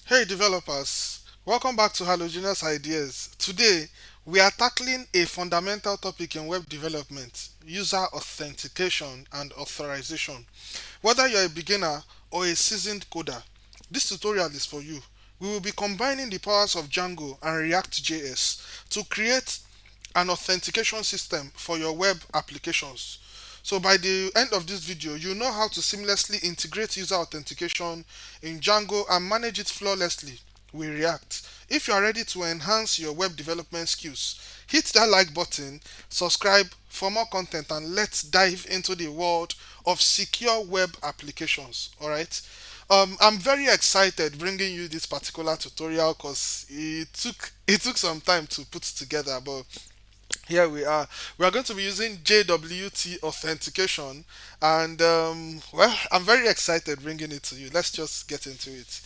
Hey developers, welcome back to Halogenous Ideas. Today, we are tackling a fundamental topic in web development, user authentication and authorization. Whether you're a beginner or a seasoned coder, this tutorial is for you. We will be combining the powers of Django and React.js to create an authentication system for your web applications. So by the end of this video, you know how to seamlessly integrate user authentication in Django and manage it flawlessly with React. If you are ready to enhance your web development skills, hit that like button, subscribe for more content, and let's dive into the world of secure web applications. All right. I'm very excited bringing you this particular tutorial because it took some time to put together, but here we are. We are going to be using JWT authentication, and well, I'm very excited bringing it to you. Let's just get into it.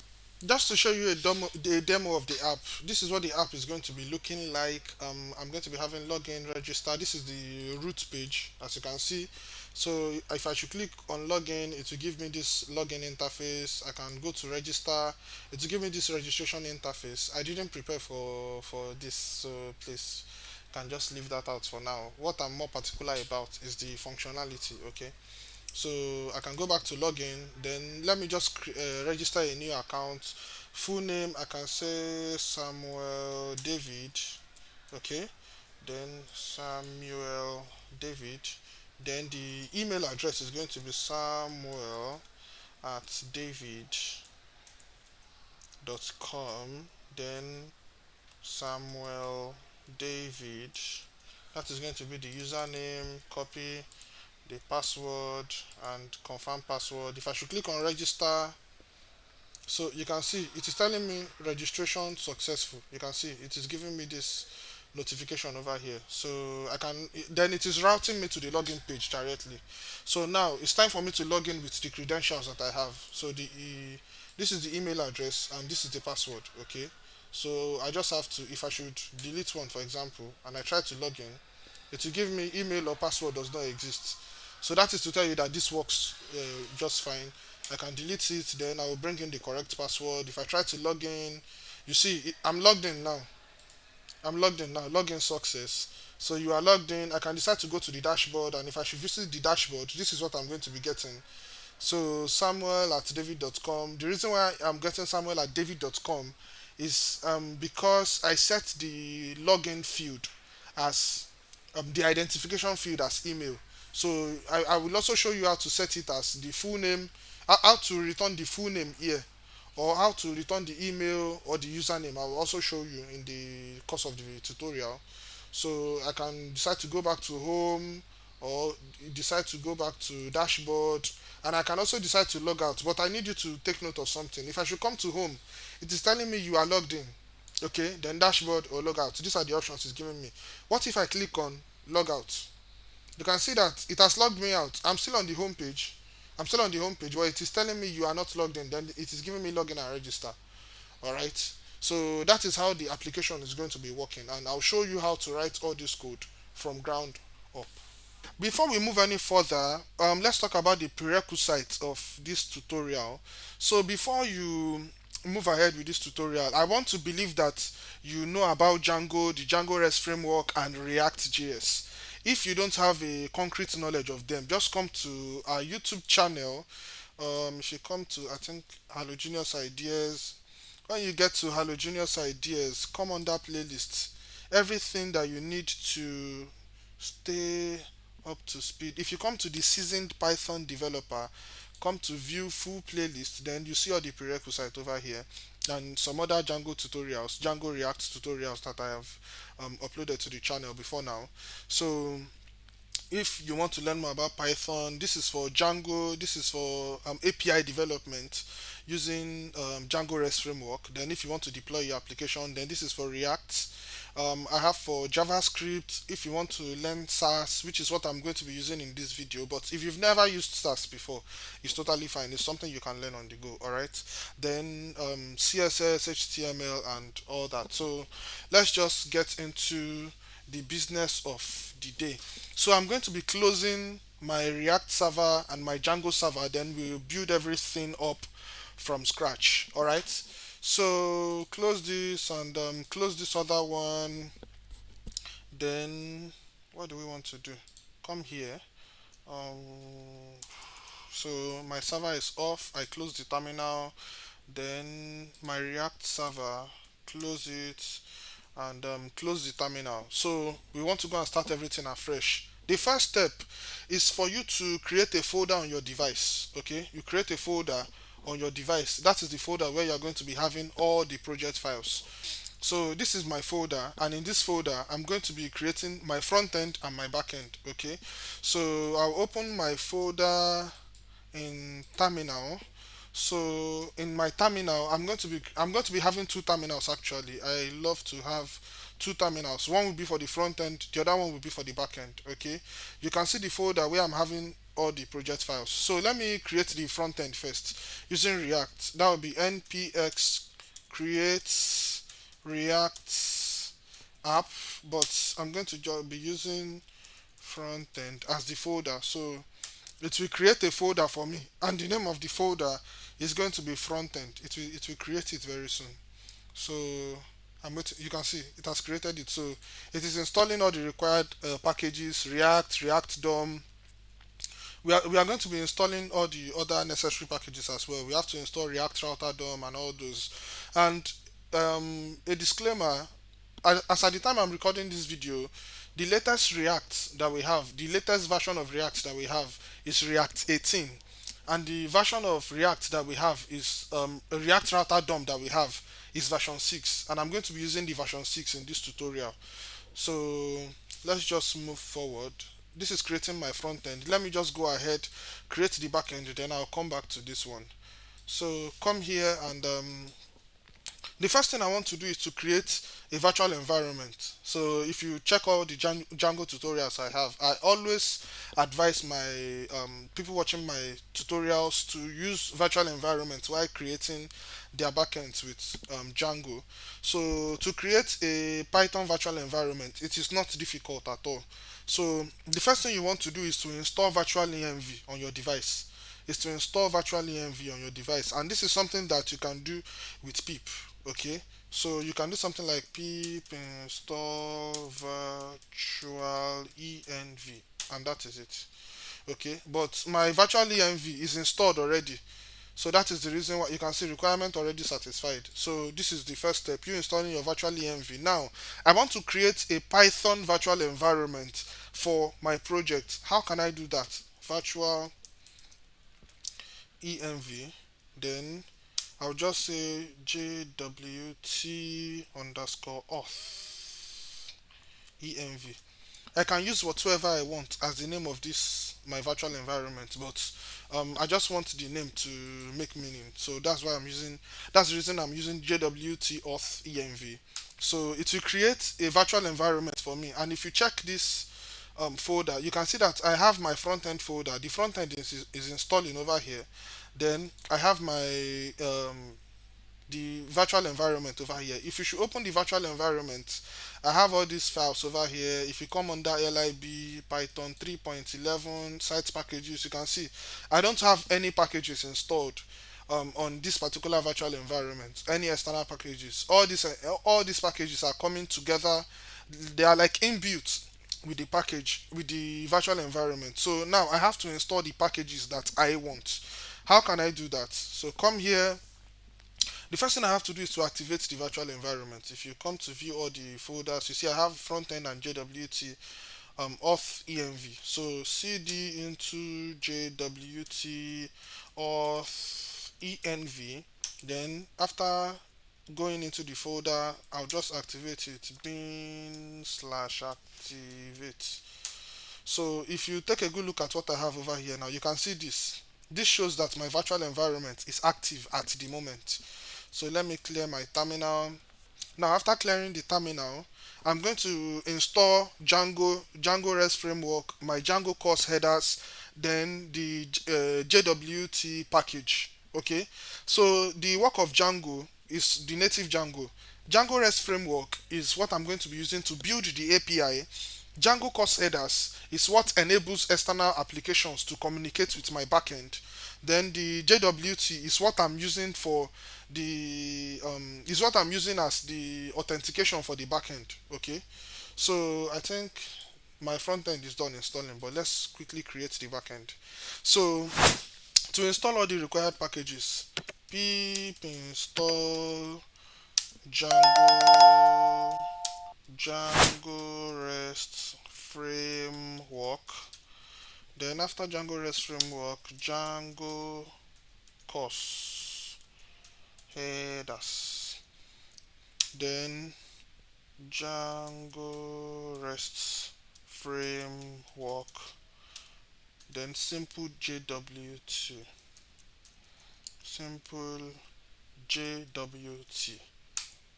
Just to show you a demo of the app, this is what the app is going to be looking like. I'm going to be having login, register. This is the root page, as you can see. So if I should click on login, it will give me this login interface. I can go to register. It will give me this registration interface. I didn't prepare for this, so please can just leave that out for now. What I'm more particular about is the functionality. Okay, so I can go back to login, then let me just register a new account. Full name, I can say Samuel David. Okay, then Samuel David, then the email address is going to be samuel at david.com, then Samuel David, that is going to be the username. Copy the password and confirm password. If I should click on register, so you can see it is telling me registration successful. You can see it is giving me this notification over here, so I can then it is routing me to the login page directly. So now it's time for me to log in with the credentials that I have. So this is the email address and this is the password. Okay, so I just have to, if I should delete one for example and I try to log in, it will give me email or password does not exist. So that is to tell you that this works just fine. I can delete it, then I will bring in the correct password. If I try to log in, you see I'm logged in now. I'm logged in now. Login success. So you are logged in. I can decide to go to the dashboard, and if I should visit the dashboard, this is what I'm going to be getting. So Samuel at david.com. The reason why I'm getting Samuel at david.com is because I set the login field as the identification field as email. So I will also show you how to set it as the full name, how to return the full name here, or how to return the email or the username. I will also show you in the course of the tutorial. So I can decide to go back to home or decide to go back to dashboard, and I can also decide to log out, but I need you to take note of something. If I should come to home, it is telling me you are logged in. Okay, then dashboard or log out. These are the options it's giving me. What if I click on log out? You can see that it has logged me out. I'm still on the home page. I'm still on the home page, but it is telling me you are not logged in. Then it is giving me login and register. All right. So that is how the application is going to be working, and I'll show you how to write all this code from ground up. Before we move any further, let's talk about the prerequisites of this tutorial. So before you move ahead with this tutorial, I want to believe that you know about Django, the Django REST framework, and React.js. If you don't have a concrete knowledge of them, just come to our YouTube channel. If you come to, I think, Halogenous Ideas, when you get to Halogenous Ideas, come on that playlist. Everything that you need to stay up to speed. If you come to the seasoned Python developer, come to view full playlist, then you see all the prerequisites over here and some other Django tutorials, Django React tutorials that I have uploaded to the channel before now. So if you want to learn more about Python, this is for Django, this is for API development using Django REST framework. Then if you want to deploy your application, then this is for React. I have for JavaScript if you want to learn SAS, which is what I'm going to be using in this video. But if you've never used SAS before, it's totally fine. It's something you can learn on the go. All right. Then CSS, HTML, and all that. So let's just get into the business of the day. So I'm going to be closing my React server and my Django server, then we'll build everything up from scratch. All right. So close this and close this other one. Then what do we want to do? Come here. Um, so my server is off. I close the terminal. Then my React server, close it and close the terminal. So we want to go and start everything afresh. The first step is for you to create a folder on your device. Okay, you create a folder on your device. That is the folder where you're going to be having all the project files. So this is my folder, and in this folder I'm going to be creating my front end and my back end. Okay, so I'll open my folder in terminal. So in my terminal, I'm going to be having two terminals actually. I love to have two terminals. One will be for the front end, the other one will be for the back end. Okay, you can see the folder where I'm having all the project files. So let me create the front end first using React. That will be npx create React app, but I'm going to be using front end as the folder. So it will create a folder for me, and the name of the folder is going to be front end. It will create it very soon. So I'm waiting. You can see it has created it. So it is installing all the required packages: React DOM. We are going to be installing all the other necessary packages as well. We have to install React Router DOM and all those. And a disclaimer: as at the time I'm recording this video, the latest React that we have, the latest version of React that we have is React 18, and the version of React that we have is a React Router DOM that we have is version 6, and I'm going to be using the version 6 in this tutorial. So let's just move forward. This is creating my front end. Let me just go ahead, create the back end, then I'll come back to this one. So come here and the first thing I want to do is to create a virtual environment. So if you check all the Django tutorials I have, I always advise my people watching my tutorials to use virtual environments while creating their backends with Django. So to create a Python virtual environment, it is not difficult at all. So the first thing you want to do is to install virtual env on your device. Is to install virtual env on your device, and this is something that you can do with pip. Okay, so you can do something like pip install virtual env, and that is it. Okay, but my virtual env is installed already, so that is the reason why you can see requirement already satisfied. So this is the first step, you installing your virtual env. Now I want to create a Python virtual environment for my project. How can I do that? Virtual env, then I'll just say JWT underscore auth env. I can use whatsoever I want as the name of this my virtual environment, but I just want the name to make meaning. So that's why I'm using. That's the reason I'm using JWT auth env. So it will create a virtual environment for me. And if you check this folder, you can see that I have my front end folder. The front end is installing over here. Then I have my the virtual environment over here. If you should open the virtual environment, I have all these files over here. If you come under lib python 3.11 sites packages, you can see I don't have any packages installed on this particular virtual environment, any external packages. All these packages are coming together. They are like inbuilt with the package, with the virtual environment. So now I have to install the packages that I want. How can I do that? So come here. The first thing I have to do is to activate the virtual environment. If you come to view all the folders, you see I have front end and JWT auth env. So cd into JWT auth env. Then after going into the folder, I'll just activate it, bin slash activate. So if you take a good look at what I have over here now, you can see this. This shows that my virtual environment is active at the moment. So let me clear my terminal. Now after clearing the terminal, I'm going to install Django REST framework, my Django course headers, then the JWT package. Okay, so the work of Django is the native Django. Django REST framework is what I'm going to be using to build the API. Django course headers is what enables external applications to communicate with my backend. Then the JWT is what I'm using for the is what I'm using as the authentication for the backend. Okay, so I think my front end is done installing, but let's quickly create the backend. So to install all the required packages, pip install Django Django REST framework. Then after Django REST framework, Django course headers. Then Django REST framework. Then simple JWT. Simple JWT.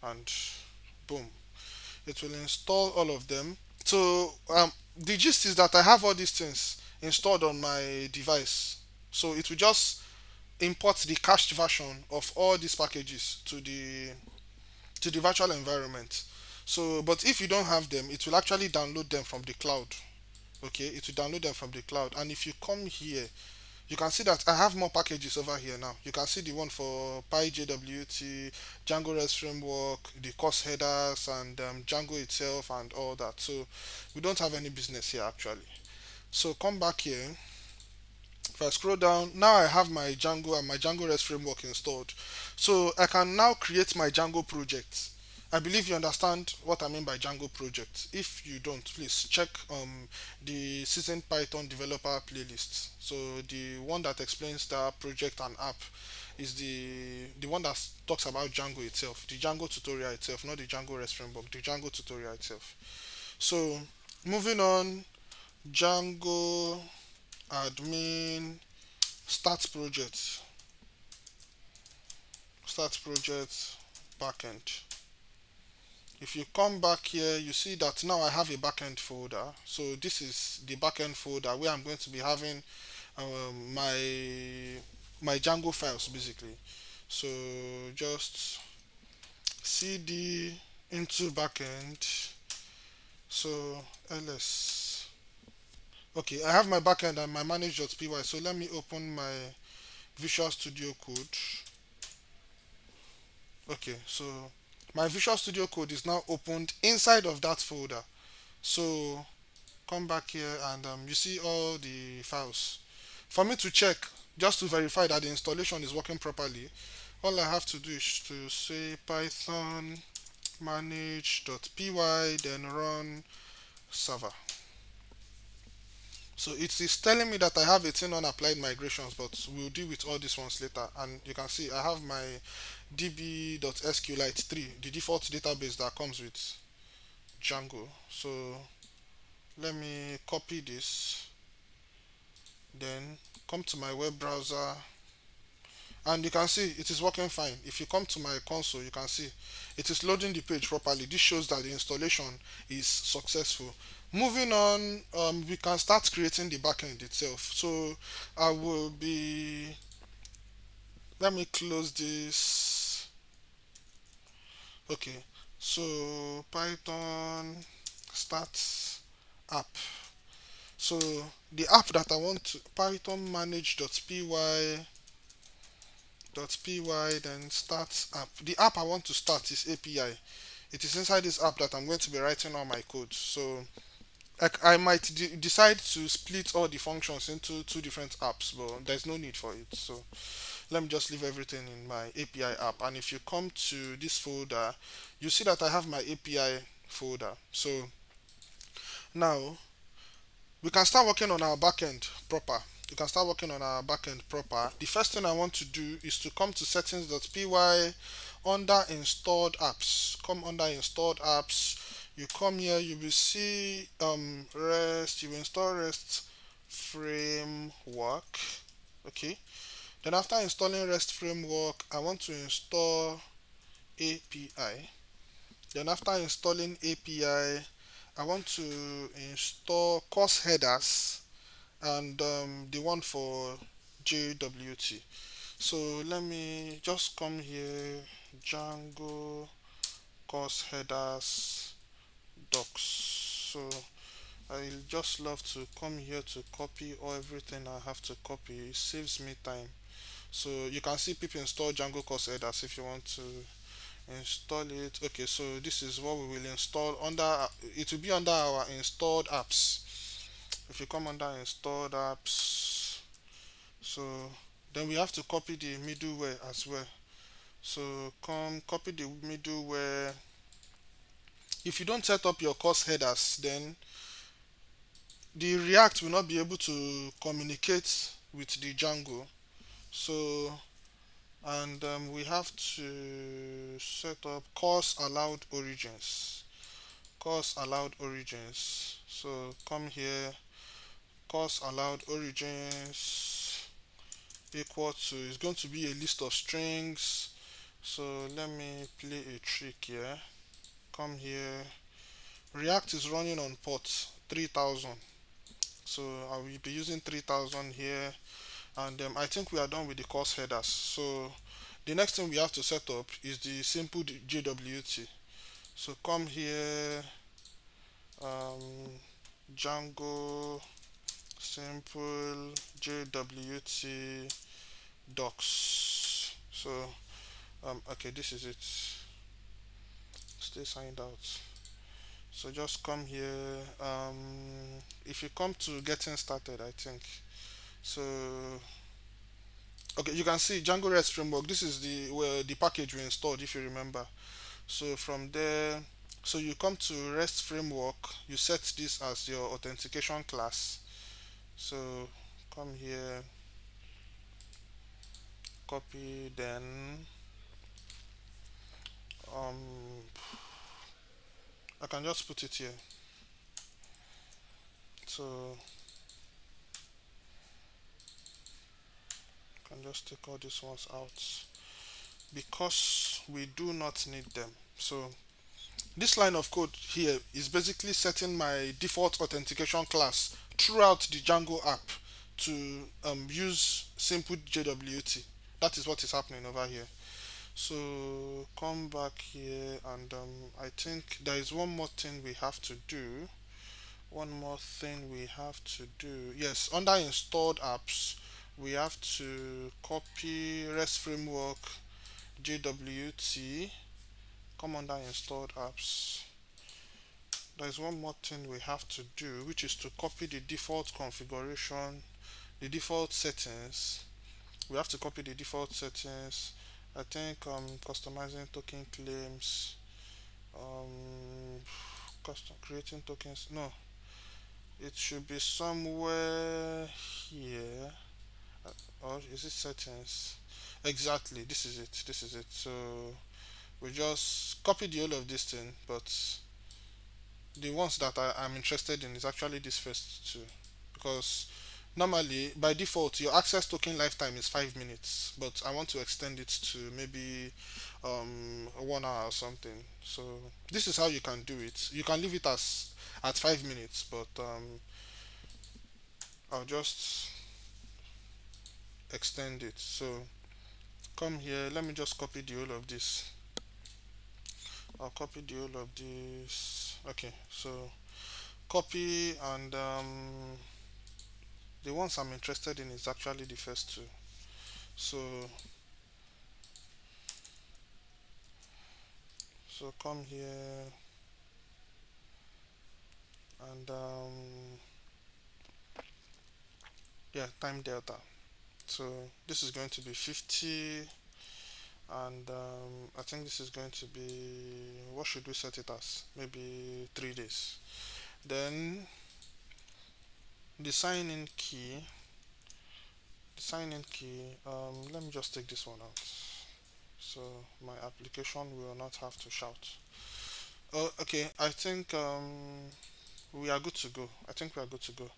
And boom. It will install all of them. So the gist is that I have all these things installed on my device. So it will just import the cached version of all these packages to the virtual environment. So, but if you don't have them, it will actually download them from the cloud. Okay, it will download them from the cloud. And if you come here, you can see that I have more packages over here now. You can see the one for PyJWT, Django REST framework, the course headers, and Django itself, and all that. So we don't have any business here actually. So come back here. If I scroll down, now I have my Django and my Django REST framework installed. So I can now create my Django project. I believe you understand what I mean by Django project. If you don't, please check the seasoned Python developer playlist. So the one that explains the project and app is the one that talks about Django itself, the Django tutorial itself, not the Django REST framework, the Django tutorial itself. So moving on, Django admin start project, start project backend. If you come back here, you see that now I have a backend folder. So this is the backend folder where I'm going to be having my Django files basically. So just cd into backend. So ls. Okay, I have my backend and my manage.py. So let me open my Visual Studio Code. Okay, so my Visual Studio Code is now opened inside of that folder. So come back here and you see all the files. For me to check, just to verify that the installation is working properly, all I have to do is to say python manage.py then run server. So it is telling me that I have 18 unapplied migrations, but we'll deal with all these ones later. And you can see I have my db.sqlite3, the default database that comes with Django. So let me copy this, then come to my web browser, and you can see it is working fine. If you come to my console, you can see it is loading the page properly. This shows that the installation is successful. Moving on, we can start creating the backend itself. So I will be, let me close this. Okay, so python start app. So the app that I want to python manage.py then start app. The app I want to start is API. It is inside this app that I'm going to be writing all my code. So I might decide to split all the functions into two different apps, but there's no need for it. So let me just leave everything in my API app. And if you come to this folder, you see that I have my API folder. So now we can start working on our backend proper. We can start working on our backend proper. The first thing I want to do is to come to settings.py under installed apps. Come under installed apps. You come here, you will see REST. You will install REST framework. Okay. Then after installing REST framework, I want to install API. Then after installing API, I want to install course headers and the one for JWT. So let me just come here, Django course headers docs. So I just love to come here to copy everything I have to copy. It saves me time. So you can see pip install Django course headers if you want to install it. Okay, so this is what we will install under, it will be under our installed apps. If you come under installed apps, so then we have to copy the middleware as well. So come copy the middleware. If you don't set up your course headers, then the React will not be able to communicate with the Django. So and we have to set up course allowed origins. Course allowed origins. So come here, course allowed origins equal to, it's going to be a list of strings. So let me play a trick here. Come here, React is running on port 3000, so I will be using 3000 here. And I think we are done with the course headers. So the next thing we have to set up is the simple JWT. So come here, um, Django simple JWT docs. So okay, this is it. Stay signed out. So just come here. If you come to getting started, I think so. Okay, you can see Django REST framework. This is the package we installed, if you remember. So from there, so you come to REST framework. You set this as your authentication class. So come here, copy, then um, I can just put it here. So I can just take all these ones out because we do not need them. So this line of code here is basically setting my default authentication class throughout the Django app to use simple JWT. That is what is happening over here. So come back here, and I think there is one more thing we have to do. One more thing we have to do. Yes, under installed apps, we have to copy REST framework JWT. Come under installed apps. There's one more thing we have to do, which is to copy the default configuration, the default settings. We have to copy the default settings. I think customizing token claims, custom creating tokens. No, it should be somewhere here. Or is it settings? Exactly. This is it. This is it. So we just copy the whole of this thing, but the ones that I'm interested in is actually this first two, because normally by default your access token lifetime is 5 minutes, but I want to extend it to maybe 1 hour or something. So this is how you can do it. You can leave it as at 5 minutes, but I'll just extend it. So come here, let me just copy the whole of this. I'll copy the whole of this. Okay, so copy, and the ones I'm interested in is actually the first two. So come here, and yeah, time delta. So this is going to be 50, and I think this is going to be, what should we set it as? Maybe 3 days. Then the sign in key, let me just take this one out, so my application will not have to shout. Oh, okay, I think we are good to go. I think we are good to go.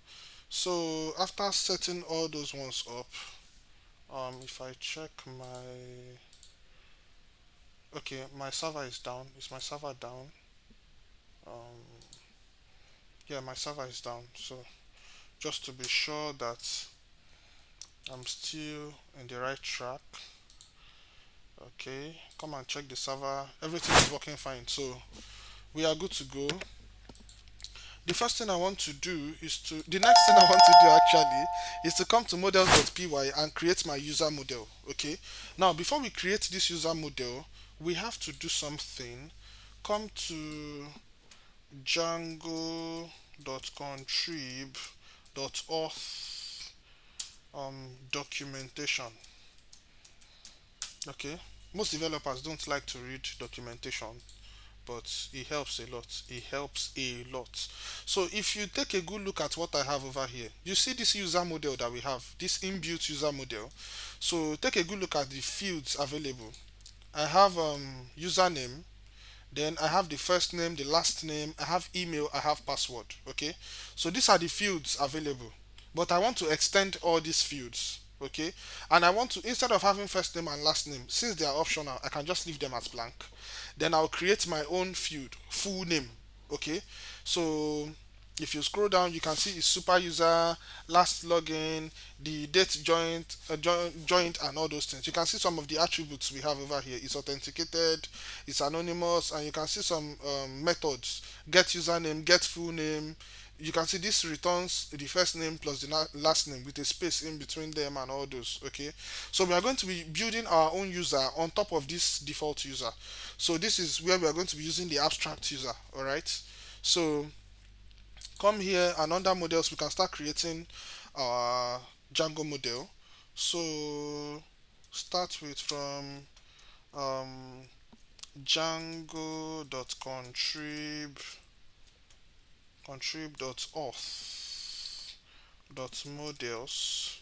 So after setting all those ones up, if I check my, okay, my server is down. Is my server down? um, yeah, my server is down. So just to be sure that I'm still in the right track, okay, come and check the server. Everything is working fine, so we are good to go. the first thing I want to do is to the next thing I want to do actually is to come to models.py and create my user model. Okay. Now before we create this user model, we have to do something. Come to django.contrib.auth documentation. Okay. Most developers don't like to read documentation, but it helps a lot. It helps a lot. So if you take a good look at what I have over here, you see this user model that we have, this inbuilt user model. So take a good look at the fields available. I have username, then I have the first name, the last name, I have email, I have password. Okay, so these are the fields available, but I want to extend all these fields. Okay, and I want to, instead of having first name and last name, since they are optional, I can just leave them as blank. Then I'll create my own field, full name. Okay, so if you scroll down, you can see it's super user, last login, the date joined, and all those things. You can see some of the attributes we have over here. It's authenticated, it's anonymous, and you can see some methods: get username, get full name. You can see this returns the first name plus the last name with a space in between them and all those. Okay, so we are going to be building our own user on top of this default user. So this is where we are going to be using the abstract user. All right, so come here, and under models we can start creating our Django model. So start with from um, django.contrib.auth.models.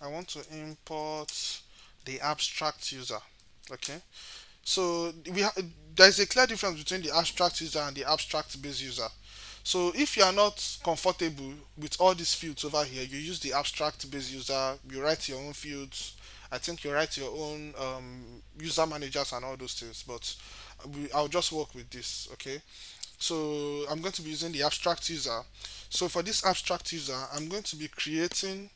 I want to import the abstract user. Okay, so there's a clear difference between the abstract user and the abstract base user. So if you are not comfortable with all these fields over here, you use the abstract base user, you write your own fields. I think you write your own user managers and all those things, but I'll just work with this. Okay, so I'm going to be using the abstract user. So for this abstract user, I'm going to be creating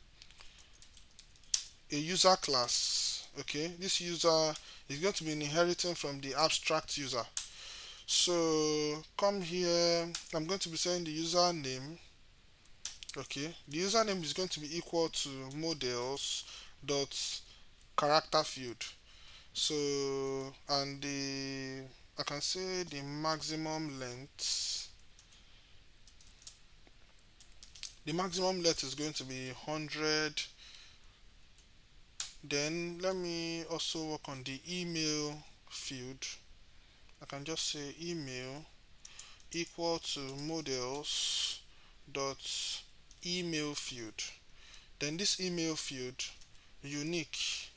a user class. Okay, this user is going to be inheriting from the abstract user. So come here, I'm going to be saying the username. Okay, the username is going to be equal to models dot character field. So, and the, I can say the maximum length, the maximum length is going to be 100. Then let me also work on the email field. I can just say email equal to models dot email field. Then this email field unique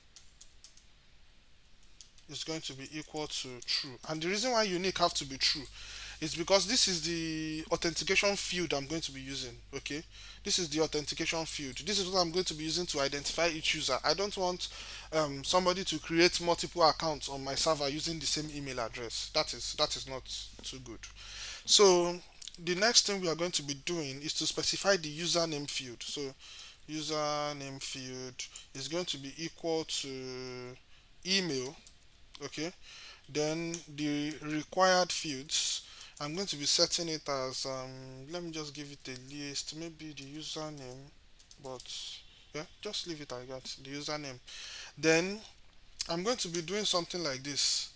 is going to be equal to true. And the reason why unique have to be true is because this is the authentication field I'm going to be using. Okay, this is the authentication field. This is what I'm going to be using to identify each user. I don't want somebody to create multiple accounts on my server using the same email address. That is not too good. So the next thing we are going to be doing is to specify the username field. So username field is going to be equal to email. Okay, then the required fields, I'm going to be setting it as let me just give it a list, maybe the username, but yeah, just leave it like that, the username. Then I'm going to be doing something like this: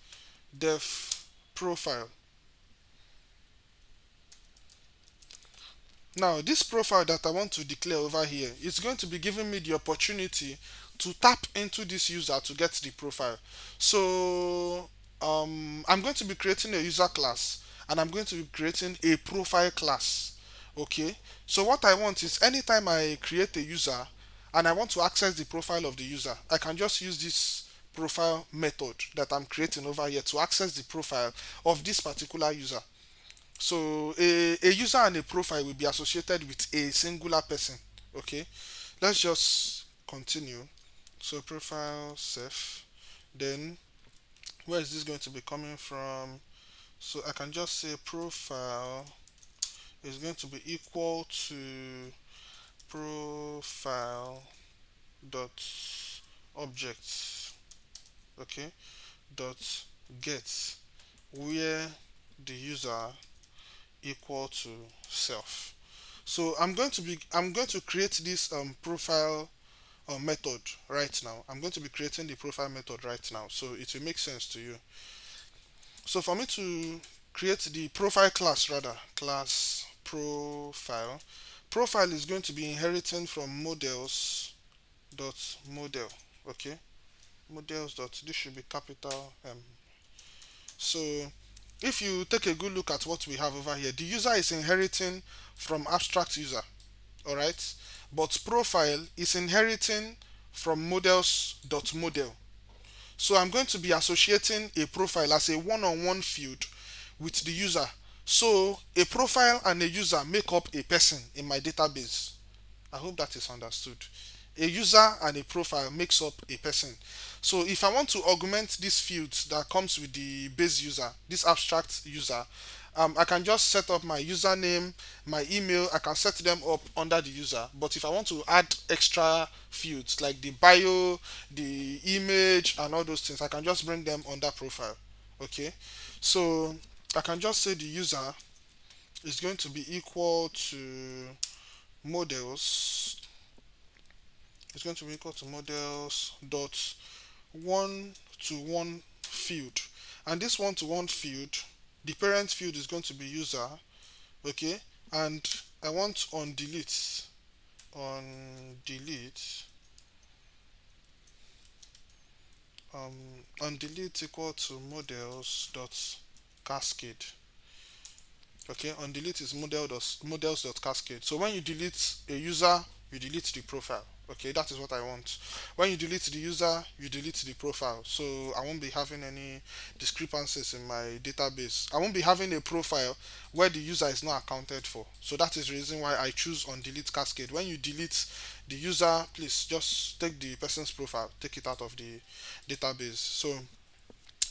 def profile. Now, this profile that I want to declare over here is going to be giving me the opportunity to tap into this user to get the profile. So, I'm going to be creating a user class, and I'm going to be creating a profile class. Okay. So, what I want is anytime I create a user and I want to access the profile of the user, I can just use this profile method that I'm creating over here to access the profile of this particular user. So a user and a profile will be associated with a singular person. Okay, let's just continue. So profile self. Then where is this going to be coming from? So I can just say profile is going to be equal to profile dot objects. Okay, dot get where the user equal to self. So I'm going to create this profile method right now. I'm going to be creating the profile method right now, so it will make sense to you. So for me to create the profile class, rather class profile, profile is going to be inheriting from models dot model. Okay, models dot, this should be capital M. So if you take a good look at what we have over here, the user is inheriting from abstract user, all right, but profile is inheriting from models.model. So I'm going to be associating a profile as a one-on-one field with the user. So a profile and a user make up a person in my database. I hope that is understood. A user and a profile makes up a person. So if I want to augment these fields that comes with the base user, this abstract user, I can just set up my username, my email. I can set them up under the user. But if I want to add extra fields like the bio, the image, and all those things, I can just bring them under profile. Okay. So I can just say the user is going to be equal to models. It's going to be equal to models dot one to one field, and this one to one field, the parent field is going to be user. Okay, and I want on delete on delete equal to models dot cascade. Okay, on delete is models dot cascade. So when you delete a user, you delete the profile. Okay, that is what I want. When you delete the user, you delete the profile. So I won't be having any discrepancies in my database. I won't be having a profile where the user is not accounted for. So that is the reason why I choose on delete cascade. When you delete the user, please just take the person's profile, take it out of the database. So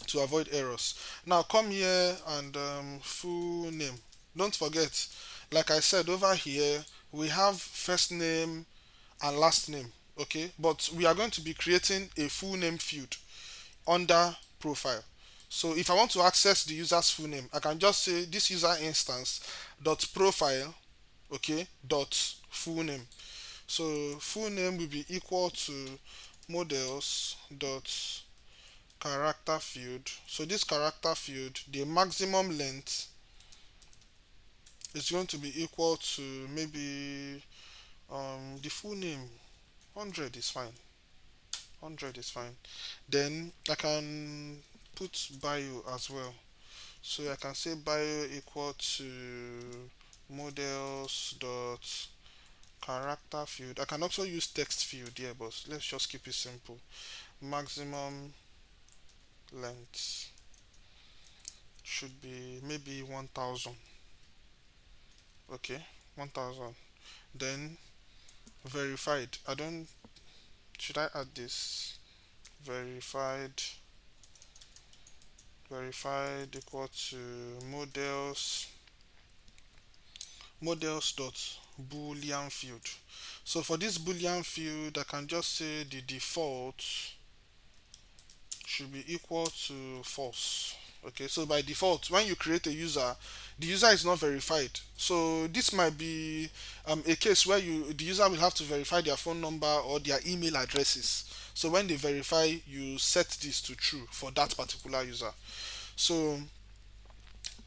to avoid errors. Now come here and full name. Don't forget, like I said over here, we have first name and last name. Okay, but we are going to be creating a full name field under profile. So if I want to access the user's full name, I can just say this user instance dot profile, okay, dot full name. So full name will be equal to models dot character field. So this character field, the maximum length is going to be equal to maybe the full name. 100 is fine. 100 is fine. Then I can put bio as well. So I can say bio equal to models dot character field. I can also use text field here, but let's just keep it simple. Maximum length should be maybe 1000. Okay, 1000. Then verified. I don't, should I add this? Verified, verified equal to models dot boolean field. So for this boolean field, I can just say the default should be equal to false. Okay, so by default, when you create a user, the user is not verified. So this might be a case where the user will have to verify their phone number or their email addresses. So when they verify, you set this to true for that particular user. So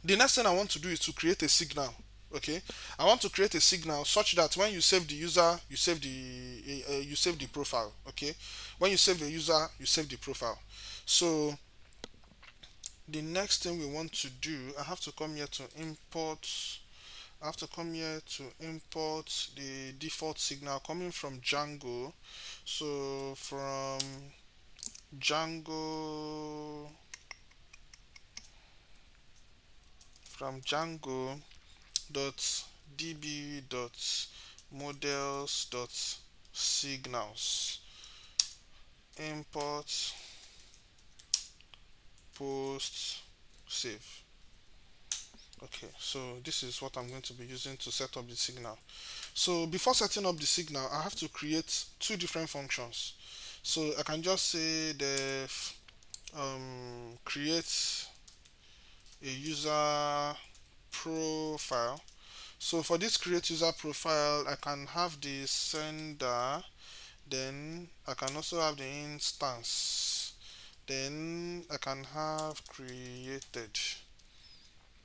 the next thing I want to do is to create a signal. Okay, I want to create a signal such that when you save the user, you save the profile. Okay, when you save the user, you save the profile. So the next thing we want to do, I have to come here to import. I have to come here to import the default signal coming from Django. So from Django, Django dot db dot models dot signals, import post save. Okay, so this is what I'm going to be using to set up the signal. So before setting up the signal, I have to create two different functions. So I can just say the create a user profile. So for this create user profile, I can have the sender, then I can also have the instance, then I can have created.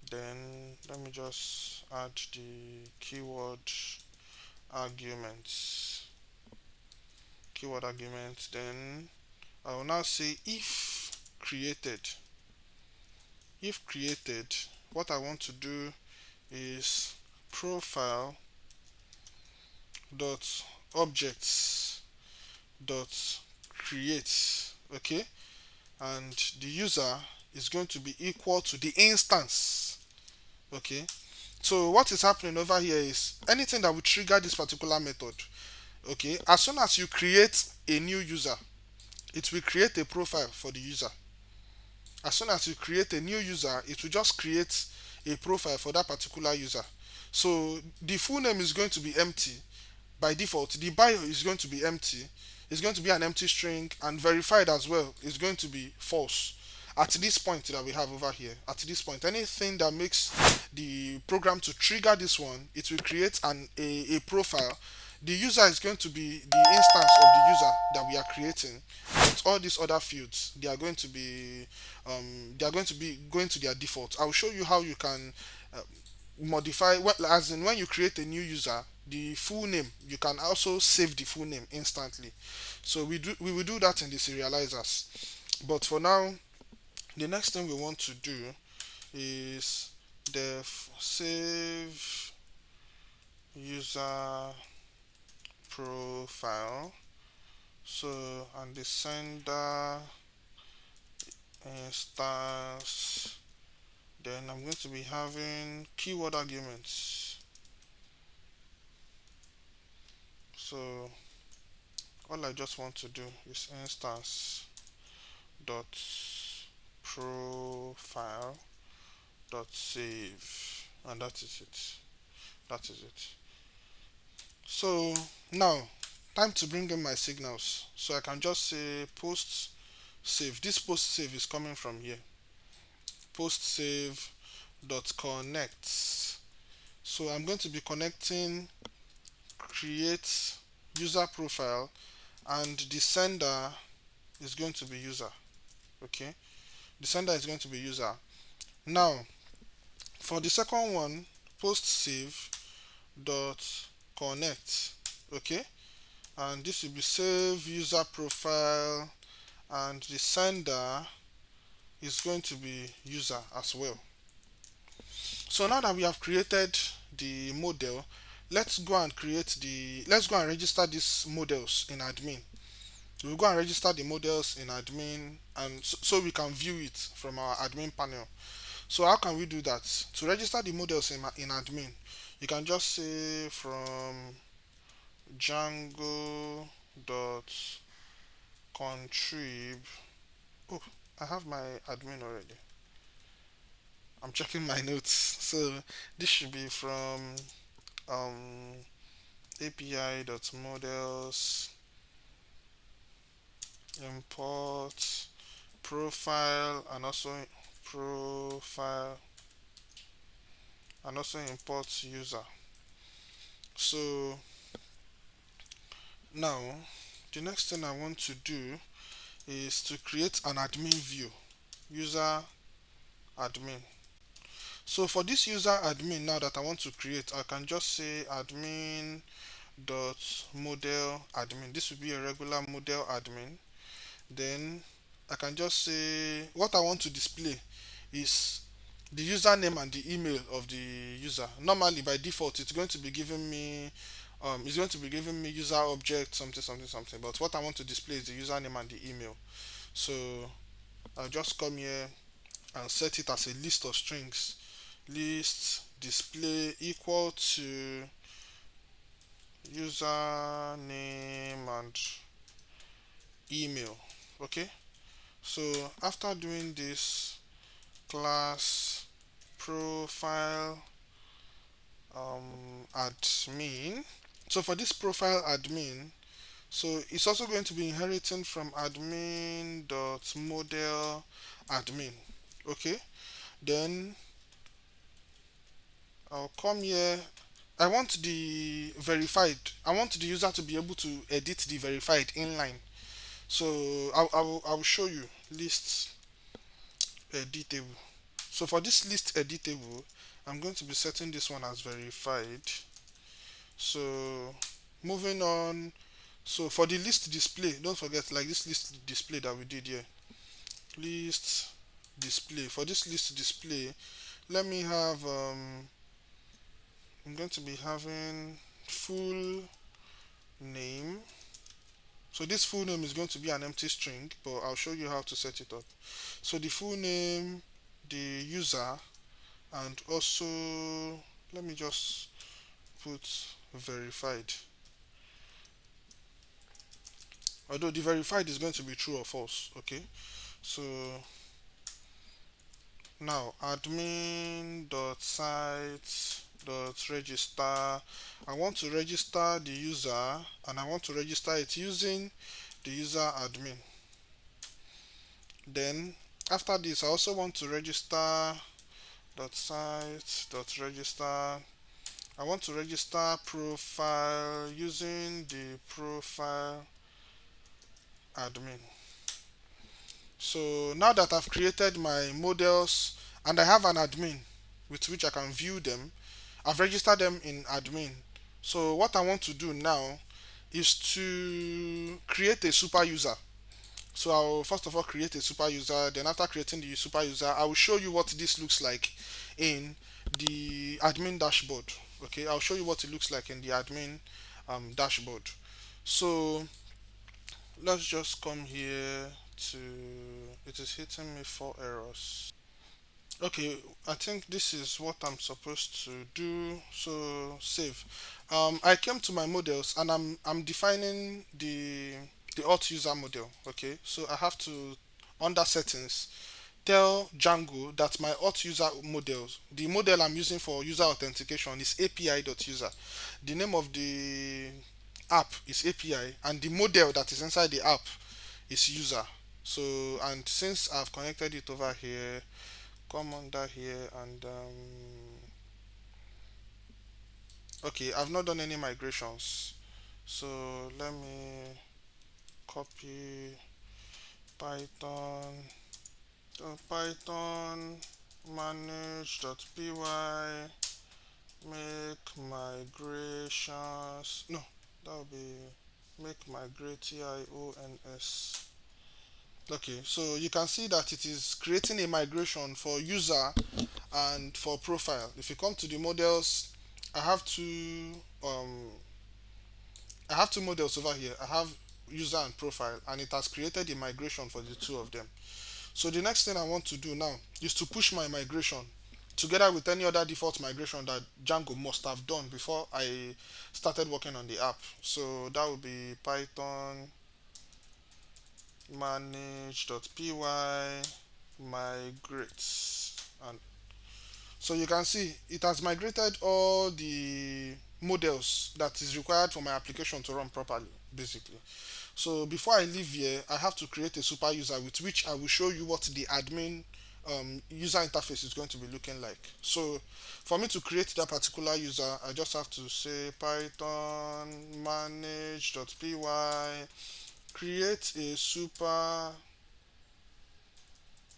Then let me just add the arguments keyword arguments. Then I will now say if created, what I want to do is profile dot objects dot create. Okay, and the user is going to be equal to the instance. Okay, so what is happening over here is anything that will trigger this particular method. Okay, as soon as you create a new user, it will create a profile for the user. As soon as you create a new user, it will just create a profile for that particular user. So the full name is going to be empty by default. The bio is going to be empty. It's going to be an empty string, and verified as well is going to be false. At this point that we have over here, at this point, anything that makes the program to trigger this one, it will create a profile. The user is going to be the instance of the user that we are creating. But all these other fields, they are going to be going to their default. I'll show you how you can uh, modify, well, as in when you create a new user, the full name, you can also save the full name instantly. So we will do that in the serializers. But for now, the next thing we want to do is def save user profile. So, and the sender instance, then I'm going to be having keyword arguments. So all I just want to do is instance dot profile dot save, and that is it. So now, time to bring in my signals. So I can just say post save. This post save is coming from here. Post save dot connect. So I'm going to be connecting create user profile, and the sender is going to be user. Okay, the sender is going to be user. Now for the second one, post save dot connect. Okay, and this will be save user profile, and the sender is going to be user as well. So now that we have created the model, let's go and register these models in admin. We'll go and register the models in admin, and so we can view it from our admin panel. So how can we do that? To register the models in admin, you can just say from Django dot contrib. Oh, I have my admin already. I'm checking my notes. So this should be from um, api.models import profile, and also import user. So now the next thing I want to do is to create an admin view, user admin. So for this user admin now that I want to create, I can just say admin dot model admin. This will be a regular model admin. Then I can just say what I want to display is the username and the email of the user. Normally by default it's going to be giving me user object something something something, but what I want to display is the username and the email. So I'll just come here and set it as a list of strings. List display equal to username and email. Okay, so after doing this, class profile admin. So for this profile admin, so it's also going to be inheriting from admin dot model admin. Okay, then I'll come here. I want the verified. I want the user to be able to edit the verified inline. So I'll show you list editable. So for this list editable, I'm going to be setting this one as verified. So moving on. So for the list display, don't forget like this list display that we did here. List display. For this list display, let me have I'm going to be having full name. So this full name is going to be an empty string, but I'll show you how to set it up. So the full name, the user, and also let me just put verified. Although the verified is going to be true or false. Okay. So now admin dot site dot register. I want to register the user and I want to register it using the user admin. Then after this I also want to register dot site dot register. I want to register profile using the profile admin. So now that I've created my models and I have an admin with which I can view them, I've registered them in admin. So what I want to do now is to create a super user. So I'll first of all create a super user. Then after creating the super user, I will show you what this looks like in the admin dashboard. Okay, I'll show you what it looks like in the admin dashboard. So let's just come here to, it is hitting me 4 errors. Okay, I think this is what I'm supposed to do. So save. I came to my models and I'm defining the auth user model. Okay, so I have to, under settings, tell Django that my auth user models, the model I'm using for user authentication is api.user. The name of the app is API and the model that is inside the app is user. So and since I've connected it over here, come under here and okay, I've not done any migrations. So let me copy Python, Python manage.py, make migrations. No, that will be make migrate TIONS. Okay, so you can see that it is creating a migration for user and for profile. If you come to the models, I have two um I have two models over here. I have user and profile and it has created a migration for the two of them. So the next thing I want to do now is to push my migration together with any other default migration that Django must have done before I started working on the app. So that would be Python manage.py migrate, and so you can see it has migrated all the models that is required for my application to run properly basically. So before I leave here, I have to create a super user with which I will show you what the admin user interface is going to be looking like. So for me to create that particular user, I just have to say python manage.py create a super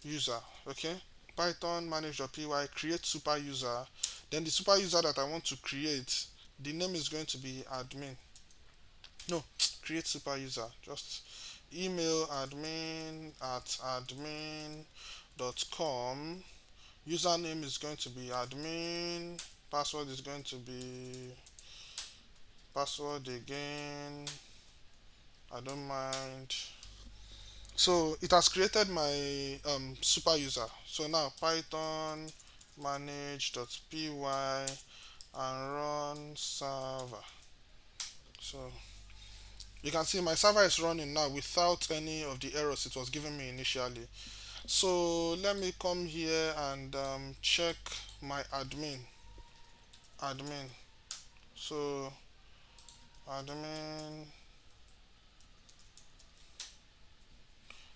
user. Okay, python manage.py create super user. Then the super user that I want to create, the name is going to be admin. No, create super user, just email admin at admin.com. Username is going to be admin, password is going to be password again, I don't mind. So it has created my super user. So now python manage.py and run server. So you can see my server is running now without any of the errors it was giving me initially. So let me come here and check my admin. So admin.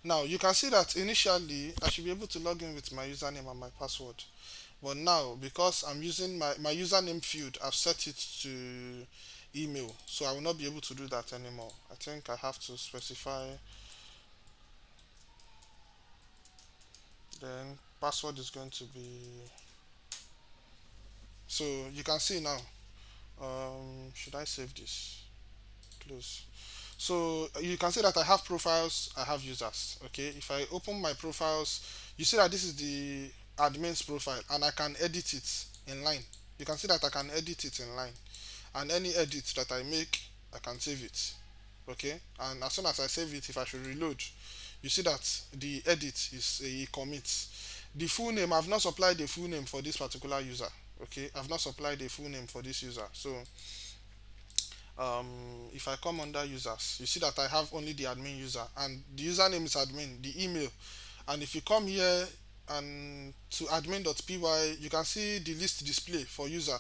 Now you can see that initially I should be able to log in with my username and my password. But now, because I'm using my username field, I've set it to email, so I will not be able to do that anymore. I think I have to specify. Then password is going to be, so you can see now. Should I save this? Close. So you can see that I have profiles, I have users. Okay, if I open my profiles, you see that this is the admin's profile, and I can edit it in line. You can see that I can edit it in line, and any edit that I make, I can save it. Okay, and as soon as I save it, if I should reload, you see that the edit is a commit. The full name, I've not supplied the full name for this particular user. Okay, I've not supplied the full name for this user. So um, if I come under users, you see that I have only the admin user, and the username is admin, the email. And if you come here and to admin.py, you can see the list display for user.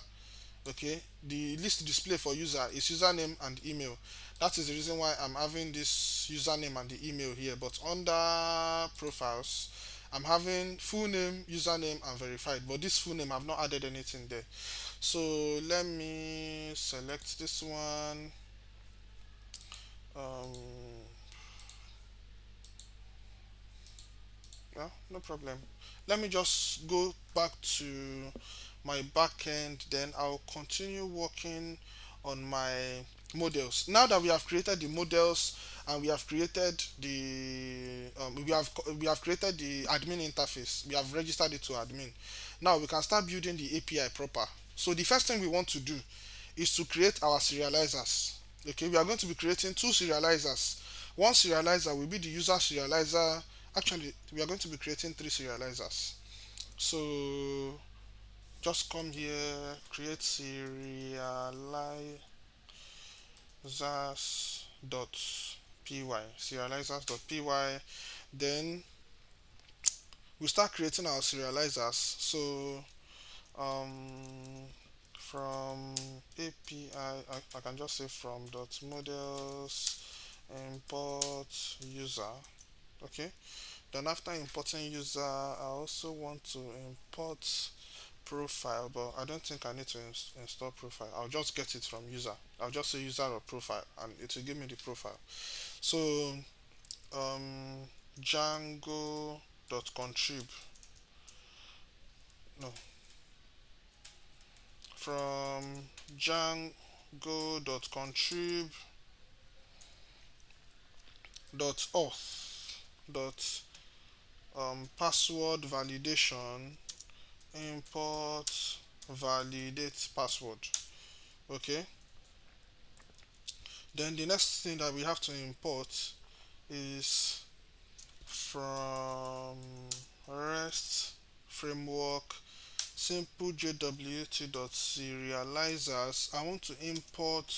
Okay, the list display for user is username and email. That is the reason why I'm having this username and the email here. But under profiles, I'm having full name, username, and verified. But this full name, I've not added anything there. So let me select this one. um yeah, no problem. Let me just go back to my backend, then I'll continue working on my models. Now that we have created the models, and we have created the we have created the admin interface, we have registered it to admin. Now we can start building the API proper. So the first thing we want to do is to create our serializers. Okay, we are going to be creating two serializers. One serializer will be the user serializer. Actually, we are going to be creating three serializers. So just come here, create serializers.py, then we start creating our serializers. So um, from API, I can just say from dot models import user. Okay, then after importing user, I also want to import profile, but I don't think I need to install profile. I'll just get it from user. I'll just say user or profile, and it will give me the profile. So um, Django.contrib, no, from Django.contrib auth password validation import validate password. Okay, then the next thing that we have to import is from REST framework simple JWT serializers. I want to import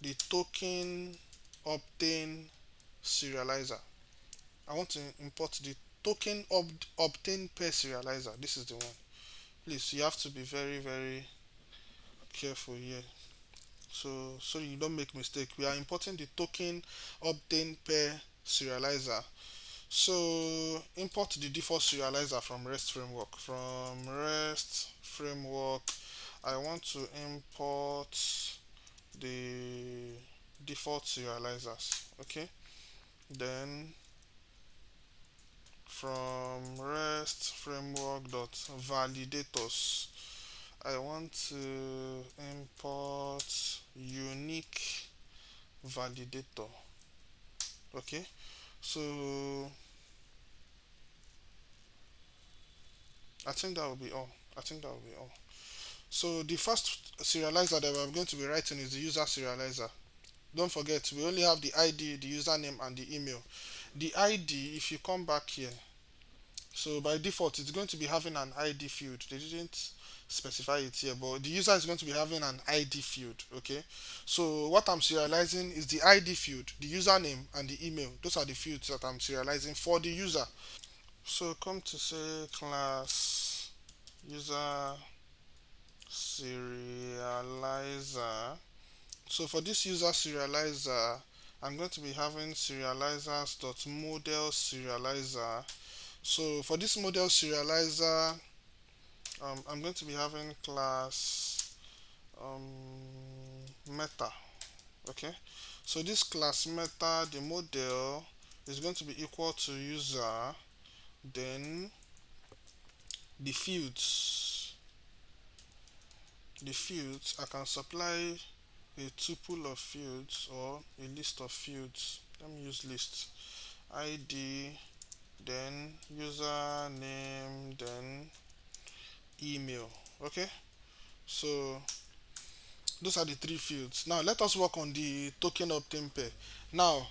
the token obtain serializer. I want to import the token obtain per serializer. This is the one. Please, you have to be very, very careful here. So you don't make mistake. We are importing the token obtain per serializer. So import the default serializer from REST framework. From REST framework, I want to import the default serializers. Okay, then from REST framework dot validators, I want to import unique validator. Okay, so I think that will be all. I think that will be all. So the first serializer that I'm going to be writing is the user serializer. Don't forget, we only have the ID, the username, and the email. The ID, if you come back here, so by default, it's going to be having an ID field. They didn't specify it here, but the user is going to be having an ID field. Okay, so what I'm serializing is the ID field, the username, and the email. Those are the fields that I'm serializing for the user. So come to say class user serializer. So for this user serializer, I'm going to be having serializers.model serializer. So for this model serializer, I'm going to be having class meta. Okay, so this class meta, the model is going to be equal to user, then the fields. The fields, I can supply a tuple of fields or a list of fields. Let me use list. ID, then username, then email. Okay, so those are the three fields. Now let us work on the token obtain pair. Now,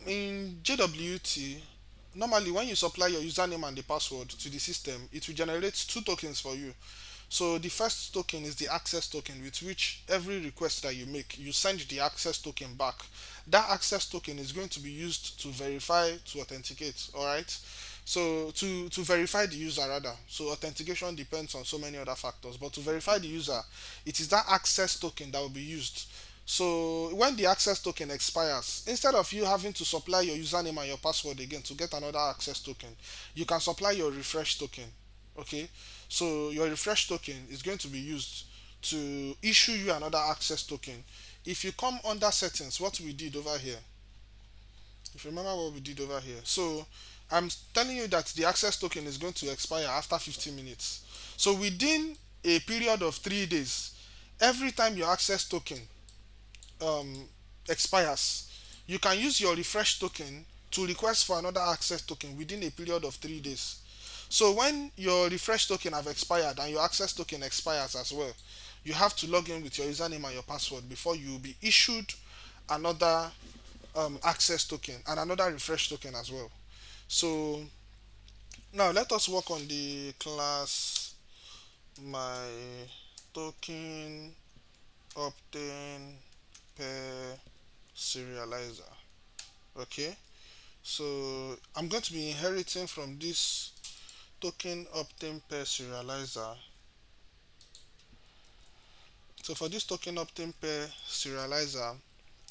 in JWT, normally when you supply your username and the password to the system, it will generate two tokens for you. So the first token is the access token, with which every request that you make, you send the access token back. That access token is going to be used to verify, to authenticate. All right. So to verify the user rather. So authentication depends on so many other factors, but to verify the user, it is that access token that will be used. So when the access token expires, instead of you having to supply your username and your password again to get another access token, you can supply your refresh token. Okay, so your refresh token is going to be used to issue you another access token. If you come under settings, what we did over here, if you remember what we did over here, so I'm telling you that the access token is going to expire after 15 minutes. So within a period of 3 days, every time your access token um, expires, you can use your refresh token to request for another access token within a period of 3 days. So when your refresh token have expired and your access token expires as well, you have to log in with your username and your password before you will be issued another access token and another refresh token as well. So now let us work on the class my token obtain per serializer. Okay, so I'm going to be inheriting from this token obtain per serializer. So for this token obtain per serializer,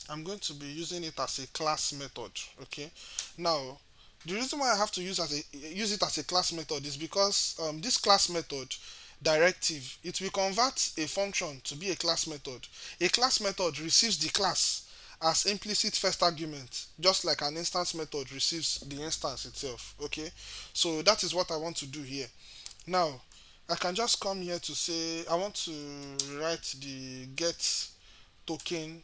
I'm going to be using it as a class method. Okay, now the reason why I have to use it as a class method is because this class method directive, it will convert a function to be a class method. A class method receives the class as implicit first argument, just like an instance method receives the instance itself. Okay, so that is what I want to do here. Now I can just come here to say I want to write the get token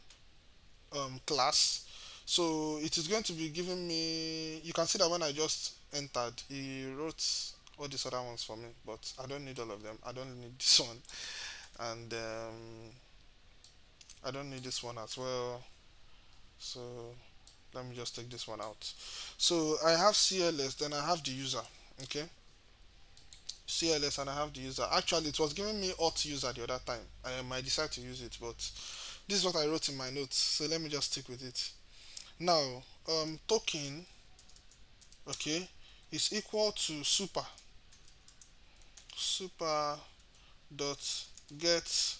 class. So it is going to be giving me, you can see that when I just entered, he wrote all these other ones for me, but I don't need all of them. I don't need this one, and I don't need this one as well. So let me just take this one out. So I have CLS, then I have the user. Okay, CLS, and I have the user. Actually, it was giving me auth user the other time. I might decide to use it, but this is what I wrote in my notes. So let me just stick with it. Now, token, okay, is equal to super dot get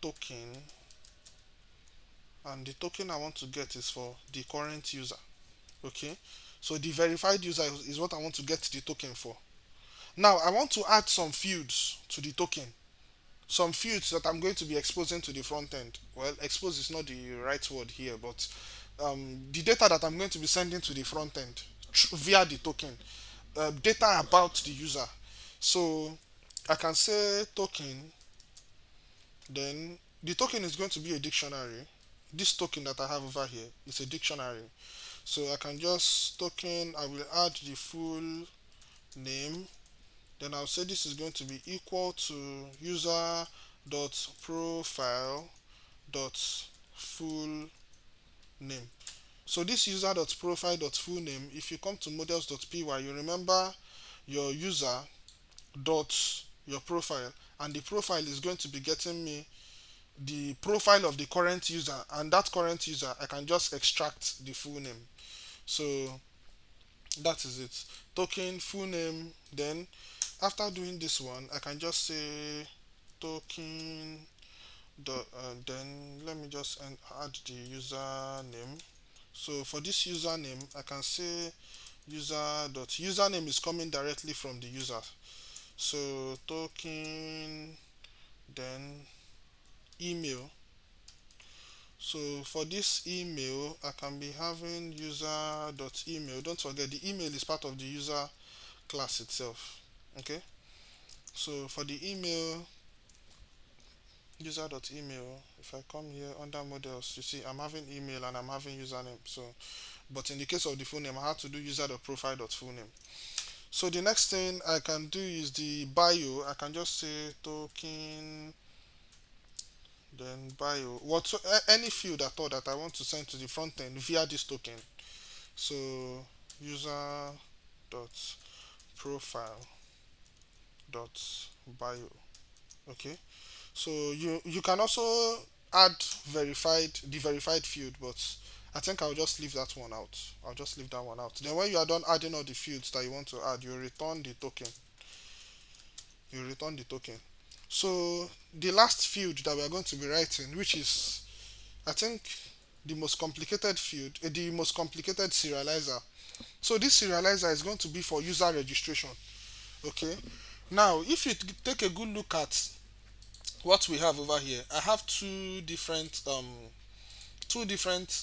token, and the token I want to get is for the current user. Okay, so the verified user is what I want to get the token for. Now I want to add some fields to the token, some fields that I'm going to be exposing to the front end. Well, expose is not the right word here, but the data that I'm going to be sending to the front end via the token, data about the user. So I can say token, then the token is going to be a dictionary. This token that I have over here is a dictionary. So I can just token, I will add the full name, then I'll say this is going to be equal to user dot profile dot full name. So this user dot profile dot full name, if you come to models.py, you remember your user dot your profile, and the profile is going to be getting me the profile of the current user, and that current user I can just extract the full name. So that is it. Token full name, then after doing this one I can just say token dot then let me just add the username. So for this username I can say user dot username is coming directly from the user. So token, then email. So for this email, I can be having user.email. Don't forget the email is part of the user class itself. Okay. So for the email, user.email, if I come here under models, you see I'm having email and I'm having username. So but in the case of the full name, I have to do user.profile.fullname. So the next thing I can do is the bio. I can just say token, then bio. What any field at all that I want to send to the front end via this token. So user dot profile dot bio. Okay. So you can also add verified field, but I think I'll just leave that one out. I'll just leave that one out. Then when you are done adding all the fields that you want to add, you return the token. You return the token. So the last field that we are going to be writing, which is I think the most complicated field, the most complicated serializer. So this serializer is going to be for user registration. Okay. Now, if you take a good look at what we have over here, I have two different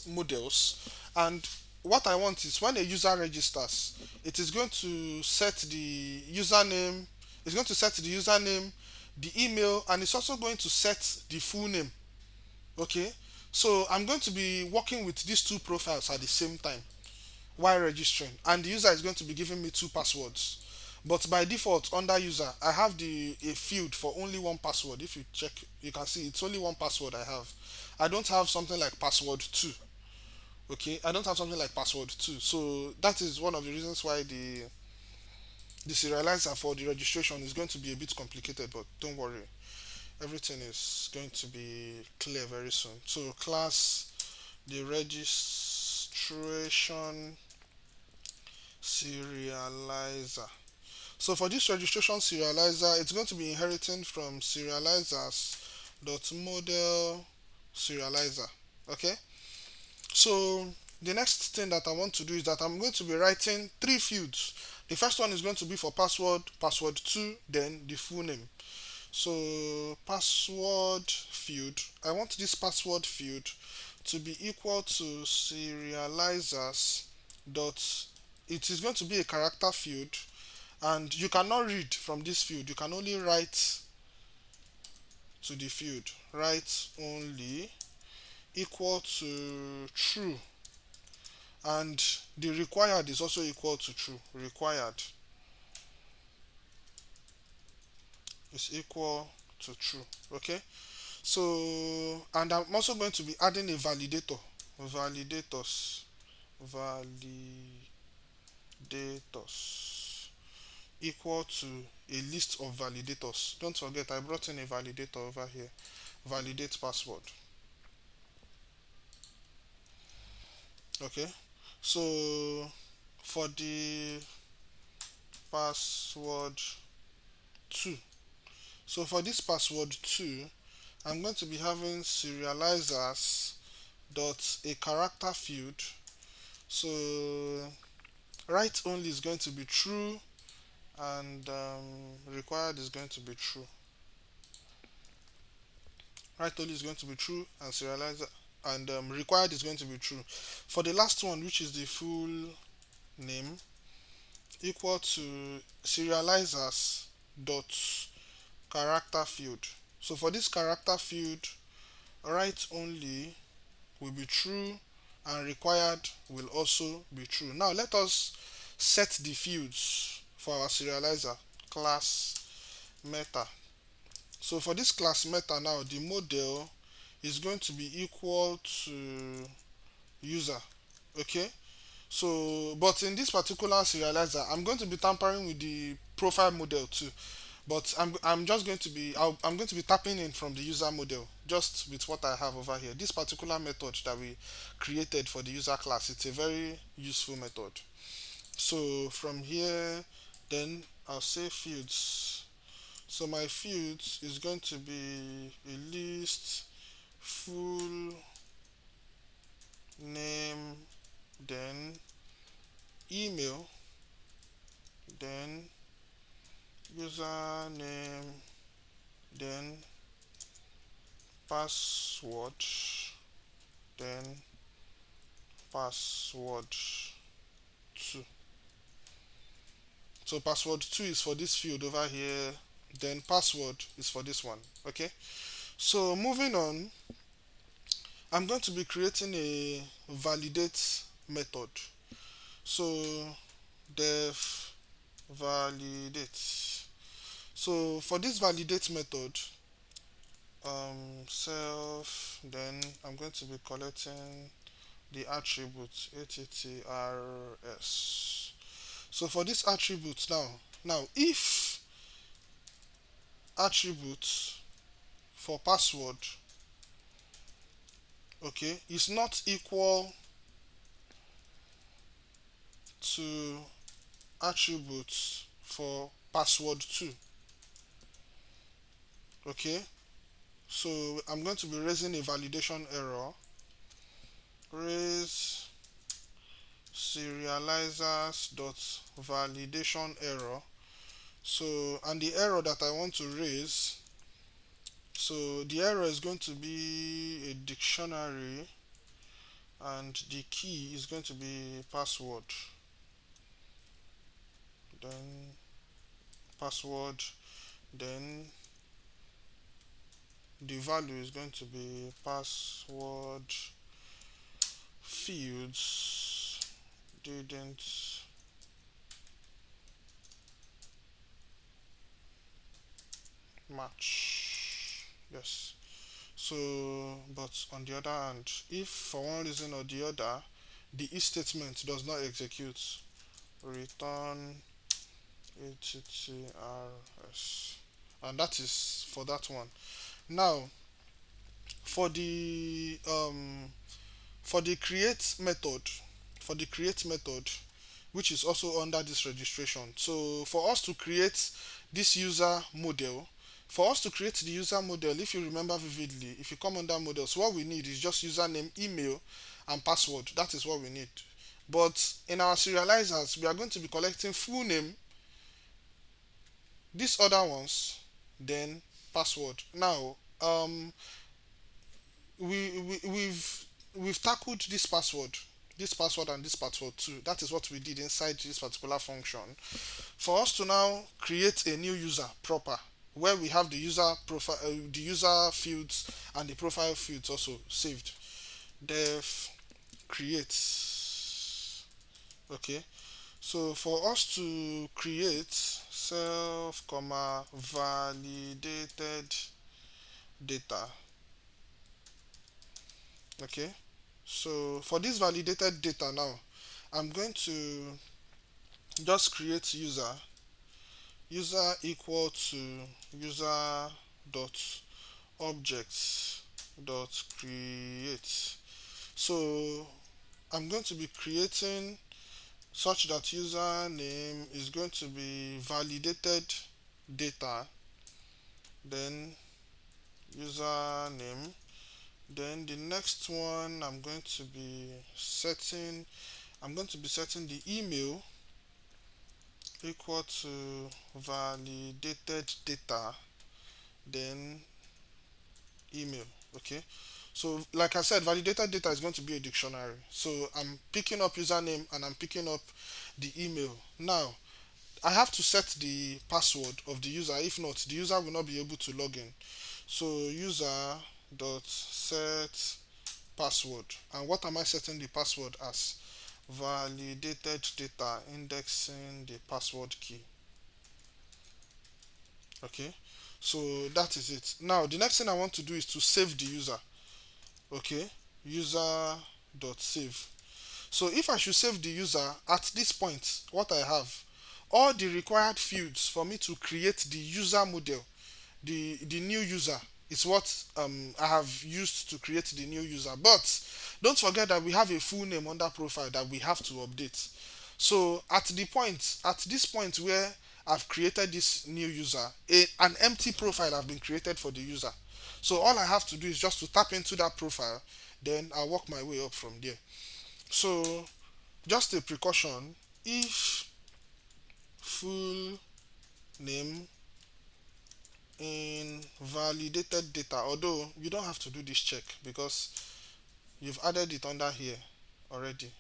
models, and what I want is when a user registers, it is going to set the username, it's going to set the username, the email, and it's also going to set the full name. Okay, so I'm going to be working with these two profiles at the same time while registering, and the user is going to be giving me two passwords. But by default under user, I have the a field for only one password. If you check, you can see it's only one password I have. I don't have something like password 2. Okay, I don't have something like password 2. So that is one of the reasons why the serializer for the registration is going to be a bit complicated, but don't worry, everything is going to be clear very soon. So class, the registration serializer. So for this registration serializer, it's going to be inheriting from serializers dot model serializer. Okay. So the next thing that I want to do is that I'm going to be writing three fields. The first one is going to be for password, password 2, then the full name. So password field, I want this password field to be equal to serializers dot, it is going to be a character field, and you cannot read from this field, you can only write to the field. Write only equal to true, and the required is also equal to true. Required is equal to true. Okay, so and I'm also going to be adding a validator. Validators, validators equal to a list of validators. Don't forget I brought in a validator over here. Validate password. Okay, so for the password 2, so for this password 2, I'm going to be having serializers dot a character field. So write only is going to be true, and required is going to be true. Write only is going to be true, and serializer and required is going to be true. For the last one, which is the full name, equal to serializers dot character field. So for this character field, write only will be true, and required will also be true. Now let us set the fields for our serializer class meta. So for this class meta now, the model is going to be equal to user. Okay, so but in this particular serializer, I'm going to be tampering with the profile model too, but I'm just going to be I'm going to be tapping in from the user model just with what I have over here. This particular method that we created for the user class, it's a very useful method. So from here, then I'll say fields. So my fields is going to be a list, full name, then email, then username, then password, then password 2. So password 2 is for this field over here, then password is for this one. Okay, so moving on, I'm going to be creating a validate method. So def validate. So for this validate method, self, then I'm going to be collecting the attribute attrs. So for this attribute now if attribute for password, okay, is not equal to attributes for password 2, okay, so I'm going to be raising a validation error. Raise serializers dot validation error. So, and the error that I want to raise, so the error is going to be a dictionary, and the key is going to be password, then password, then the value is going to be password fields didn't match. Yes. So, but on the other hand, if for one reason or the other the if statement does not execute, return attrs, and that is for that one. Now for the create method, for the create method, which is also under this registration. So for us to create this user model, for us to create the user model, if you remember vividly, if you come under models, what we need is just username, email, and password. That is what we need. But in our serializers, we are going to be collecting full name, these other ones, then password. Now, we've tackled this password and this password too. That is what we did inside this particular function. For us to now create a new user proper, where we have the user profile, the user fields and the profile fields also saved. Def create. Okay. So for us to create self comma validated data. Okay. So for this validated data now, I'm going to just create user equal to user dot objects dot create. So I'm going to be creating such that username is going to be validated data, then username, then the next one I'm going to be setting the email equal to validated data, then email. Okay, so like I said, validated data is going to be a dictionary, so I'm picking up username and I'm picking up the email. Now I have to set the password of the user, if not the user will not be able to log in. So user dot set password, and what am I setting the password as? Validated data, indexing the password key. Okay, so that is it. Now the next thing I want to do is to save the user. Okay, user dot save. So if I should save the user at this point, what I have, all the required fields for me to create the user model, the new user, is what I have used to create the new user. But don't forget that we have a full name under profile that we have to update. So at this point where I've created this new user, an empty profile has been created for the user. So all I have to do is just to tap into that profile, then I'll work my way up from there. So just a precaution, if full name in validated data, although you don't have to do this check because you've added it under here already.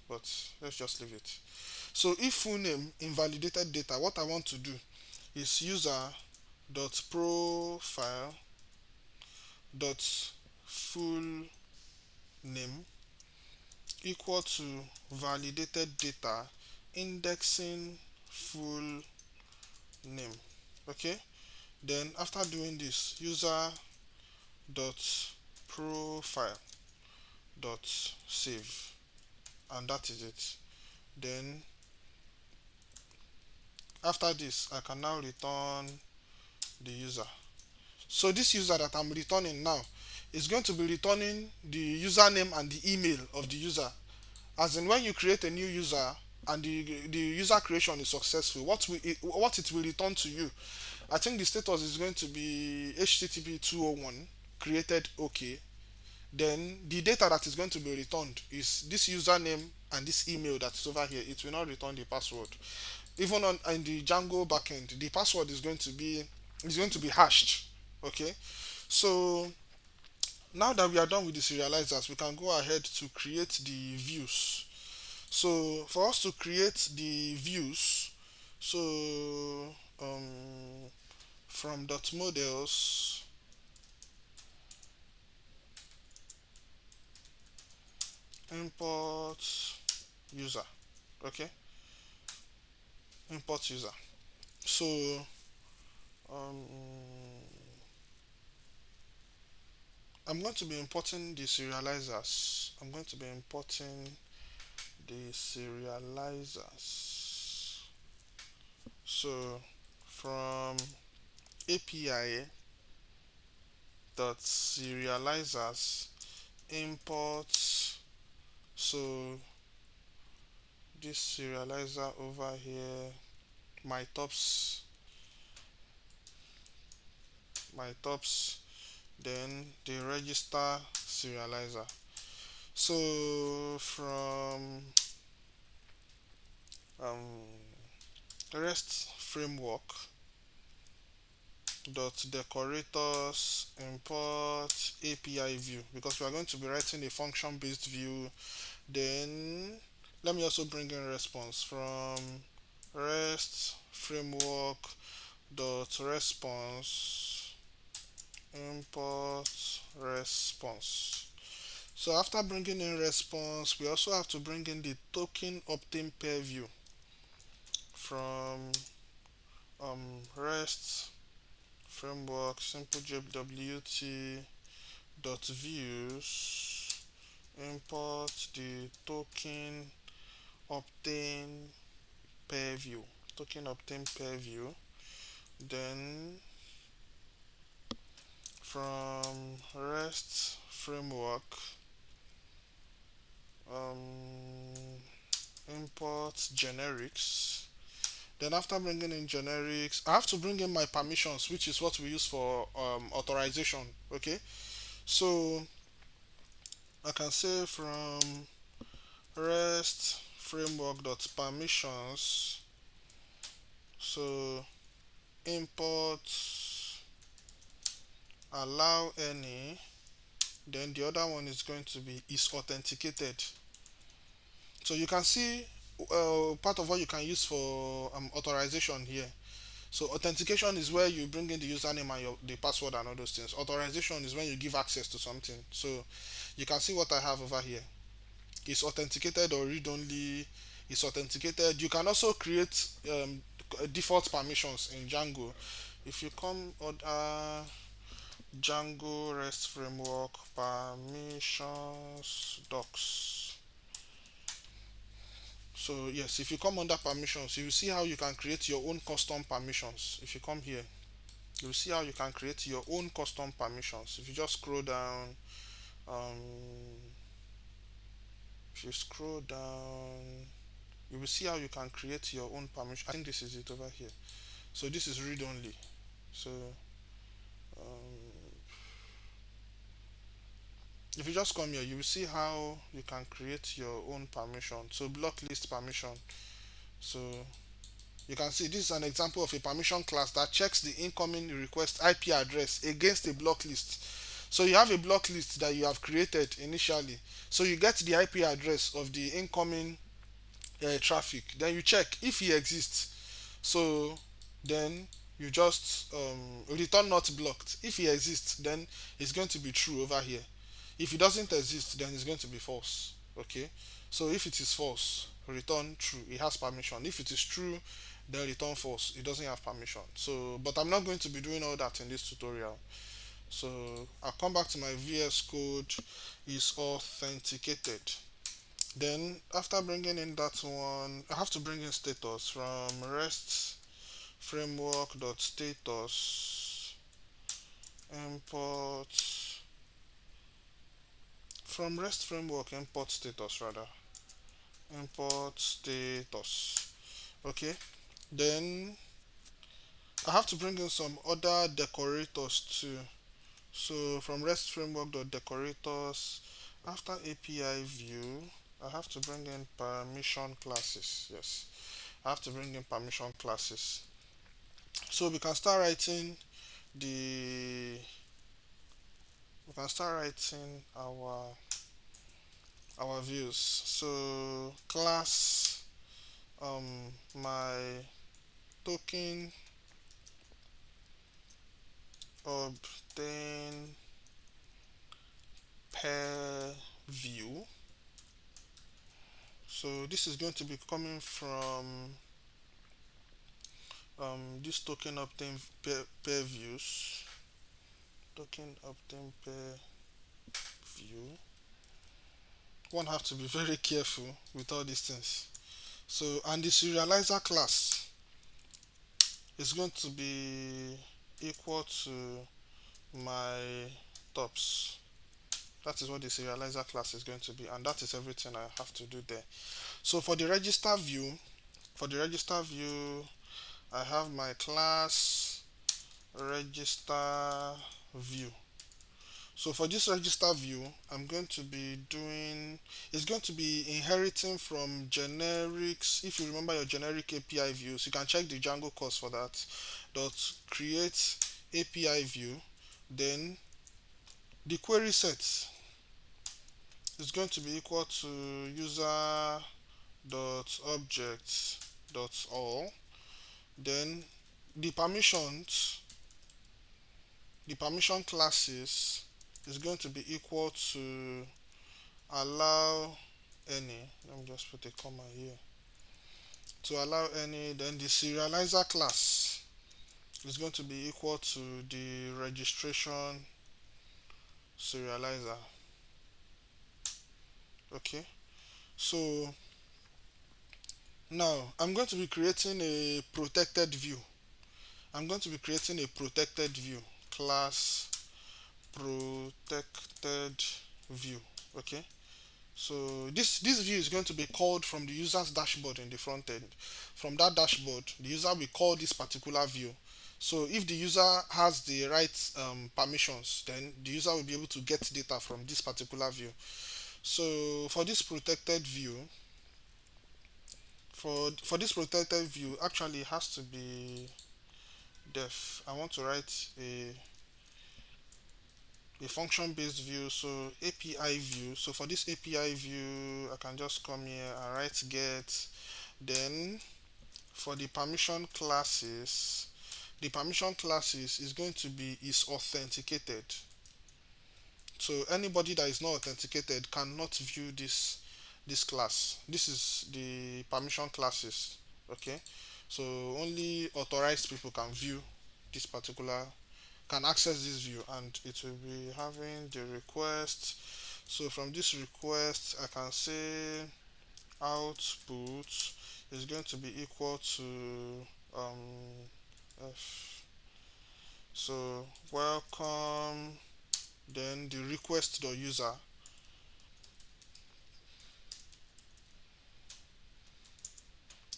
But let's just leave it. So if full name invalidated data, what I want to do is user dot profile dot full name equal to validated data indexing full name. Okay, then after doing this, user dot profile dot save, and that is it. Then after this, I can now return the user. So this user that I'm returning now is going to be returning the username and the email of the user. As in, when you create a new user and the user creation is successful, what it will return to you, I think the status is going to be http 201 created OK. Then the data that is going to be returned is this username and this email that is over here. It will not return the password. Even on in the Django backend, the password is going to be hashed. Okay, so now that we are done with the serializers, we can go ahead to create the views. So for us to create the views, so um, from dot models, import user. Okay, import user. So um, I'm going to be importing the serializers. So from API dot serializers import, so this serializer over here, my tops, then the register serializer. So from REST framework dot decorators import API view, because we are going to be writing a function based view. Then let me also bring in response from REST framework dot response import response. So after bringing in response, we also have to bring in the token obtain pair view from REST framework simple JWT dot views import the obtain pair view token obtain pair view. Then from REST framework import generics. Then after bringing in generics, I have to bring in my permissions, which is what we use for authorization. Okay, so I can say from REST framework dot permissions, so import allow any, then the other one is going to be is authenticated. So you can see part of what you can use for authorization here. So authentication is where you bring in the username and the password and all those things. Authorization is when you give access to something. So you can see what I have over here. It's authenticated or read only. It's authenticated. You can also create default permissions in Django. If you come under Django REST framework permissions docs. So yes, if you come under permissions, you will see how you can create your own custom permissions. If you come here, you'll see how you can create your own custom permissions. If you just scroll down, if you scroll down, you will see how you can create your own permission. I think this is it over here. So this is read only. So if you just come here, you will see how you can create your own permission. So block list permission. So You can see this is an example of a permission class that checks the incoming request IP address against a block list. So you have a block list that you have created initially. So you get the IP address of the incoming traffic. Then you check if he exists. So then you just return not blocked. If he exists, then it's going to be true over here. If it doesn't exist, then it's going to be false. Okay. So if it is false, return true. It has permission. If it is true, then return false. It doesn't have permission. So, but I'm not going to be doing all that in this tutorial. So I'll come back to my VS Code is authenticated. Then after bringing in that one, I have to bring in status from REST framework.status import from REST framework import status rather import status. Okay, then I have to bring in some other decorators too. So from REST framework.decorators, after API view, I have to bring in permission classes. Yes, I have to bring in permission classes. So the we can start writing our views. So class my token obtain per view. So this is going to be coming from this token obtain per views. Token obtain per view. One have to be very careful with all these things. So and the serializer class is going to be equal to my tops. That is what the serializer class is going to be, and that is everything I have to do there. So for the register view, I have my class register view. So for this register view, I'm going to be doing, it's going to be inheriting from generics. If you remember your generic API views, you can check the Django course for that. Dot create API view, then the query set is going to be equal to user dot objects dot all. Then the permissions, the permission classes is going to be equal to allow any. Let me just put a comma here. To allow any, then the serializer class is going to be equal to the registration serializer. Okay, so now I'm going to be creating a protected view. I'm going to be creating a protected view, class protected view. Okay, so this view is going to be called from the user's dashboard in the front end. From that dashboard, the user will call this particular view. So if the user has the right permissions, then the user will be able to get data from this particular view. So for this protected view, for this protected view, actually it has to be def. I want to write a function based view, so API view. So for this API view, I can just come here and write get. Then for the permission classes, the permission classes is going to be is authenticated. So anybody that is not authenticated cannot view this class. This is the permission classes. Okay, so only authorized people can view this particular, can access this view, and it will be having the request. So from this request I can say output is going to be equal to f. So welcome, then the request.user.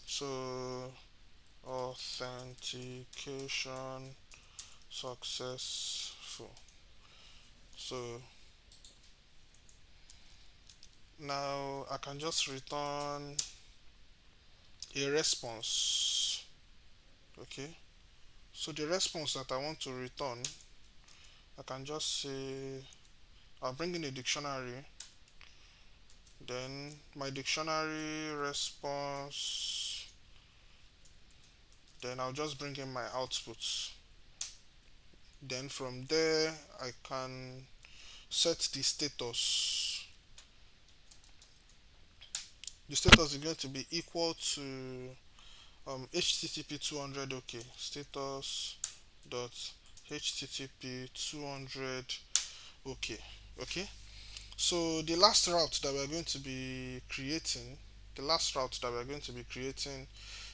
So authentication successful. So now I can just return a response. Okay, so the response that I want to return, I can just say I'll bring in a dictionary, then my dictionary response, then I'll just bring in my outputs. Then from there I can set the status. The status is going to be equal to http 200 OK, status dot http 200 OK. Okay, so the last route that we're going to be creating,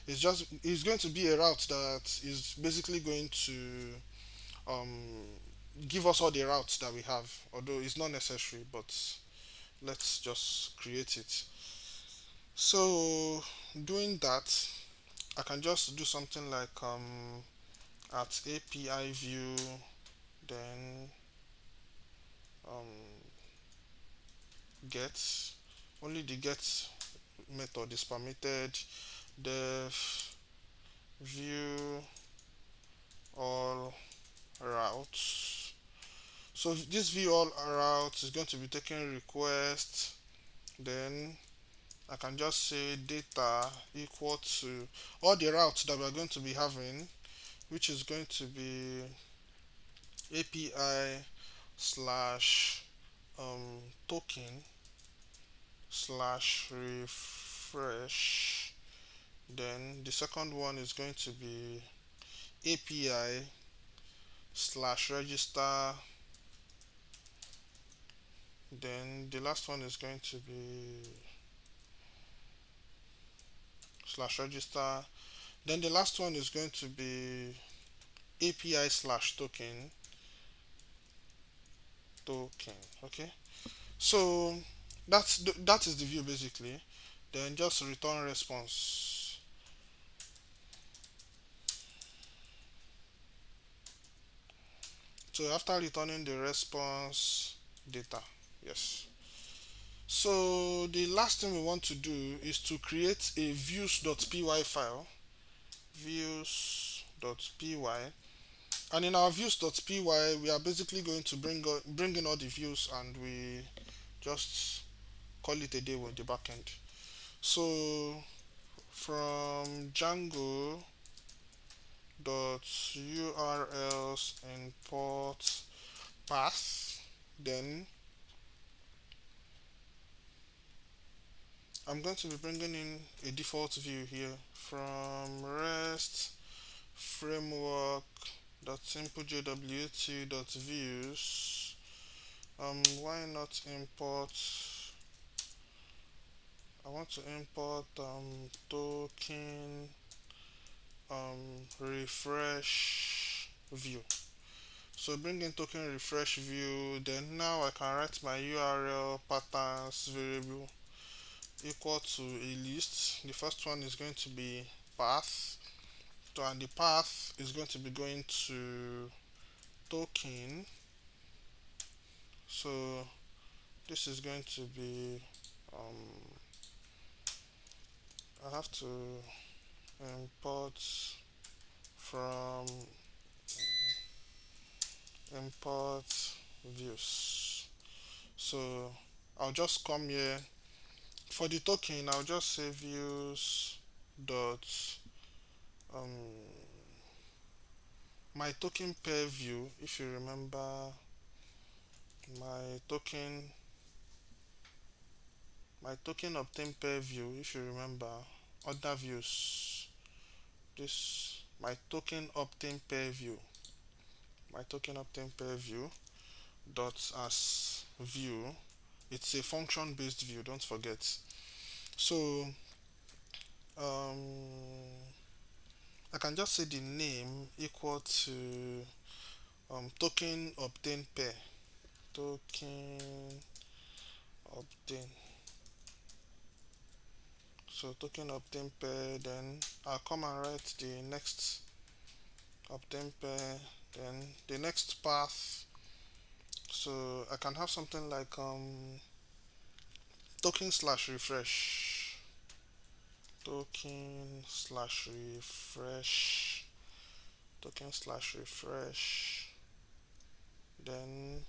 is going to be a route that is basically going to um, give us all the routes that we have, although it's not necessary, but let's just create it. So doing that, I can just do something like at API view, then um, get, only the get method is permitted, def view all routes. So this view all routes is going to be taking request, then I can just say data equal to all the routes that we're going to be having, which is going to be API slash token slash refresh. Then the second one is going to be API slash register. Then the last one is going to be slash register. Then the last one is going to be API slash token. Okay, so that is the view basically. Then just return response. So after returning the response data, yes. So the last thing we want to do is to create a views.py file, views.py, and in our views.py we are basically going to bring in all the views, and we just call it a day with the backend. So from Django dot urls import path, then I'm going to be bringing in a default view here from rest framework dot simple JWT dot views. Why not import? I want to import token refresh view. So bring in token refresh view. Then now I can write my URL patterns variable equal to a list. The first one is going to be path. So, and the path is going to be going to token. So this is going to be I have to import from import views. So I'll just come here for the token. I'll just say views dot um, my token pair view. If you remember, my token obtain pair view. If you remember, other views. This my token obtain pair view. My token obtain pair view dot as view. It's a function based view, don't forget. So I can just say the name equal to token obtain pair, token obtain. So token obtain pair, then I'll come and write the next obtain pair, then the next path. So I can have something like token slash refresh, token slash refresh. token slash refresh. Then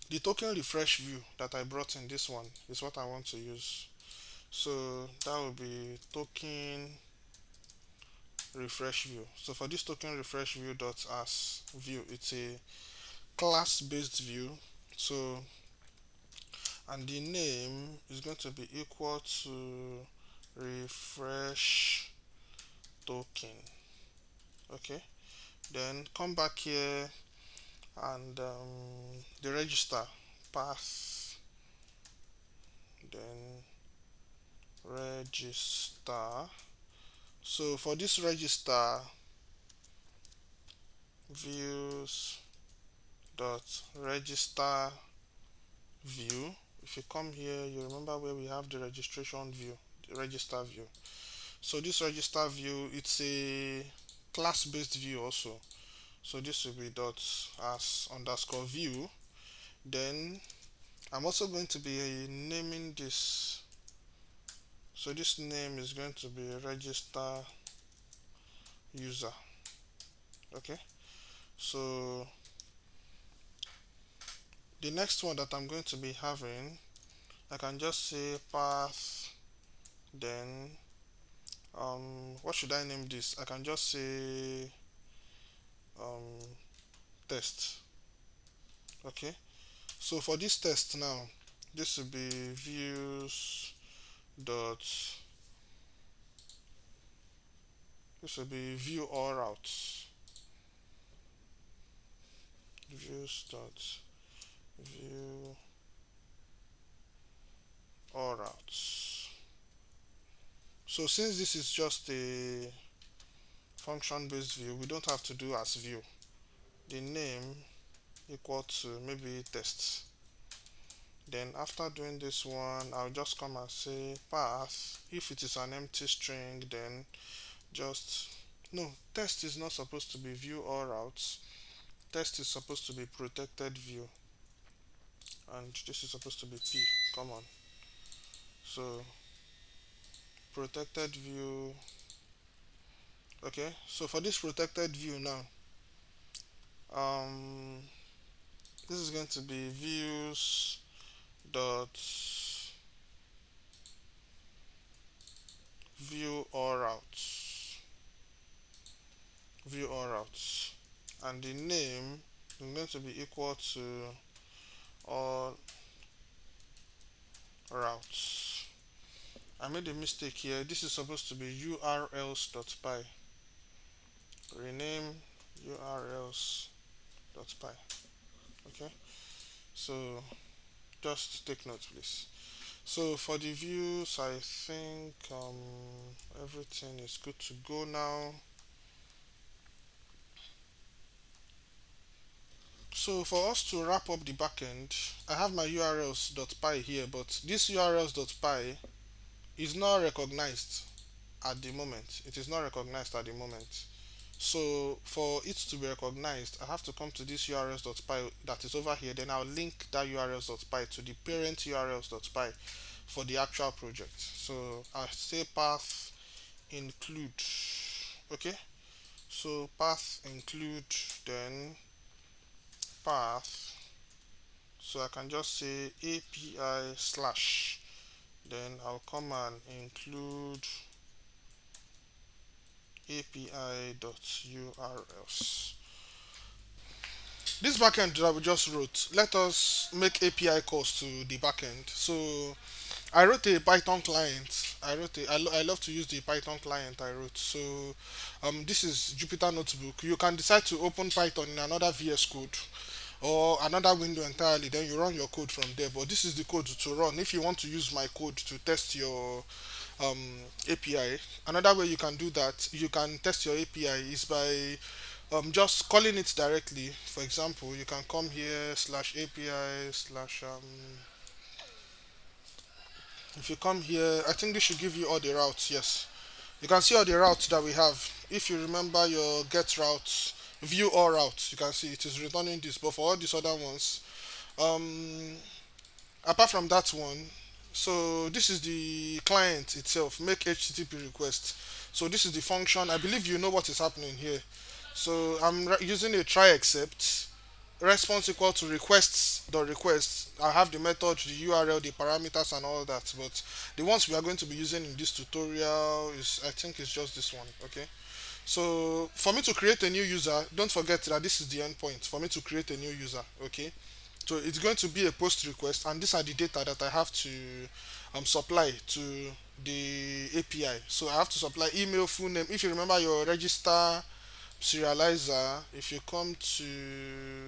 the token refresh view that I brought in, this one is what I want to use. So that will be token refresh view. So for this token refresh view dot as view, it's a class based view. So, and the name is going to be equal to refresh token. Okay, then come back here and the register path, then register. So for this register, views dot register view, if you come here, you remember where we have the registration view, the register view. So this register view, it's a class based view also. So this will be dot as underscore view. Then I'm also going to be naming this. So this name is going to be register user. Okay, so the next one that I'm going to be having, I can just say path, then what should I name this? I can just say um, test. Okay, so for this test now, this will be views dot, this will be view all routes, views dot view all routes. So since this is just a function based view, we don't have to do as view. The name equal to maybe test. Then after doing this one, I'll just come and say path. If it is an empty string, then just, no, test is not supposed to be view all routes. Test is supposed to be protected view, and this is supposed to be p. Come on. So protected view. Okay, so for this protected view now, this is going to be views dot view all routes, view all routes, and the name is going to be equal to all routes. I made a mistake here. This is supposed to be urls.py. Rename urls.py. Okay, so just take note, please. So for the views, I think everything is good to go now. So for us to wrap up the backend, I have my urls.py here, but this urls.py is not recognized at the moment. It is not recognized at the moment. So for it to be recognized, I have to come to this urls.py that is over here. Then I'll link that urls.py to the parent urls.py for the actual project. So I'll say path include. Okay, so path include, then path. So I can just say API slash, then I'll come and include API.urls. This backend that we just wrote, let us make API calls to the backend. So I wrote a Python client. I love to use the Python client I wrote. So this is Jupyter Notebook. You can decide to open Python in another VS Code or another window entirely, then you run your code from there. But this is the code to run if you want to use my code to test your API. Another way you can do that, you can test your API, is by just calling it directly. For example, you can come here slash API slash if you come here, I think this should give you all the routes. Yes, you can see all the routes that we have. If you remember your get routes, view all routes, you can see it is returning this. But for all these other ones, um apart from that one, so this is the client itself, make HTTP request. So this is the function. I believe you know what is happening here. So I'm using a try except response equal to requests dot request. I have the method, the URL, the parameters, and all that. But the ones we are going to be using in this tutorial is, I think, it's just this one. Okay. So for me to create a new user, don't forget that this is the endpoint for me to create a new user. Okay. So it's going to be a post request, and these are the data that I have to supply to the API. So I have to supply email, full name. If you remember your register serializer, if you come to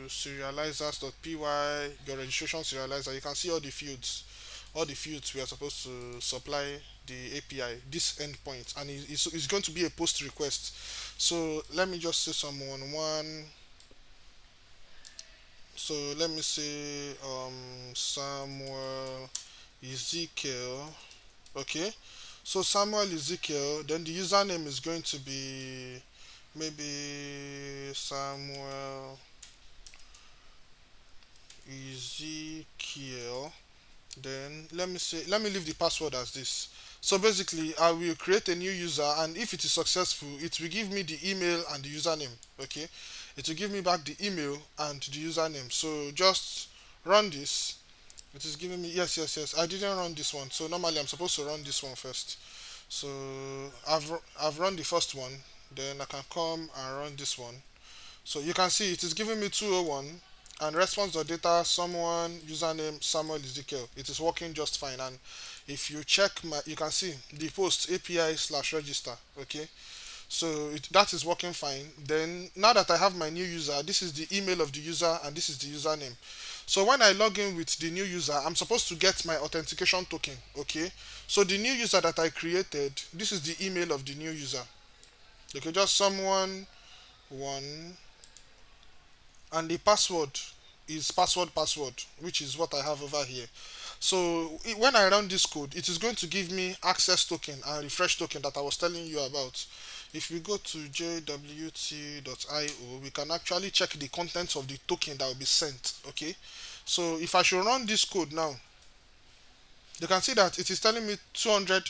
serializers.py, your registration serializer, you can see all the fields we are supposed to supply the API, this endpoint, and it's going to be a post request. So let me just say someone one. So let me say Samuel Ezekiel. Okay. So Samuel Ezekiel, then the username is going to be maybe Samuel Ezekiel. Then let me leave the password as this. So basically I will create a new user, and if it is successful it will give me the email and the username. Okay, it will give me back the email and the username. So just run this. It is giving me, yes, I didn't run this one, so normally I'm supposed to run this one first. So I've run the first one, then I can come and run this one. So you can see it is giving me 201 and response.data someone username Samuel Ezekiel. It is working just fine, and if you check my, you can see the post API slash register. Okay, so that is working fine. Then now that I have my new user, this is the email of the user and this is the username. So when I log in with the new user, I'm supposed to get my authentication token. Okay, so the new user that I created, this is the email of the new user. Okay, just someone one, and the password is password, which is what I have over here. So when I run this code, it is going to give me access token and refresh token that I was telling you about. If we go to jwt.io, we can actually check the contents of the token that will be sent. Okay, so if I should run this code now, you can see that it is telling me 200.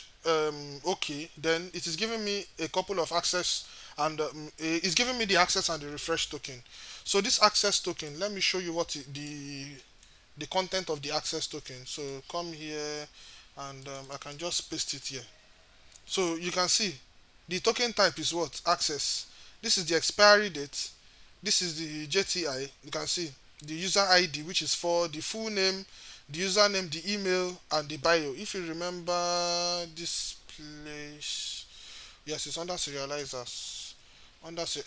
Okay, then it is giving me a couple of access, and it's giving me the access and the refresh token. So this access token, let me show you what the content of the access token. So come here, and I can just paste it here. So you can see the token type is what? Access. This is the expiry date. This is the JTI. You can see the user ID, which is for the full name, the username, the email, and the bio. If you remember this place, yes, it's under serializers.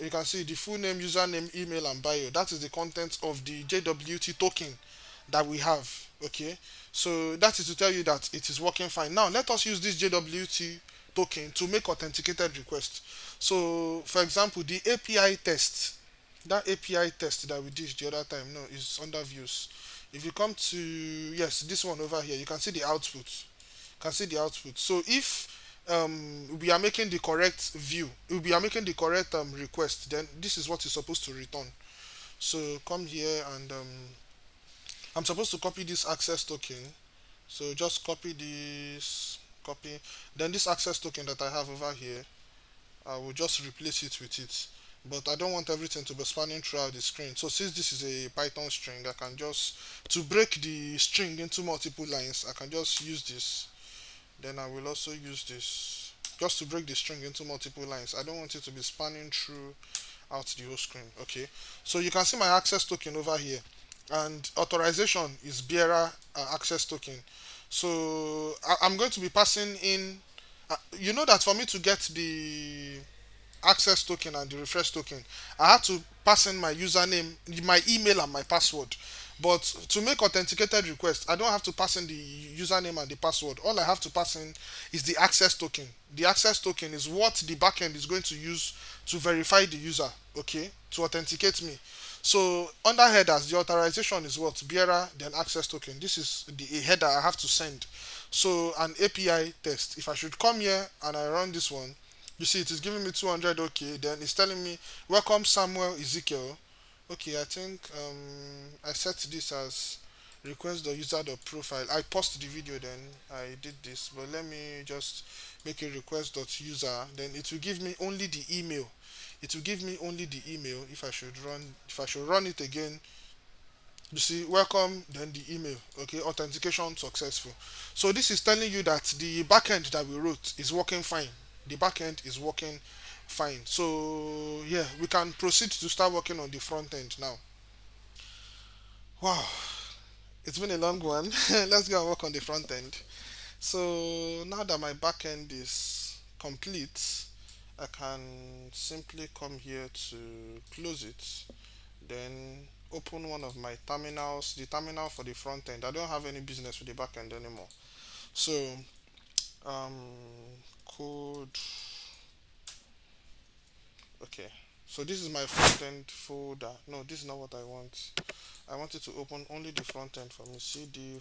You can see the full name, username, email, and bio. That is the content of the JWT token that we have. Okay, so that is to tell you that it is working fine. Now let us use this JWT token to make authenticated requests. So for example, the API test, that API test that we did the other time, no, is under views. If you come to, yes, this one over here, you can see the output. You can see the output. So if we are making the correct view, if we are making the correct request, then this is what is supposed to return. So come here, and I'm supposed to copy this access token. So just copy this, copy. Then this access token that I have over here, I will just replace it with it. But I don't want everything to be spanning throughout the screen. So since this is a Python string, I can just, to break the string into multiple lines, I can just use this. Then I will also use this just to break the string into multiple lines. I don't want it to be spanning through out the whole screen. Okay, so you can see my access token over here, and authorization is bearer access token. So I'm going to be passing in, you know that for me to get the access token and the refresh token, I had to pass in my username, my email, and my password. But to make authenticated request, I don't have to pass in the username and the password. All I have to pass in is the access token. The access token is what the backend is going to use to verify the user, okay, to authenticate me. So under headers, the authorization is what? Bearer, then access token. This is the a header I have to send. So an API test. If I should come here and I run this one, you see it is giving me 200. Okay, then it's telling me welcome Samuel Ezekiel. Okay, I think I set this as request the user the profile. I paused the video, then I did this, but let me just make a request.user, then it will give me only the email. It will give me only the email. If I should run it again, you see welcome, then the email. Okay, authentication successful. So this is telling you that the backend that we wrote is working fine. The backend is working fine. So yeah, we can proceed to start working on the front end now. Wow, it's been a long one. Let's go and work on the front end. So now that my backend is complete, I can simply come here to close it, then open one of my terminals, the terminal for the front end. I don't have any business with the back end anymore. So um code, okay, so this is my front end folder. No, this is not what I want. I want it to open only the front end for me. Cd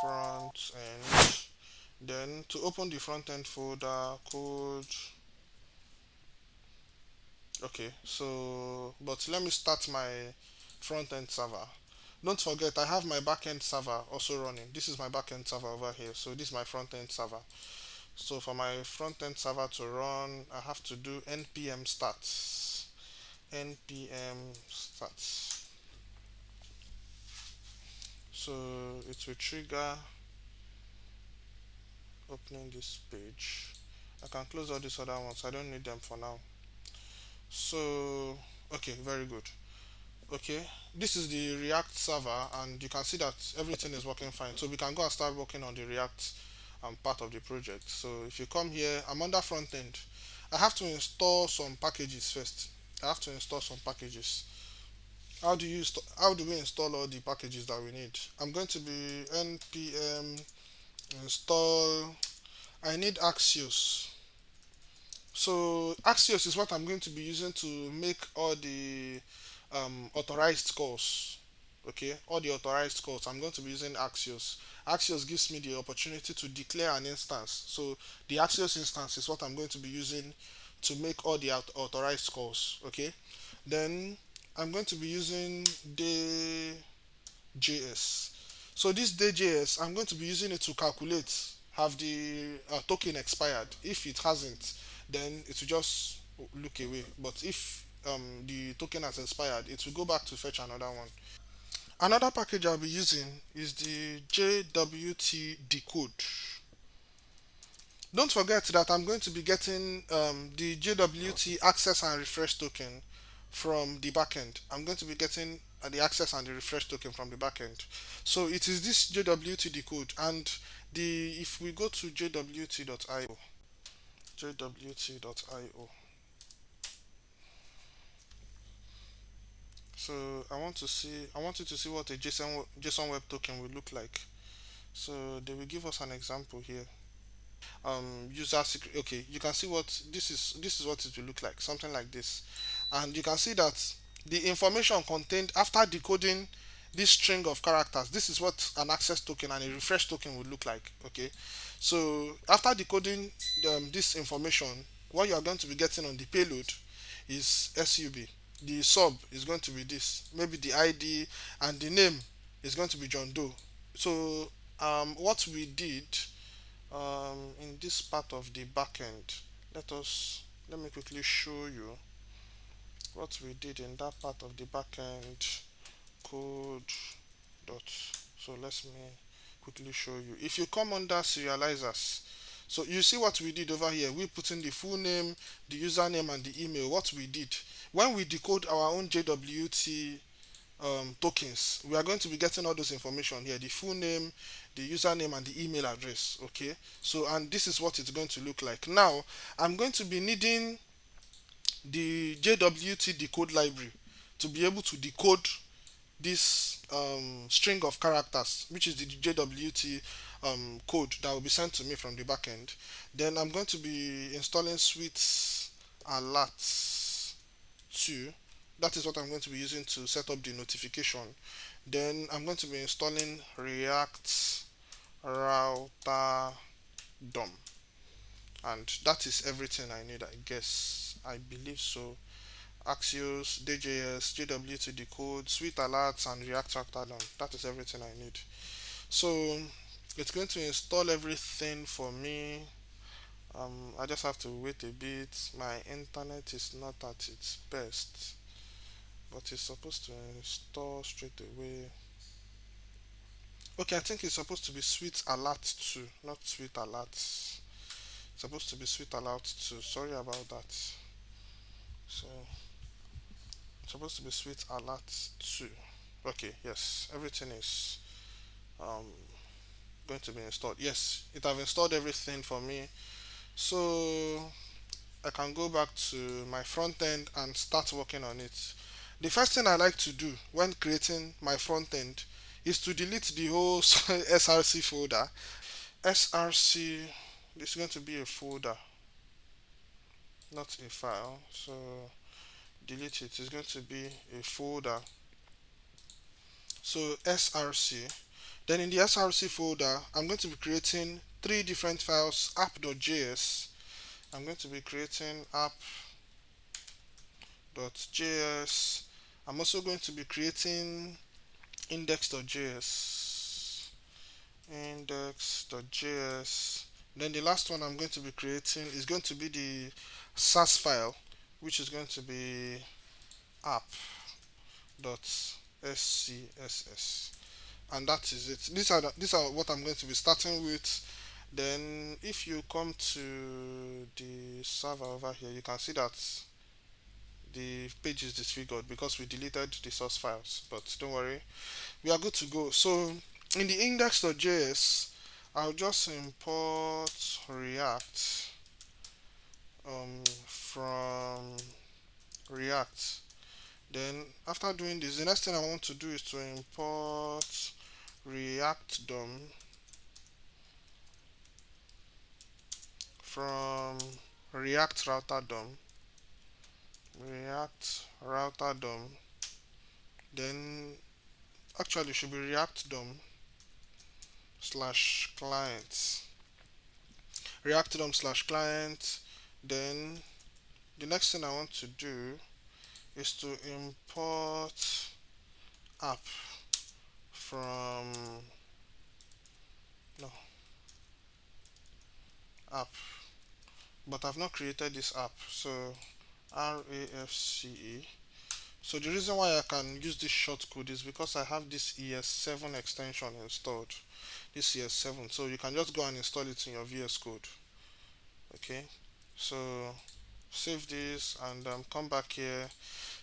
front end. Then to open the front end folder, code. Okay, so but let me start my front end server. Don't forget, I have my backend server also running. This is my backend server over here. So this is my front end server. So for my front end server to run, I have to do npm stats. npm stats. So it will trigger opening this page. I can close all these other ones. I don't need them for now. So okay, very good. Okay, this is the React server, and you can see that everything is working fine. So we can go and start working on the React part of the project. So if you come here, I'm under front end. I have to install some packages first. I have to install some packages. How do we install all the packages that we need? I'm going to be npm install. I need Axios. So Axios is what I'm going to be using to make all the authorized calls. Okay, all the authorized calls. I'm going to be using Axios. Axios gives me the opportunity to declare an instance. So the Axios instance is what I'm going to be using to make all the authorized calls. Okay, then I'm going to be using day.js. So this day.js, I'm going to be using it to calculate have the token expired. If it hasn't, then it will just look away. But if the token has expired, it will go back to fetch another one. Another package I'll be using is the JWT decode. Don't forget that I'm going to be getting the JWT access and refresh token from the backend. I'm going to be getting the access and the refresh token from the backend. So it is this JWT decode, and the if we go to jwt.io, jwt.io. So I want you to see what a JSON Web Token will look like. So they will give us an example here. User secret. Okay, you can see what this is what it will look like, something like this. And you can see that the information contained after decoding this string of characters, this is what an access token and a refresh token would look like. Okay, so after decoding this information, what you are going to be getting on the payload is sub. The sub is going to be this, maybe the id, and the name is going to be John Doe. So what we did in this part of the backend, let me quickly show you what we did in that part of the backend code dot. So let me quickly show you. If you come under serializers, so you see what we did over here. We put in the full name, the username, and the email. What we did when we decode our own JWT tokens, we are going to be getting all those information here: the full name, the username, and the email address. Okay, so and this is what it's going to look like. Now I'm going to be needing the JWT decode library to be able to decode this string of characters, which is the JWT code that will be sent to me from the backend. Then I'm going to be installing Sweet Alerts 2. That is what I'm going to be using to set up the notification. Then I'm going to be installing React Router DOM, and that is everything I need, I guess. I believe so. Axios, DJS, JWT decode, Sweet Alerts, and React Router DOM. That is everything I need. So It's going to install everything for me. I just have to wait a bit. My internet is not at its best, but it's supposed to install straight away. Okay, I think it's supposed to be Sweet Alert 2, not Sweet Alert. It's supposed to be Sweet Alert 2. Sorry about that. So, it's supposed to be Sweet Alert 2. Okay, yes, everything is um, going to be installed. Yes, it have installed everything for me. So, I can go back to my front end and start working on it. The first thing I like to do when creating my front end is to delete the whole SRC folder. SRC, this is going to be a folder, not a file. So delete it. It's going to be a folder. So SRC. Then in the SRC folder, I'm going to be creating three different files: app.js. I'm going to be creating app.js. I'm also going to be creating index.js. Index.js. Then the last one I'm going to be creating is going to be the SAS file, which is going to be app.scss. And that is it. These are what I'm going to be starting with. Then if you come to the server over here, you can see that the page is disfigured because we deleted the source files, but don't worry, we are good to go. So in the index.js, I'll just import React from React. Then after doing this, the next thing I want to do is to import React DOM from React router DOM. React router DOM. Then actually it should be React DOM slash client. React DOM slash client. Then the next thing I want to do is to import app from no app, but I've not created this app. So RAFCE. So the reason why I can use this shortcode is because I have this ES7 extension installed. This ES7, so you can just go and install it in your VS Code. Okay, so save this and come back here.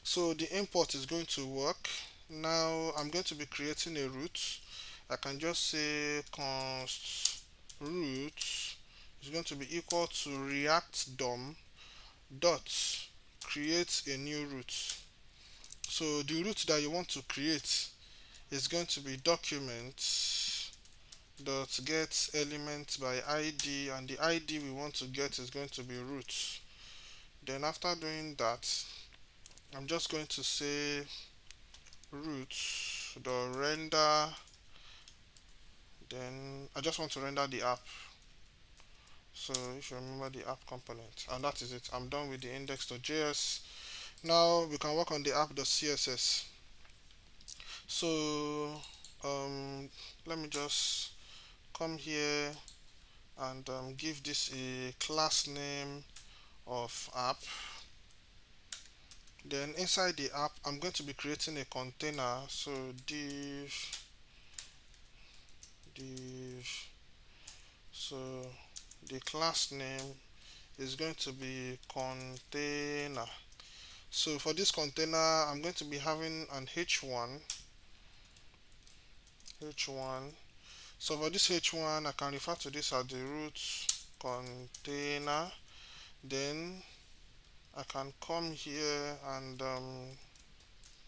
So the import is going to work. Now I'm going to be creating a root. I can just say const root is going to be equal to react dom dot create a new root. So the root that you want to create is going to be document dot get element by id, and the id we want to get is going to be root. Then after doing that, I'm just going to say root dot render. Then I just want to render the app. So if you remember the app component, and that is it. I'm done with the index.js. Now we can work on the app.css. So let me just come here and give this a class name of app. Then inside the app, I'm going to be creating a container. So div. So the class name is going to be container. So for this container, I'm going to be having an h1. So for this h1, I can refer to this as the root container. Then I can come here and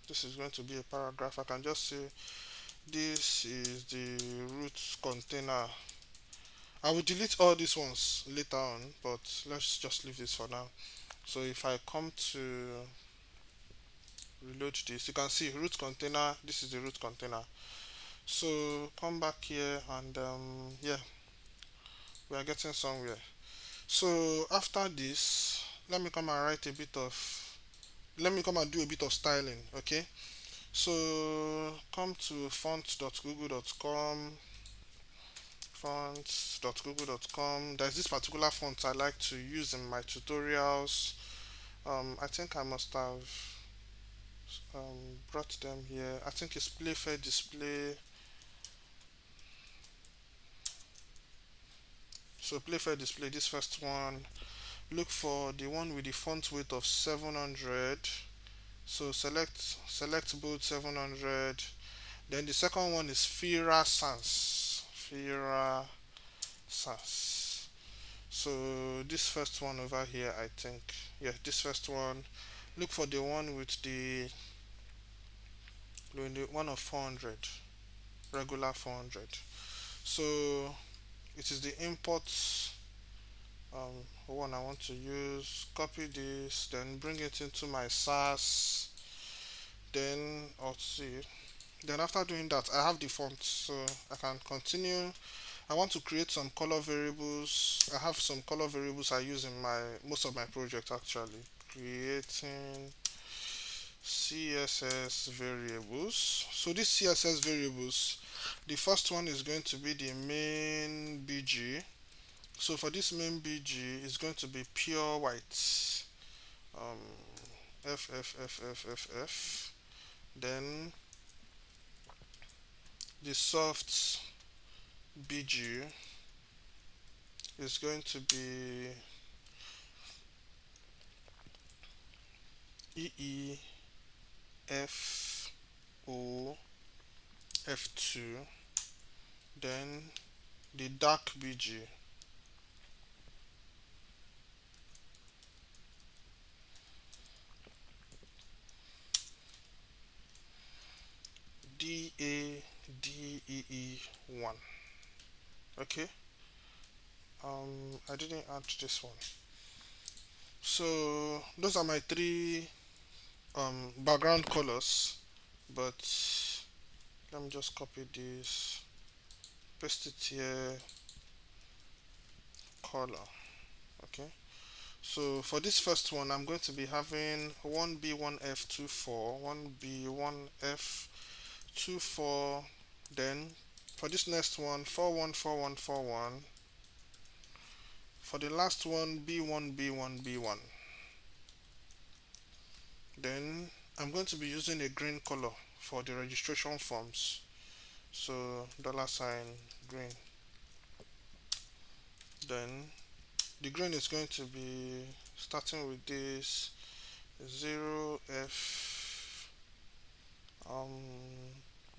this is going to be a paragraph. I can just say this is the root container. I will delete all these ones later on, but let's just leave this for now. So if I come to reload this, you can see root container. This is the root container. So come back here and yeah, we are getting somewhere. So after this, let me come and write a bit of, let me come and do a bit of styling. Okay, so come to font.google.com, fonts.google.com. There's this particular font I like to use in my tutorials. I think I must have brought them here. I think it's Playfair Display. So Playfair Display, this first one. Look for the one with the font weight of 700. So select both 700. Then the second one is Fira Sans. Fira Sans. So this first one over here, I think, yeah, this first one. Look for the one with the one of 400, regular 400. So it is the import one I want to use. Copy this, then bring it into my SAS. Then I'll see. Then after doing that, I have the font, so I can continue. I want to create some color variables. I have some color variables I use in my most of my projects actually. Creating CSS variables. So these CSS variables, the first one is going to be the main BG. So for this main BG, it's going to be pure white. F F F F F F. Then the soft BG is going to be EE F O F2. Then the dark BG DADEE1. Okay. I didn't add this one. So those are my three background colors, but let me just copy this, paste it here, color. Okay, so for this first one, I'm going to be having 1B1F24, 1B1F24. Then for this next one, 414141. For the last one, B1B1B1. Then I'm going to be using a green color for the registration forms. So $green. Then the green is going to be starting with this 0F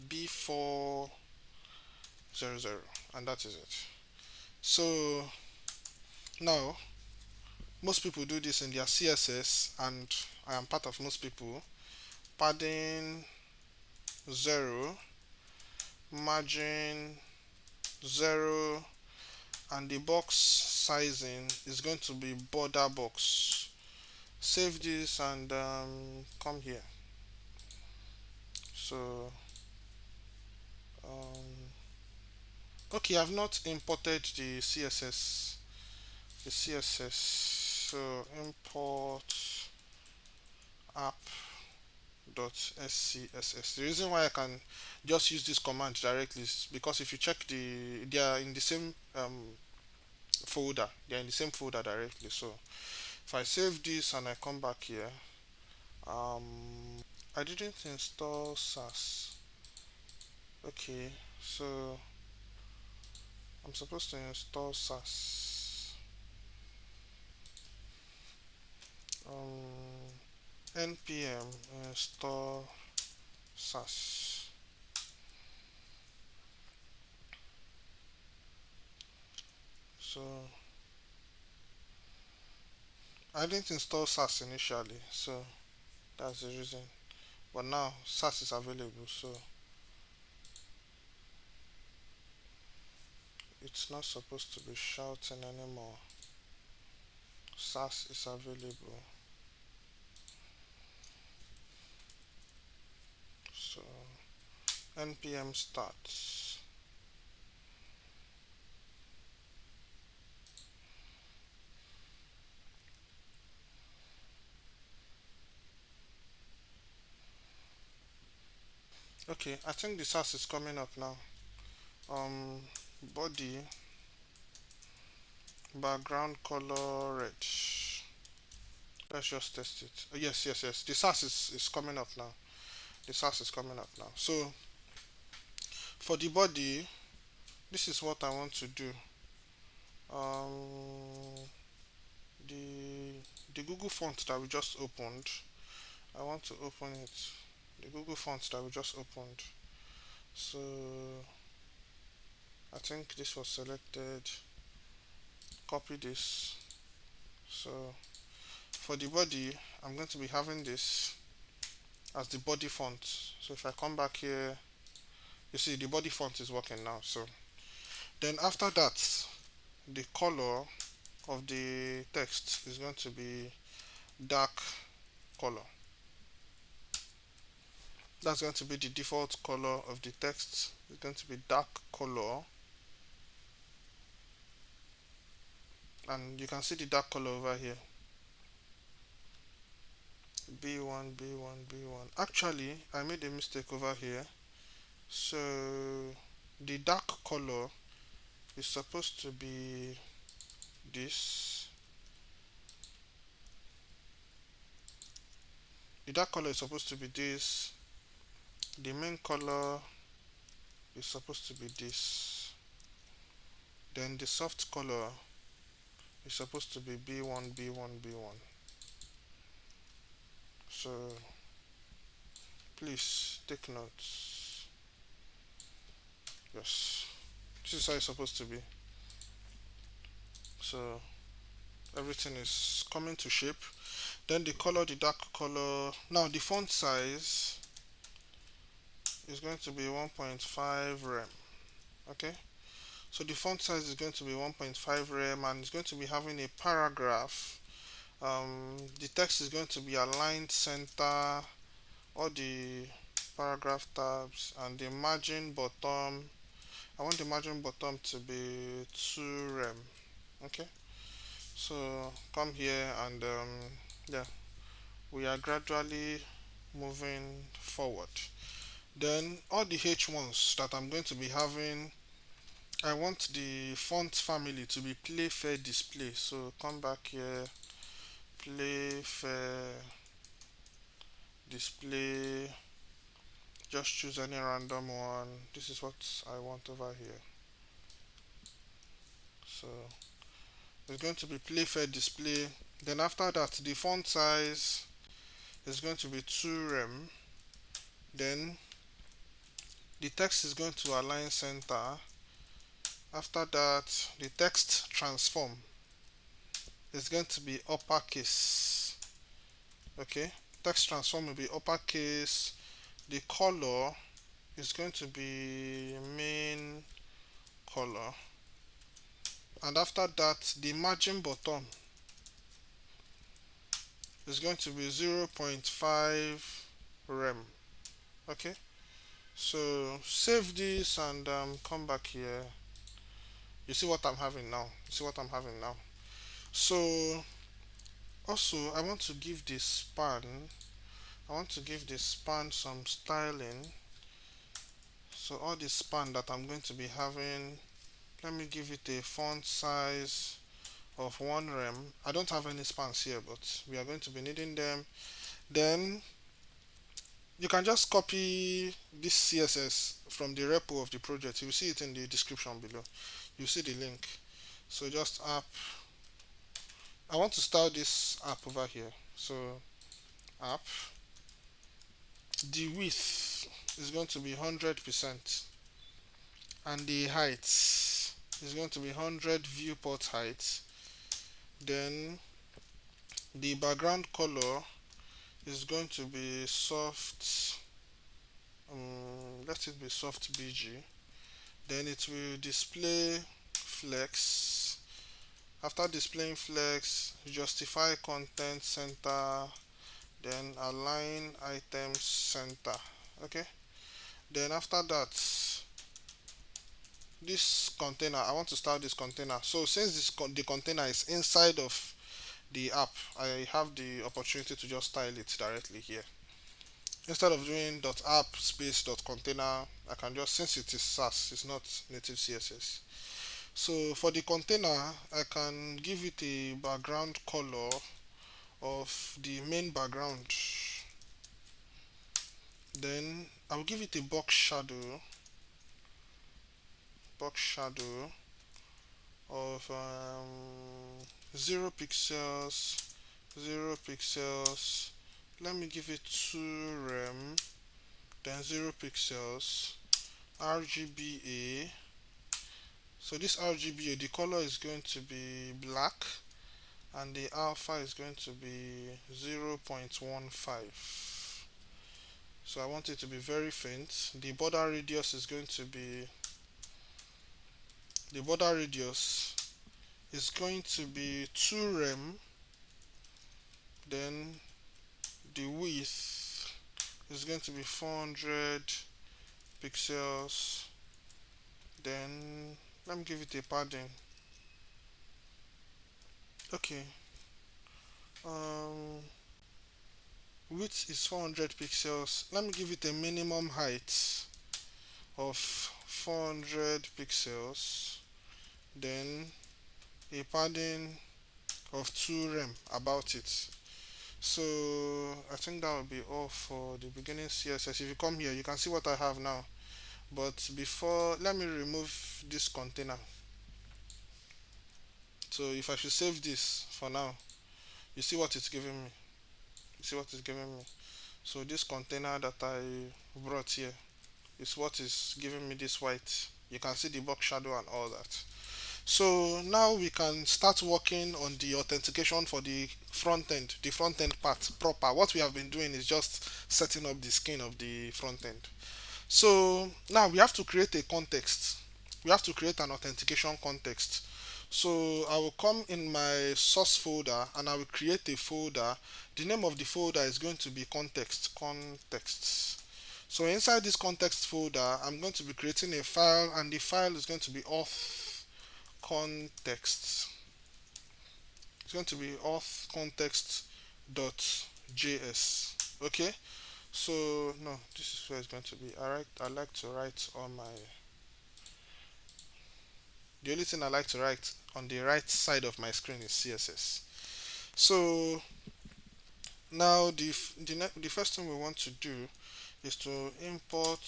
B400, and that is it. So now most people do this in their CSS, and I am part of most people. Padding 0, margin 0, and the box sizing is going to be border box. Save this and come here. So okay, I've not imported the CSS. So import app.scss. The reason why I can just use this command directly is because if you check they are in the same folder. They are in the same folder directly. So if I save this and I come back here, I didn't install SAS. Okay, so I'm supposed to install SAS. npm install SAS. So I didn't install SAS initially, so that's the reason. But now SAS is available, so it's not supposed to be shouting anymore. SAS is available. So npm start. Okay, I think the SAS is coming up now. body background color red. Let's just test it. Oh, yes, yes, yes. The SAS is coming up now. The SAS is coming up now. So for the body, this is what I want to do. Um, the the Google font that we just opened. I want to open it. The Google font that we just opened. So I think this was selected. Copy this. So for the body, I'm going to be having this as the body font. So if I come back here, you see the body font is working now. So then after that, the color of the text is going to be dark color. That's going to be the default color of the text. It's going to be dark color, and you can see the dark color over here. B1, B1, B1. Actually, I made a mistake over here. So the dark color is supposed to be this. The dark color is supposed to be this. The main color is supposed to be this. Then the soft color is supposed to be B1, B1, B1. So please take notes. Yes, this is how it's supposed to be. So everything is coming to shape. Then the color, the dark color. Now the font size is going to be 1.5 rem. Okay, so the font size is going to be 1.5 rem, and it's going to be having a paragraph. The text is going to be aligned center, all the paragraph tabs, and the margin bottom. I want the margin bottom to be 2 rem. Okay, so come here, and yeah, we are gradually moving forward. Then all the H1s that I'm going to be having, I want the font family to be play fair display. So come back here, play fair display, just choose any random one. This is what I want over here. So it's going to be play fair display. Then after that, the font size is going to be 2 rem. Then the text is going to align center. After that, the text transform is going to be uppercase. Okay, text transform will be uppercase. The color is going to be main color, and after that, the margin bottom is going to be 0.5 rem. Okay, so save this and come back here. You see what I'm having now. So also I want to give this span. Some styling. So all the span that I'm going to be having, let me give it a font size of 1 rem. I don't have any spans here, but we are going to be needing them. Then you can just copy this CSS from the repo of the project. You will see it in the description below. You see the link. So just app. I want to style this app over here. So app. The width is going to be 100%, and the height is going to be 100 viewport height. Then the background color is going to be soft. Let it be soft BG. Then it will display flex. After displaying flex, justify content center, then align items center. Okay, then after that, this container, I want to start this container. So since the container is inside of the app, I have the opportunity to just style it directly here. instead of doing .app space .container, I can just, since it is Sass, it's not native CSS. So for the container, I can give it a background color of the main background. Then I'll give it a box shadow of 0 pixels, 0 pixels. Let me give it 2 rem, then 0 pixels, RGBA. So this RGBA, the color is going to be black, and the alpha is going to be 0.15. So I want it to be very faint. The border radius is going to be 2 rem, then the width is going to be 400 pixels. Then let me give it a padding. Okay, um width is 400 pixels. Let me give it a minimum height of 400 pixels, then a padding of 2 rem about it. So I think that will be all for the beginning CSS. If you come here, you can see what I have now. But before, let me remove this container. So if I should save this for now, you see what it's giving me. You see what it's giving me. So this container that I brought here is what is giving me this white. You can see the box shadow and all that. So now we can start working on the authentication for the front end part proper. What we have been doing is just setting up the skin of the front end. So now we have to create a context. We have to create an authentication context. So I will come in my source folder and I will create a folder. The name of the folder is going to be contexts. So inside this context folder, I'm going to be creating a file, and the file is going to be auth context. It's going to be auth context.js. Okay. So no, this is where it's going to be. I like to write on my. The only thing I like to write on the right side of my screen is CSS. So now the first thing we want to do is to import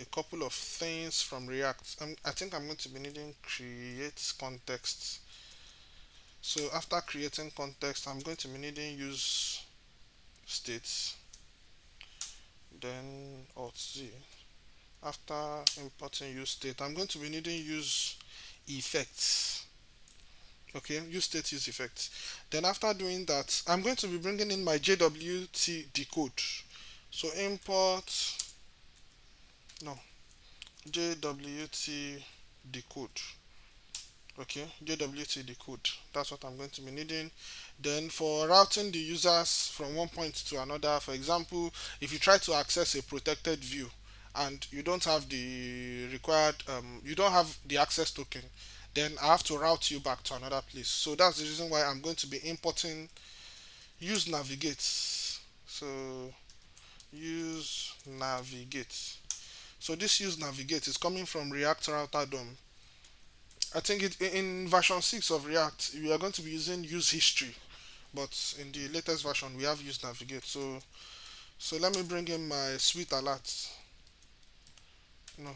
a couple of things from React. I think I'm going to be needing create context. So after creating context, I'm going to be needing use states, then Alt Z. After importing use state, I'm going to be needing use effects. Okay, use state use effects. Then after doing that, I'm going to be bringing in my JWT decode. So import, no, JWT decode. Okay, JWT decode. That's what I'm going to be needing. Then for routing the users from one point to another, for example, if you try to access a protected view and you don't have the required, you don't have the access token, then I have to route you back to another place. So that's the reason why I'm going to be importing use navigate. So use navigate. So this use navigate is coming from React Router DOM. I think in version 6 of React, we are going to be using use history, but in the latest version, we have use navigate. So let me bring in my sweet alert. No,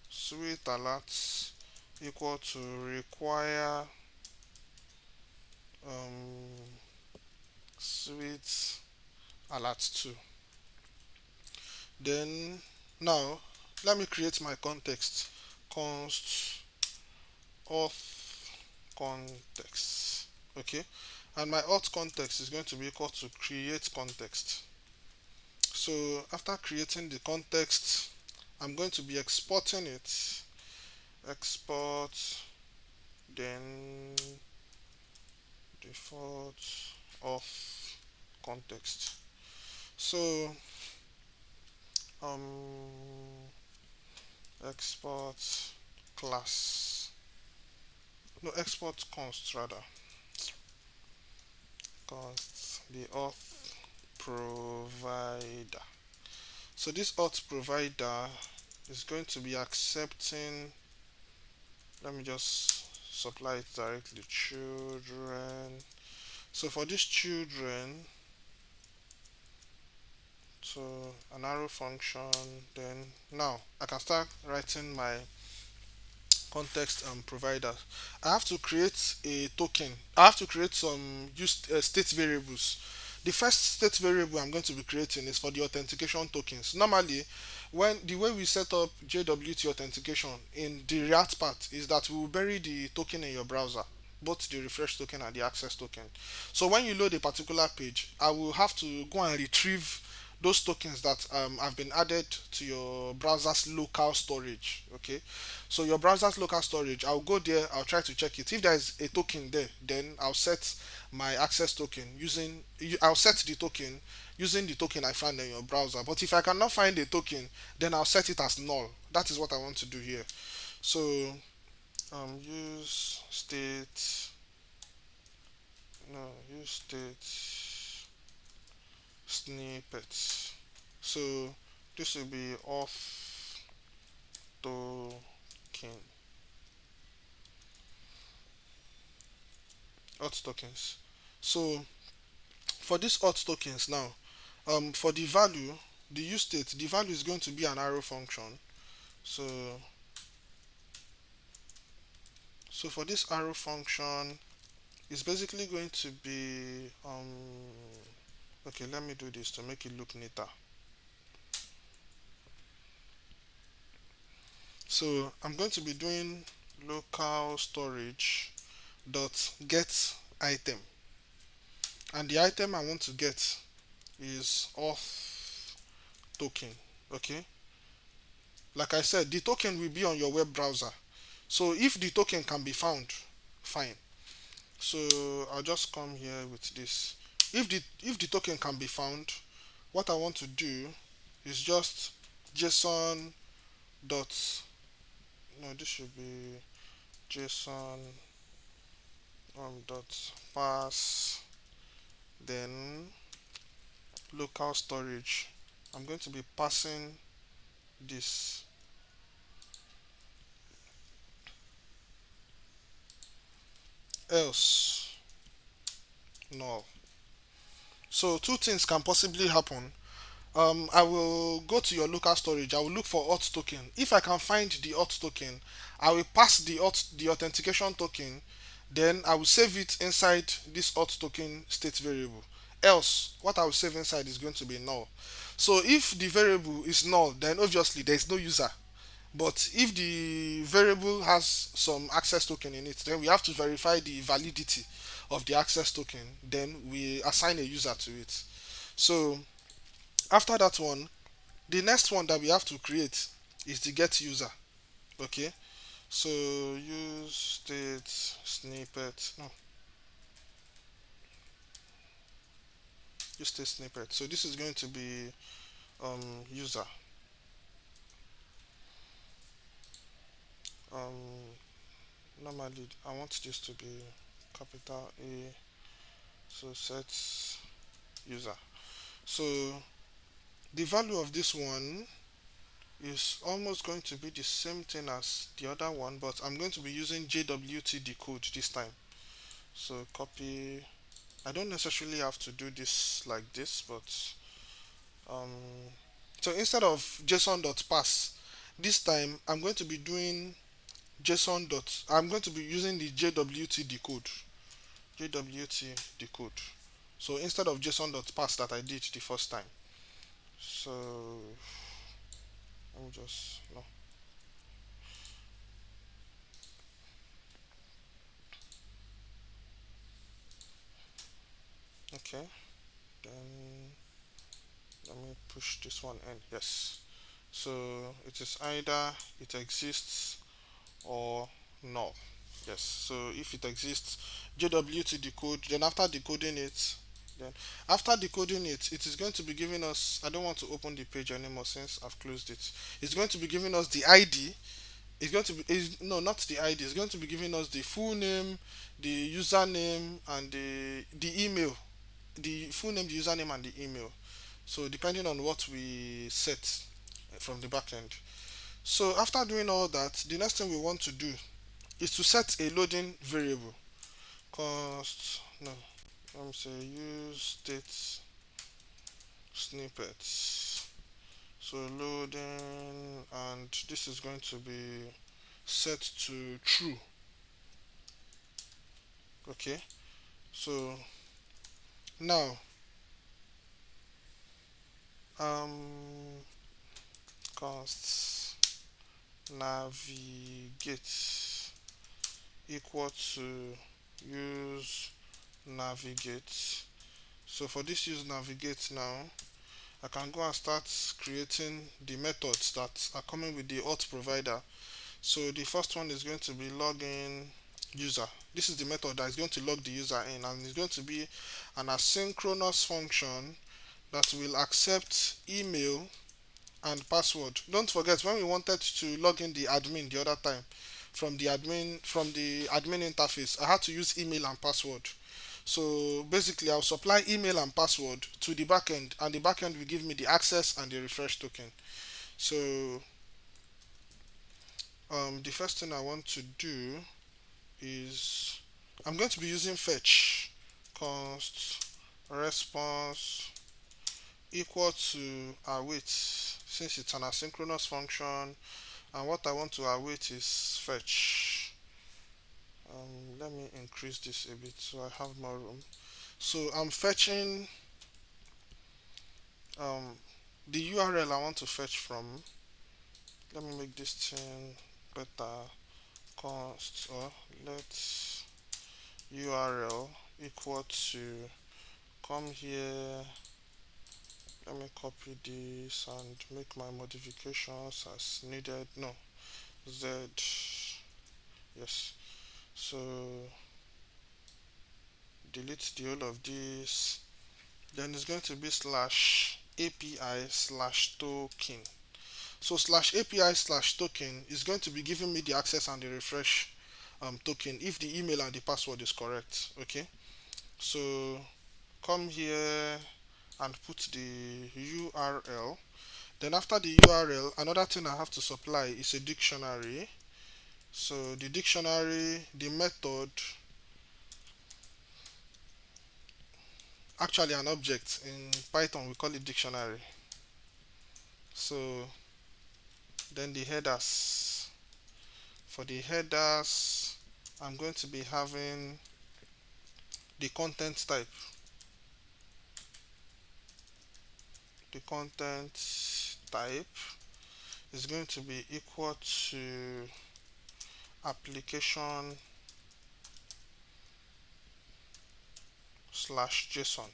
sweet alert equal to require sweet alert 2. Then now let me create my context. Const auth context. Okay, and my auth context is going to be equal to create context. So after creating the context, I'm going to be exporting it. Export, then default auth context. So export class, no, export const rather, const the auth provider. So this auth provider is going to be accepting, let me just supply it directly, children. So for these children, so an arrow function, then now I can start writing my context provider. I have to create a token. I have to create some state variables. The first state variable I'm going to be creating is for the authentication tokens. Normally, when the way we set up JWT authentication in the React part is that we will bury the token in your browser, both the refresh token and the access token. So when you load a particular page, I will have to go and retrieve those tokens that have been added to your browser's local storage. Okay, so your browser's local storage, I'll go there, I'll try to check it. If there is a token there, then I'll set my access token using, I'll set the token using the token I found in your browser. But if I cannot find a token, then I'll set it as null. That is what I want to do here. So use state, no, use state snippets. So this will be auth token, auth tokens. So for these auth tokens now, for the value, the use state, the value is going to be an arrow function. So for this arrow function, it's basically going to be okay, let me do this to make it look neater. So I'm going to be doing local storage dot get item, and the item I want to get is auth token. Okay, like I said, the token will be on your web browser. So if the token can be found, fine. So I'll just come here with this. If the token can be found, what I want to do is just JSON dot, no, this should be JSON dot pass, then local storage. I'm going to be passing this, else null. So two things can possibly happen. I will go to your local storage. I will look for auth token. If I can find the auth token, I will pass the authentication token. Then I will save it inside this auth token state variable. Else, what I will save inside is going to be null. So if the variable is null, then obviously there is no user. But if the variable has some access token in it, then we have to verify the validity of the access token. Then we assign a user to it. So after that one, the next one that we have to create is the get user. Okay, so use state snippet, no, use state snippet. So this is going to be user. Normally I want this to be capital A, so set user. So the value of this one is almost going to be the same thing as the other one, but I'm going to be using JWT decode this time. So copy, I don't necessarily have to do this like this, but um, so instead of JSON.pass, this time I'm going to be doing I'm going to be using the JWT decode. JWT decode. So instead of JSON.pass that I did the first time. So let me just, no. Okay. Then let me push this one in. Yes. So it is either it exists or null. Yes. So if it exists, JWT decode. Then after decoding it, then after decoding it, it is going to be giving us. I don't want to open the page anymore since I've closed it. It's going to be giving us the ID. It's going to be no, not the ID. It's going to be giving us the full name, the username, and the email. The full name, the username, and the email. So depending on what we set from the backend. So after doing all that, the next thing we want to do is to set a loading variable. Const no, let me say use state snippets. So loading, and this is going to be set to true. Okay, so now um const navigate equal to use navigate. So for this use navigate now, I can go and start creating the methods that are coming with the auth provider. So the first one is going to be login user. This is the method that is going to log the user in, and it's going to be an asynchronous function that will accept email and password. Don't forget, when we wanted to log in the admin the other time from the admin interface, I had to use email and password. So basically, I'll supply email and password to the backend, and the backend will give me the access and the refresh token. So the first thing I want to do is I'm going to be using fetch const response equal to await, since it's an asynchronous function, and what I want to await is fetch. Let me increase this a bit so I have more room. So I'm fetching um, the URL I want to fetch from. Let me make this thing better. Const or let URL equal to, come here, let me copy this and make my modifications as needed. No, Z, yes. So delete the whole of this. Then it's going to be slash API slash token. So slash API slash token is going to be giving me the access and the refresh token if the email and the password is correct. Okay, so come here and put the URL. Then after the URL, another thing I have to supply is a dictionary. So the dictionary, the method, actually an object in Python we call it dictionary. So then the headers. For the headers, I'm going to be having the content type. The content type is going to be equal to application slash JSON.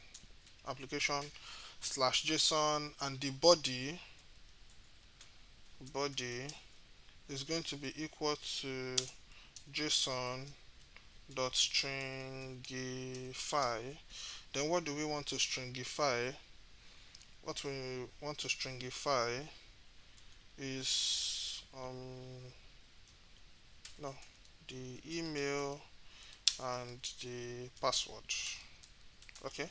Application slash JSON, and the body is going to be equal to JSON dot stringify. Then what do we want to stringify? What we want to stringify is no, the email and the password. Okay,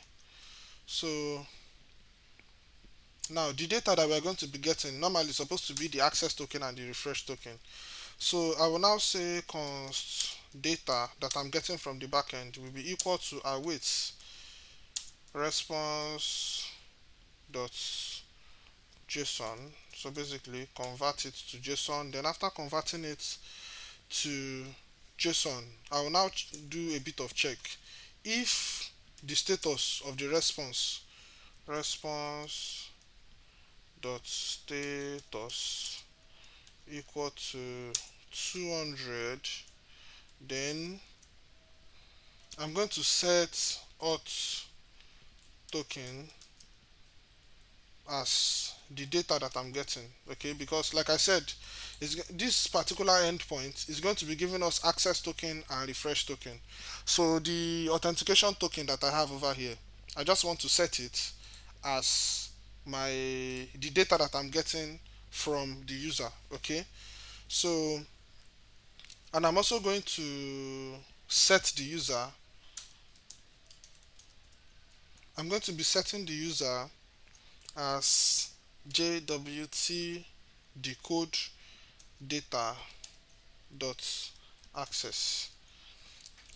so now the data that we are going to be getting normally is supposed to be the access token and the refresh token. So I will now say const data that I'm getting from the backend will be equal to await response dot JSON. So basically convert it to JSON. Then after converting it to JSON, I will now do a bit of check. If the status of the response dot status equal to 200, then I'm going to set auth token as the data that I'm getting. Okay, because like I said, this particular endpoint is going to be giving us access token and refresh token. So the authentication token that I have over here, I just want to set it as the data that I'm getting from the user. Okay, so, and I'm also going to set the user. I'm going to be setting the user as JWT decode data dot access.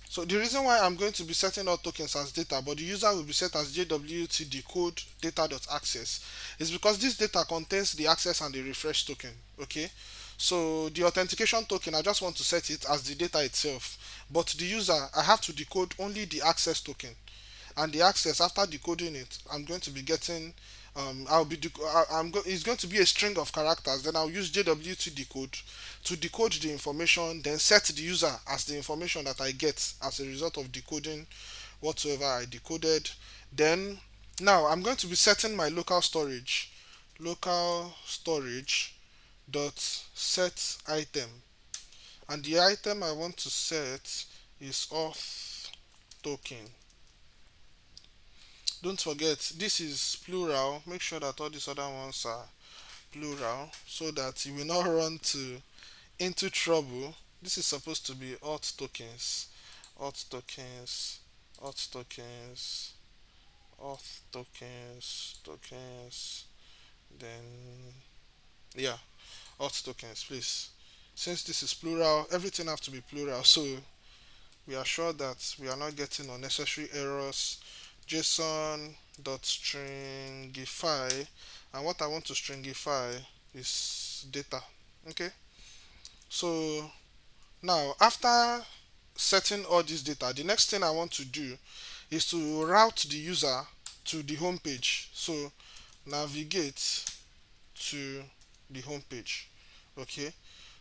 So the reason why I'm going to be setting all tokens as data, but the user will be set as JWT decode data.access, is because this data contains the access and the refresh token. Okay, so the authentication token, I just want to set it as the data itself, but the user, I have to decode only the access token, and the access, after decoding it, I'm going to be getting it's going to be a string of characters. Then I'll use JWT decode to decode the information, then set the user as the information that I get as a result of decoding whatsoever I decoded. Then now I'm going to be setting my local storage dot set item, and the item I want to set is auth token. Don't forget, this is plural. Make sure that all these other ones are plural so that you will not run into trouble. This is supposed to be auth tokens, auth tokens, auth tokens, auth tokens, tokens. Then yeah, auth tokens, please. Since this is plural, everything have to be plural. So we are sure that we are not getting unnecessary errors. JSON dot stringify, and what I want to stringify is data. Okay, so now after setting all this data, the next thing I want to do is to route the user to the home page. So navigate to the home page. Okay,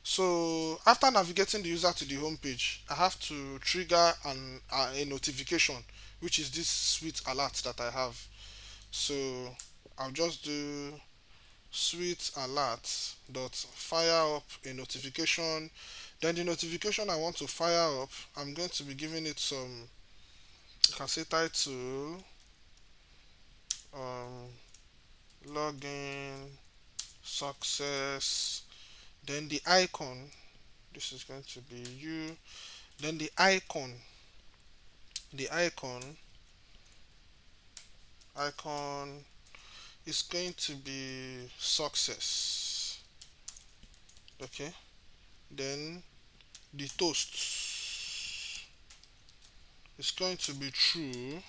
so after navigating the user to the home page, I have to trigger a notification, which is this sweet alert that I have. So I'll just do sweet alert dot fire up a notification. Then the notification I want to fire up, I'm going to be giving it some, you can say, title, um, login success. Then the icon, this is going to be you. Then the icon is going to be success. Okay, then the toast is going to be true,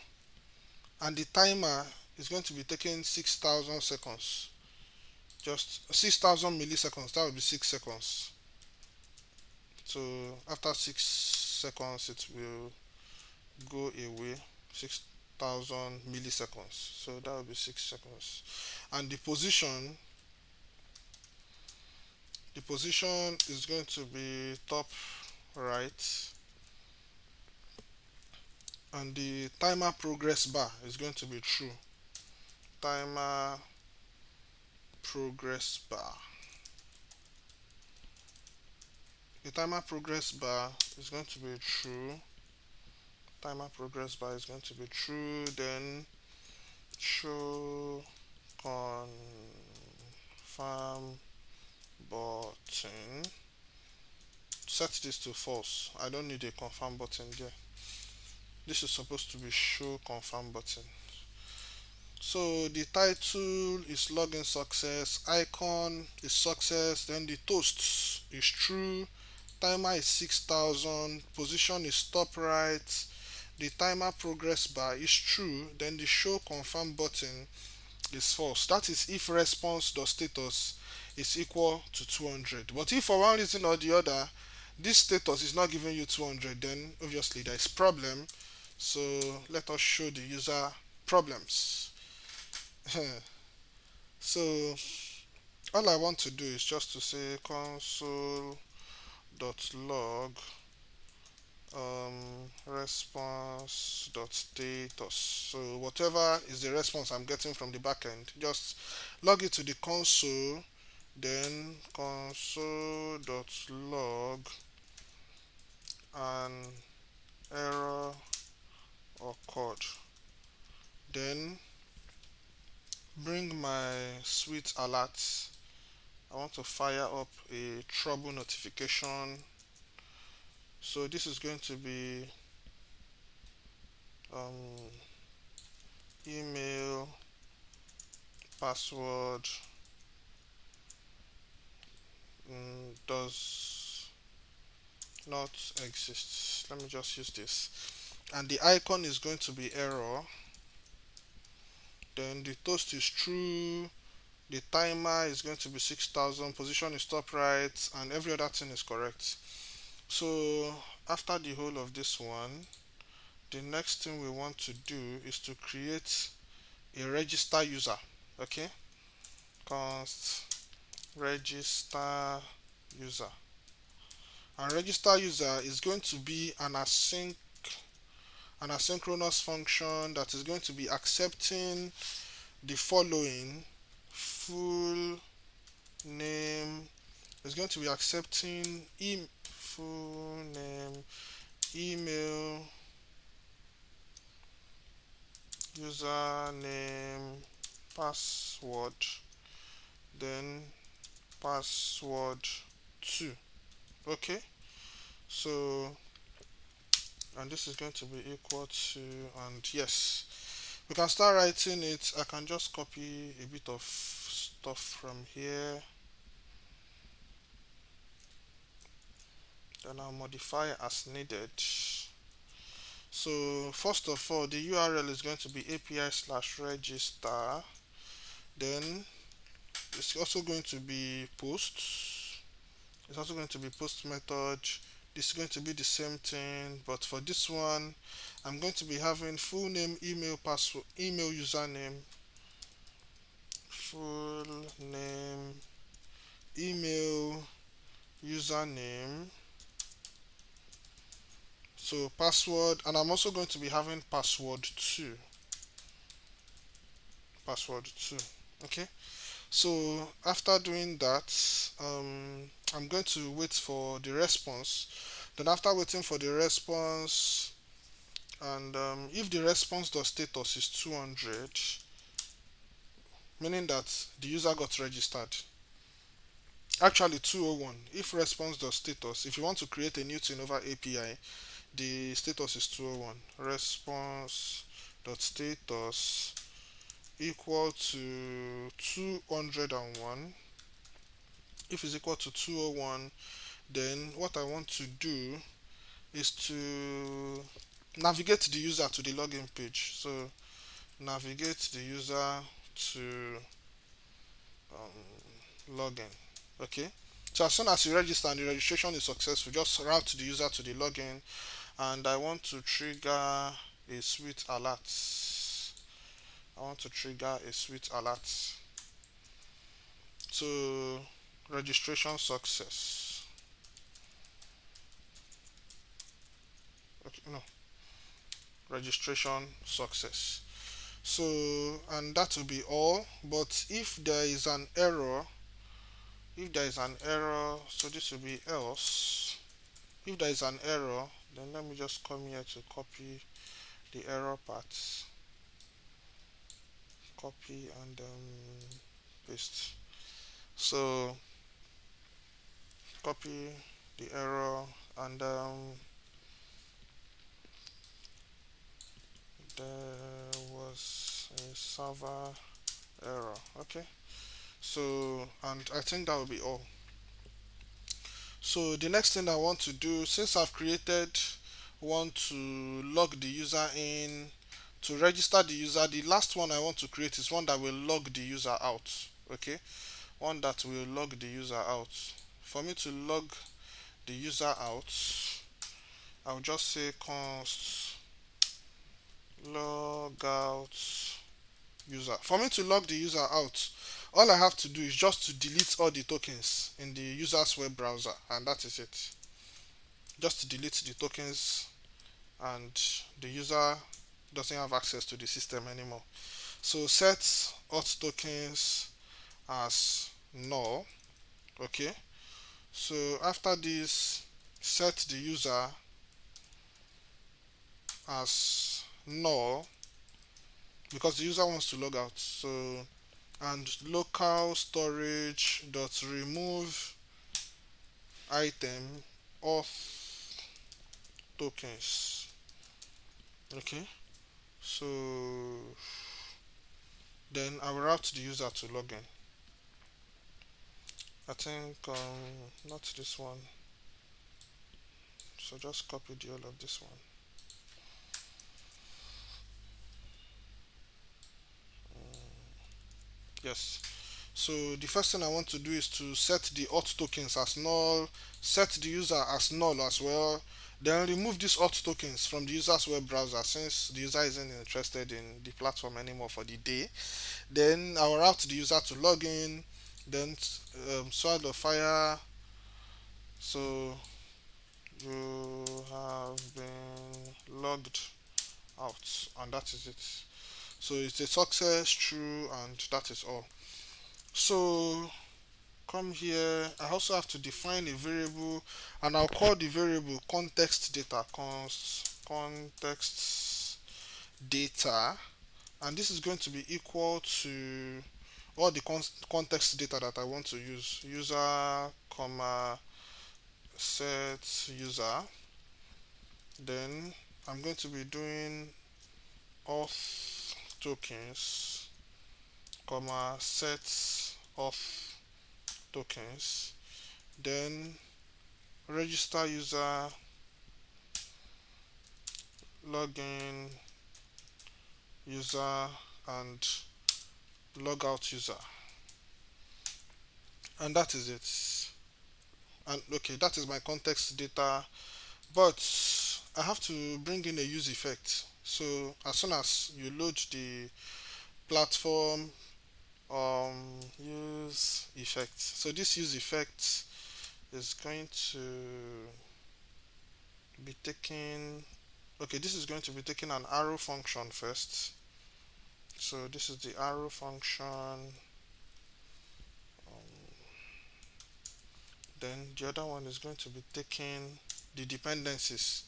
and the timer is going to be taking 6,000 seconds, just 6,000 milliseconds. That will be 6 seconds. So after 6 seconds it will go away. 6,000 milliseconds, so that will be 6 seconds. And the position is going to be top right, and the timer progress bar is going to be true. Timer progress bar, the timer progress bar is going to be true. Timer progress bar is going to be true. Then show confirm button, set this to false. I don't need a confirm button there. This is supposed to be show confirm button. So the title is login success, icon is success, then the toast is true, timer is 6,000, position is top right, the timer progress bar is true, then the show confirm button is false. That is if response.status is equal to 200. But if for one reason or the other this status is not giving you 200, then obviously there is problem. So let us show the user problems. So all I want to do is just to say console.log response.status. So whatever is the response I'm getting from the backend, just log it to the console, then console.log an error occurred. Then bring my sweet alert. I want to fire up a trouble notification. So this is going to be email password does not exist. Let me just use this. And the icon is going to be error. Then the toast is true. The timer is going to be 6000. Position is top right, and every other thing is correct. So after the whole of this one, the next thing we want to do is to create a register user. Okay, const register user. And register user is going to be an asynchronous function that is going to be accepting the following: full name, is going to be accepting full name, email, username, password, then password 2. Okay, so, and this is going to be equal to, and yes, we can start writing it. I can just copy a bit of stuff from here, then I'll modify as needed. So first of all, the URL is going to be api/register. Then it's also going to be post. It's also going to be post method. This is going to be the same thing, but for this one, I'm going to be having full name, email, password, email, username, full name, email, username. So password, and I'm also going to be having password 2. Password 2. Okay. So after doing that, I'm going to wait for the response. Then after waiting for the response, and if the response.status is 200, meaning that the user got registered. Actually 201. If response.status, if you want to create a new thing over API, the status is 201. Response.status equal to 201. If it's equal to 201, then what I want to do is to navigate the user to the login page. So navigate the user to login. Okay, so as soon as you register and the registration is successful, just route the user to the login, and I want to trigger a sweet alert. I want to trigger a sweet alert. So registration success. Okay, no, registration success. So, and that will be all. But if there is an error, so this will be else. If there is an error, then let me just come here to copy the error part, copy and paste. So copy the error, and there was a server error. Okay, so, and I think that will be all. So the next thing I want to do, since I've created one to log the user in, to register the user, the last one I want to create is one that will log the user out. Okay, one that will log the user out. For me to log the user out, I'll just say const log out user. For me to log the user out, all I have to do is just to delete all the tokens in the user's web browser, and that is it. Just to delete the tokens, and the user doesn't have access to the system anymore. So set auth tokens as null. Okay, so after this, set the user as null because the user wants to log out. So, and local storage dot remove item auth tokens. Okay, so Then I will route the user to login. I think not this one, so just copy the all of this one. Yes. So the first thing I want to do is to set the auth tokens as null, set the user as null as well, then remove these auth tokens from the user's web browser since the user isn't interested in the platform anymore for the day. Then I will route the user to login, then swallow the fire. So you have been logged out, and that is it. So it's a success, true, and that is all. So come here, I also have to define a variable, and I'll call the variable context data, context data, and this is going to be equal to all the context data that I want to use. User comma set user. Then I'm going to be doing auth tokens comma set auth tokens. Then register user, login user, and logout user, and that is it. And okay, that is my context data, but I have to bring in a use effect. So as soon as you load the platform, use effect, so this use effect is going to be taking, okay, this is going to be taking an arrow function first. So this is the arrow function. Then the other one is going to be taking the dependencies,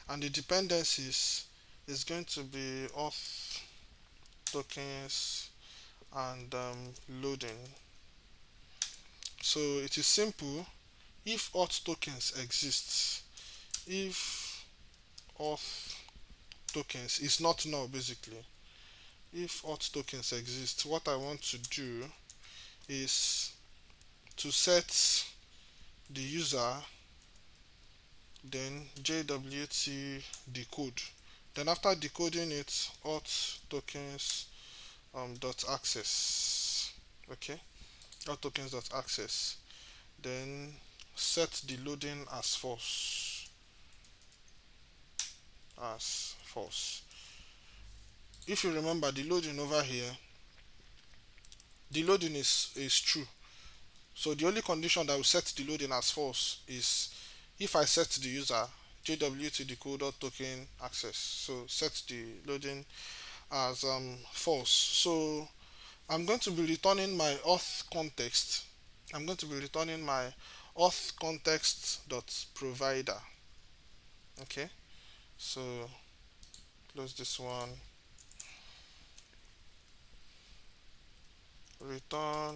and the dependencies is going to be auth tokens and loading. So it is simple. If auth tokens exists, if auth tokens is not null, basically, if auth tokens exist, what I want to do is to set the user, then JWT decode. Then after decoding it, auth tokens dot access. Okay, auth tokens dot access. Then set the loading as false. As false. If you remember the loading over here, the loading is true. So the only condition that will set the loading as false is if I set the user JWT decoder token access. So set the loading as false. So I'm going to be returning my auth context. I'm going to be returning my auth context dot provider. Okay, so close this one. Return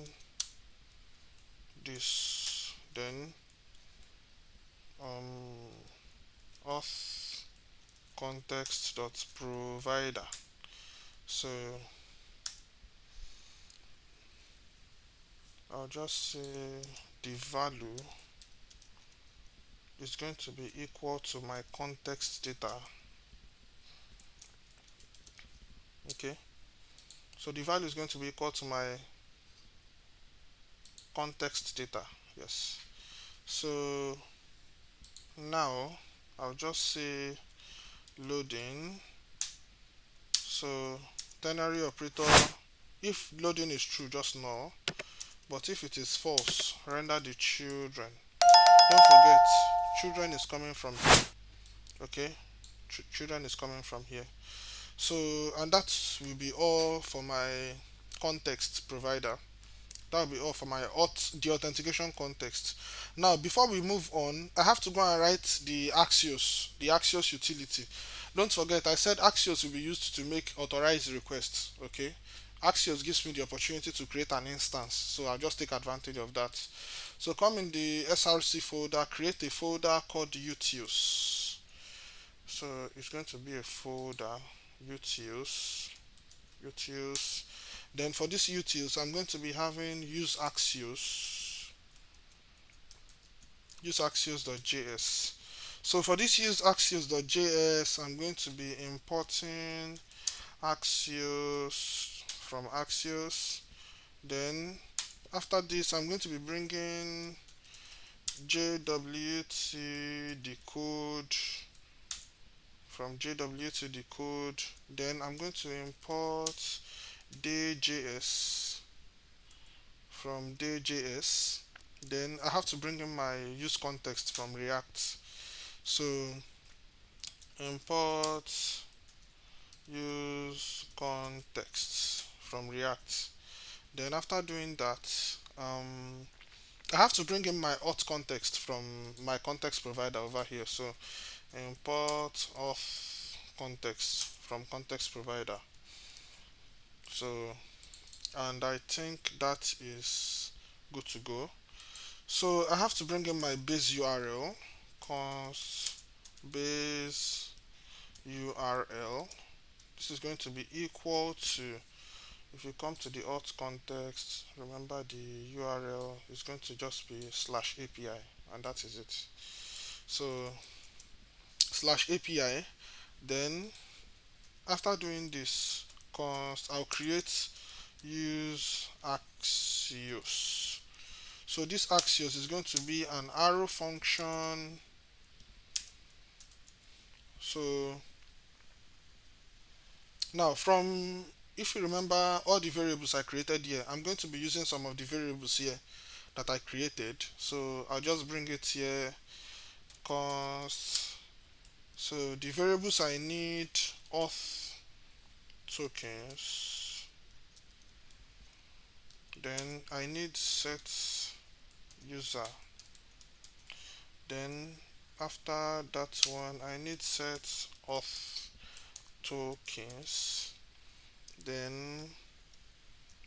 this, then auth context dot provider. So I'll just say the value is going to be equal to my context data. Okay, so the value is going to be equal to my context data. Yes, so now I'll just say loading. So ternary operator, if loading is true, just null, but if it is false, render the children. Don't forget, children is coming from here. Okay, children is coming from here. So, and that will be all for my context provider. That will be all for my the authentication context. Now, before we move on, I have to go and write the Axios utility. Don't forget, I said Axios will be used to make authorized requests. Okay, Axios gives me the opportunity to create an instance, so I'll just take advantage of that. So come in the src folder, create a folder called utils. So it's going to be a folder utils. Then for this utils, I'm going to be having use axios.js. So for this use axios.js, I'm going to be importing axios from axios. Then after this, I'm going to be bringing JWT decode from JWT decode. Then I'm going to import day.js from day.js. Then I have to bring in my use context from React. So import use context from React. Then after doing that, I have to bring in my auth context from my context provider over here. So import auth context from context provider. So, and I think that is good to go. So I have to bring in my base URL, const base URL. This is going to be equal to, if you come to the auth context, remember the URL is going to just be /API, and that is it. So /API, then after doing this, const, I'll create use axios. So this axios is going to be an arrow function. So now from, if you remember all the variables I created here, I'm going to be using some of the variables here that I created. So I'll just bring it here, const. So the variables I need, auth tokens, then I need set user, then after that one I need set auth tokens, then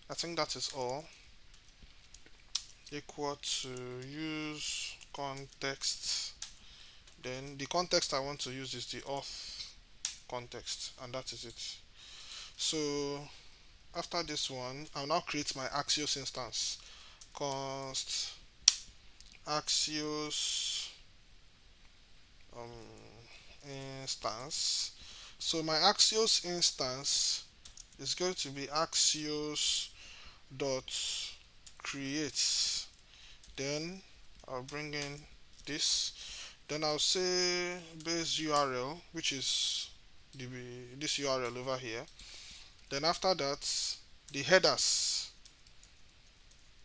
I think that is all, equal to use context. Then the context I want to use is the auth context, and that is it. So after this one, I'll now create my axios instance, const axios instance. So my axios instance is going to be axios dot create. Then I'll bring in this. Then I'll say base URL, which is this URL over here. Then after that, the headers.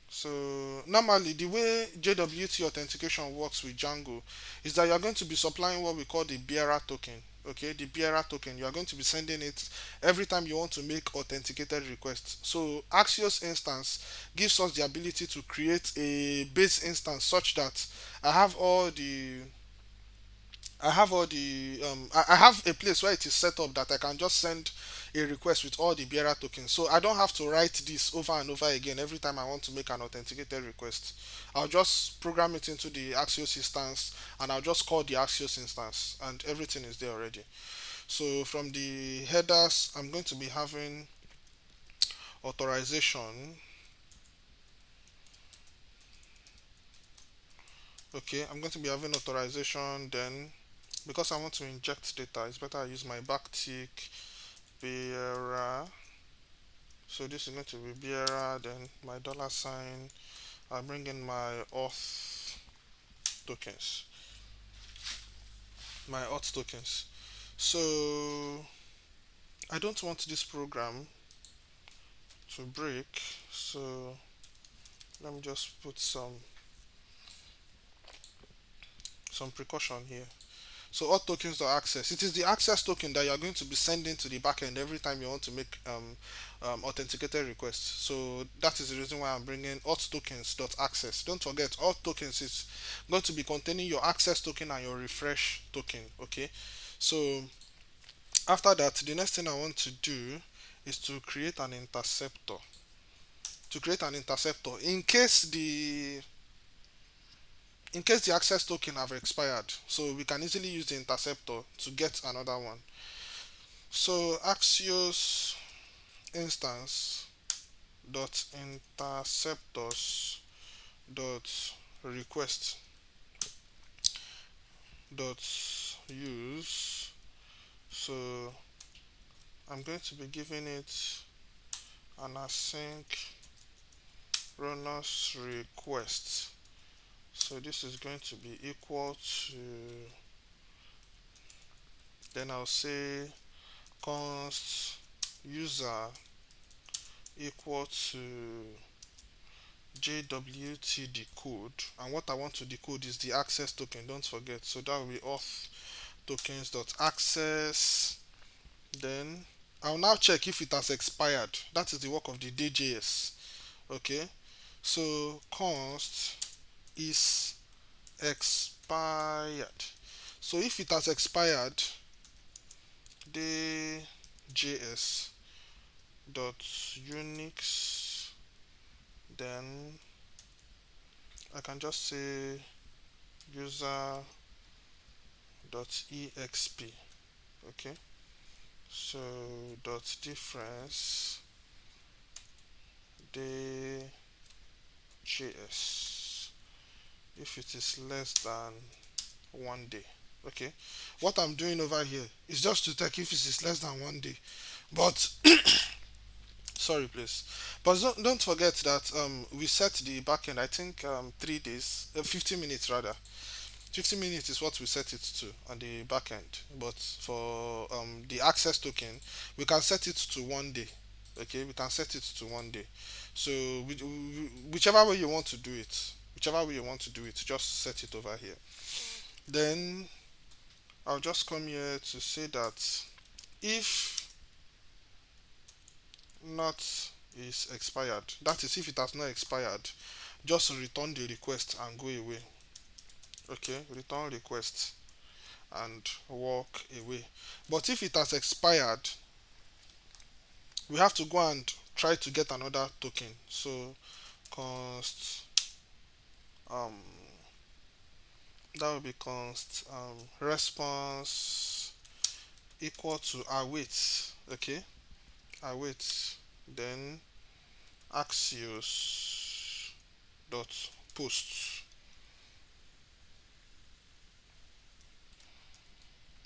So normally the way JWT authentication works with Django is that you're going to be supplying what we call the bearer token. Okay, the bearer token, you are going to be sending it every time you want to make authenticated requests. So Axios instance gives us the ability to create a base instance such that I have all the I have a place where it is set up that I can just send a request with all the bearer tokens. So I don't have to write this over and over again every time I want to make an authenticated request. I'll just program it into the Axios instance and I'll just call the Axios instance and everything is there already. So from the headers, I'm going to be having authorization. Okay, I'm going to be having authorization. Then because I want to inject data, it's better I use my backtick bearer. So this is going to be bearer, then my $sign. I'll bring in my auth tokens. My auth tokens. So I don't want this program to break. So let me just put some precaution here. So auth tokens are access. It is the access token that you are going to be sending to the backend every time you want to make authenticated requests. So that is the reason why I'm bringing auth tokens dot access. Don't forget, auth tokens is going to be containing your access token and your refresh token. Okay. So after that, the next thing I want to do is to create an interceptor. To create an interceptor in case the access token have expired, so we can easily use the interceptor to get another one. So Axios instance dot interceptors dot request dot use. So I'm going to be giving it an asynchronous request. So this is going to be equal to, then I'll say const user equal to JWT decode, and what I want to decode is the access token, don't forget. So that will be auth tokens dot access. Then I'll now check if it has expired. That is the work of the DJS. Okay, so const is expired. So if it has expired, DJS dot unix, then I can just say user dot exp. Okay, so dot difference DJS if it is less than 1 day. Okay, what I'm doing over here is just to check if it is less than 1 day, but sorry please, but don't forget that we set the backend, I think 3 days, 50 minutes rather. 50 minutes is what we set it to on the backend, but for the access token we can set it to 1 day. Okay, we can set it to 1 day. So whichever way you want to do it, just set it over here. Then I'll just come here to say that if not is expired, that is if it has not expired, just return the request and go away. Okay, return request and walk away. But if it has expired, we have to go and try to get another token. So const that will be const response equal to await. Okay, await, then axios dot post.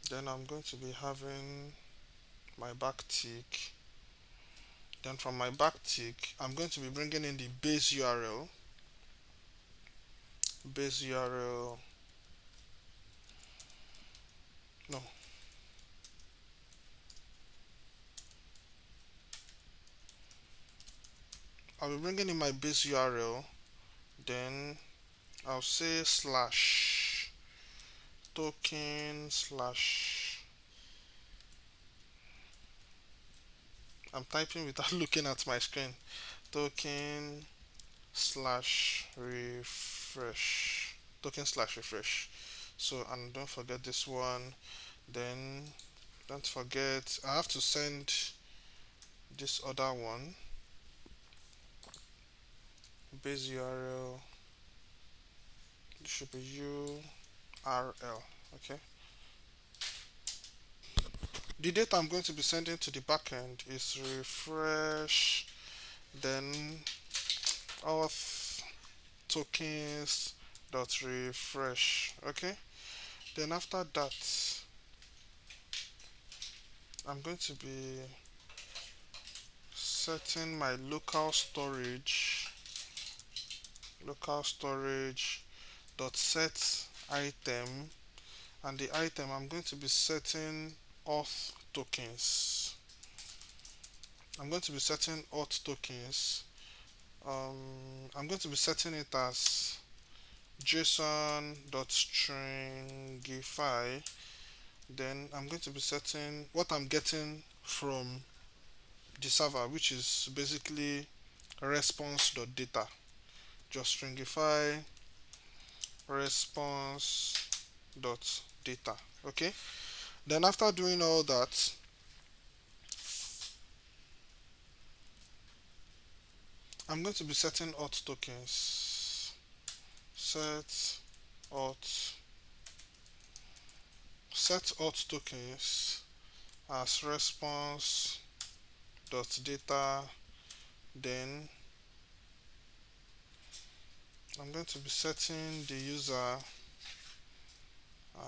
Then I'm going to be having my backtick. Then from my backtick, I'm going to be bringing in the base URL. Base URL. No. I'll be bringing in my base URL. Then I'll say slash token slash. I'm typing without looking at my screen. Token slash refresh. Token slash refresh. So, and don't forget this one. Then don't forget I have to send this other one. Base URL. This should be URL. Okay. The data I'm going to be sending to the backend is refresh, then auth tokens dot refresh. Okay, then after that I'm going to be setting my local storage dot set item, and the item I'm going to be setting auth tokens. I'm going to be setting auth tokens. I'm going to be setting it as JSON.stringify. Then I'm going to be setting what I'm getting from the server, which is basically response.data. Just stringify response.data. Okay. Then after doing all that, I'm going to be setting auth tokens. Set auth tokens as response.data Then I'm going to be setting the user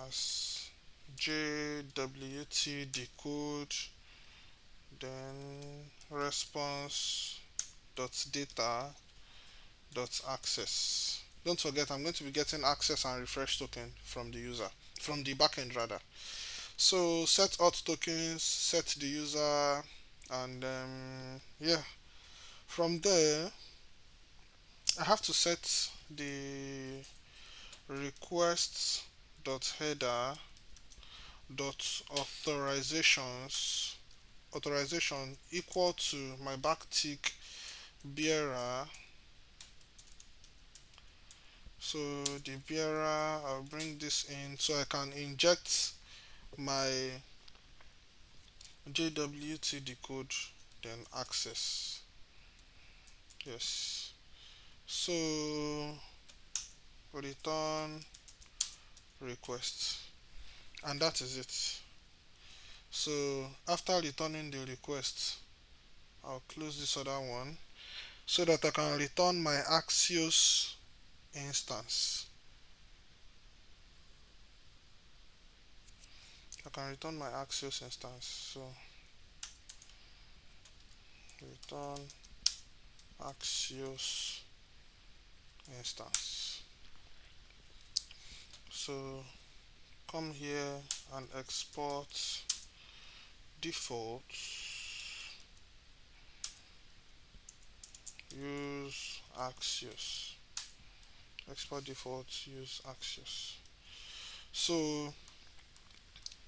as JWT decode, then response dot data dot access. Don't forget, I'm going to be getting access and refresh token from the user, from the backend rather. So set auth tokens, set the user, and yeah, from there I have to set the request dot header dot authorization equal to my backtick bearer. So the bearer, I'll bring this in so I can inject my JWT decode, then access. Yes. So return request, and that is it. So after returning the request, I'll close this other one so that I can return my Axios instance. I can return my Axios instance. So return Axios instance. So come here and export default, use Axios, export default, use Axios. So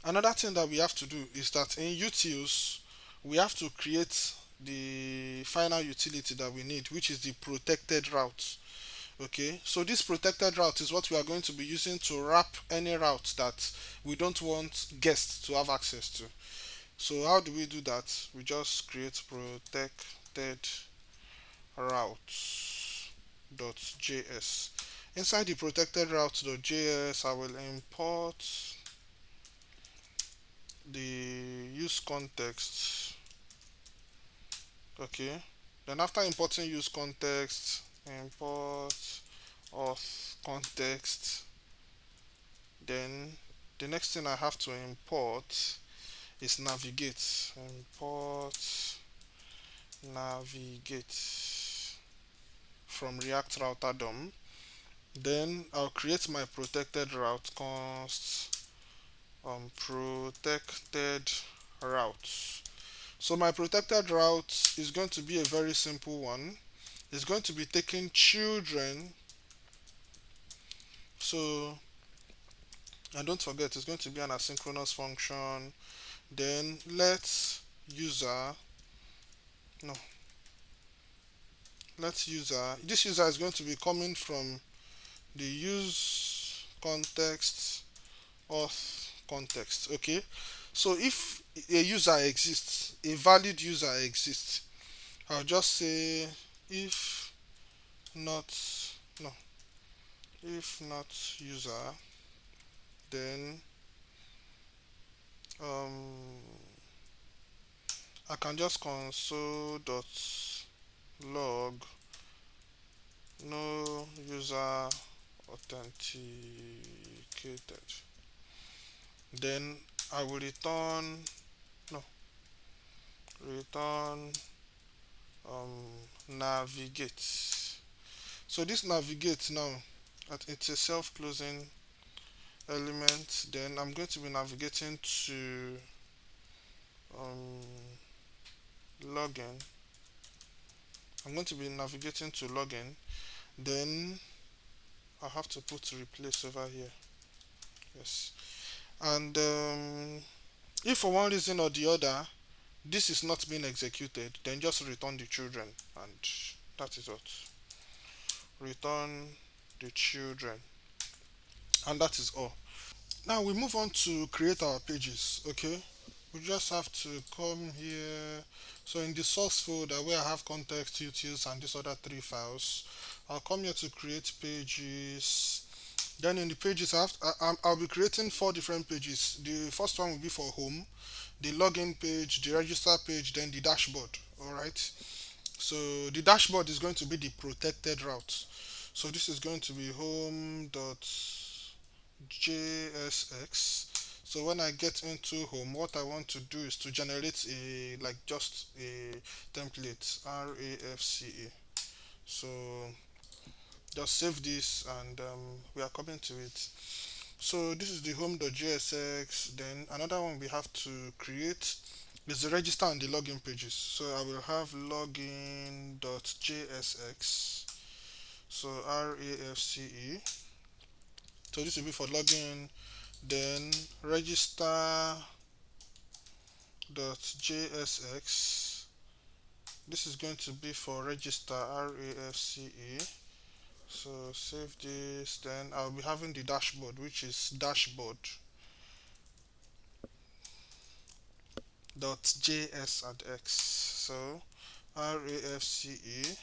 another thing that we have to do is that in utils we have to create the final utility that we need, which is the protected route. Okay, so this protected route is what we are going to be using to wrap any route that we don't want guests to have access to. So how do we do that? We just create protected routes.js. Inside the protected routes.js, I will import the use context. Okay, then after importing use context, import auth context. Then the next thing I have to import is navigate. Import navigate from React router DOM. Then I'll create my protected route const protected routes. So my protected route is going to be a very simple one. It's going to be taking children. So, and don't forget, it's going to be an asynchronous function. Then let's user, no, let's user, this user is going to be coming from the use context auth context. Okay, so if a user exists, a valid user exists, I'll just say if not, no, if not user, then I can just console dot log no user authenticated. Then I will return, no, return navigate. So this navigate now, it's a self-closing element. Then I'm going to be navigating to login. I'm going to be navigating to login. Then I have to put replace over here. Yes. And if for one reason or the other this is not being executed, then just return the children, and that is what. Return the children, and that is all. Now we move on to create our pages. Okay, we just have to come here. So in the source folder where I have context, utils, and these other three files, I'll come here to create pages. Then in the pages I'll be creating 4 different pages. The first one will be for home, the login page, the register page, then the dashboard. All right, So the dashboard is going to be the protected route. So this is going to be home.jsx. So when I get into home, what I want to do is to generate a like just a template RAFCE. So just save this and we are coming to it. So this is the home.jsx. Then another one we have to create is the register and the login pages. So I will have login.jsx. So RAFCE. So this will be for login. Then register.jsx. This is going to be for register RAFCE. So save this. Then I'll be having the dashboard, which is dashboard.js and x. So RAFCE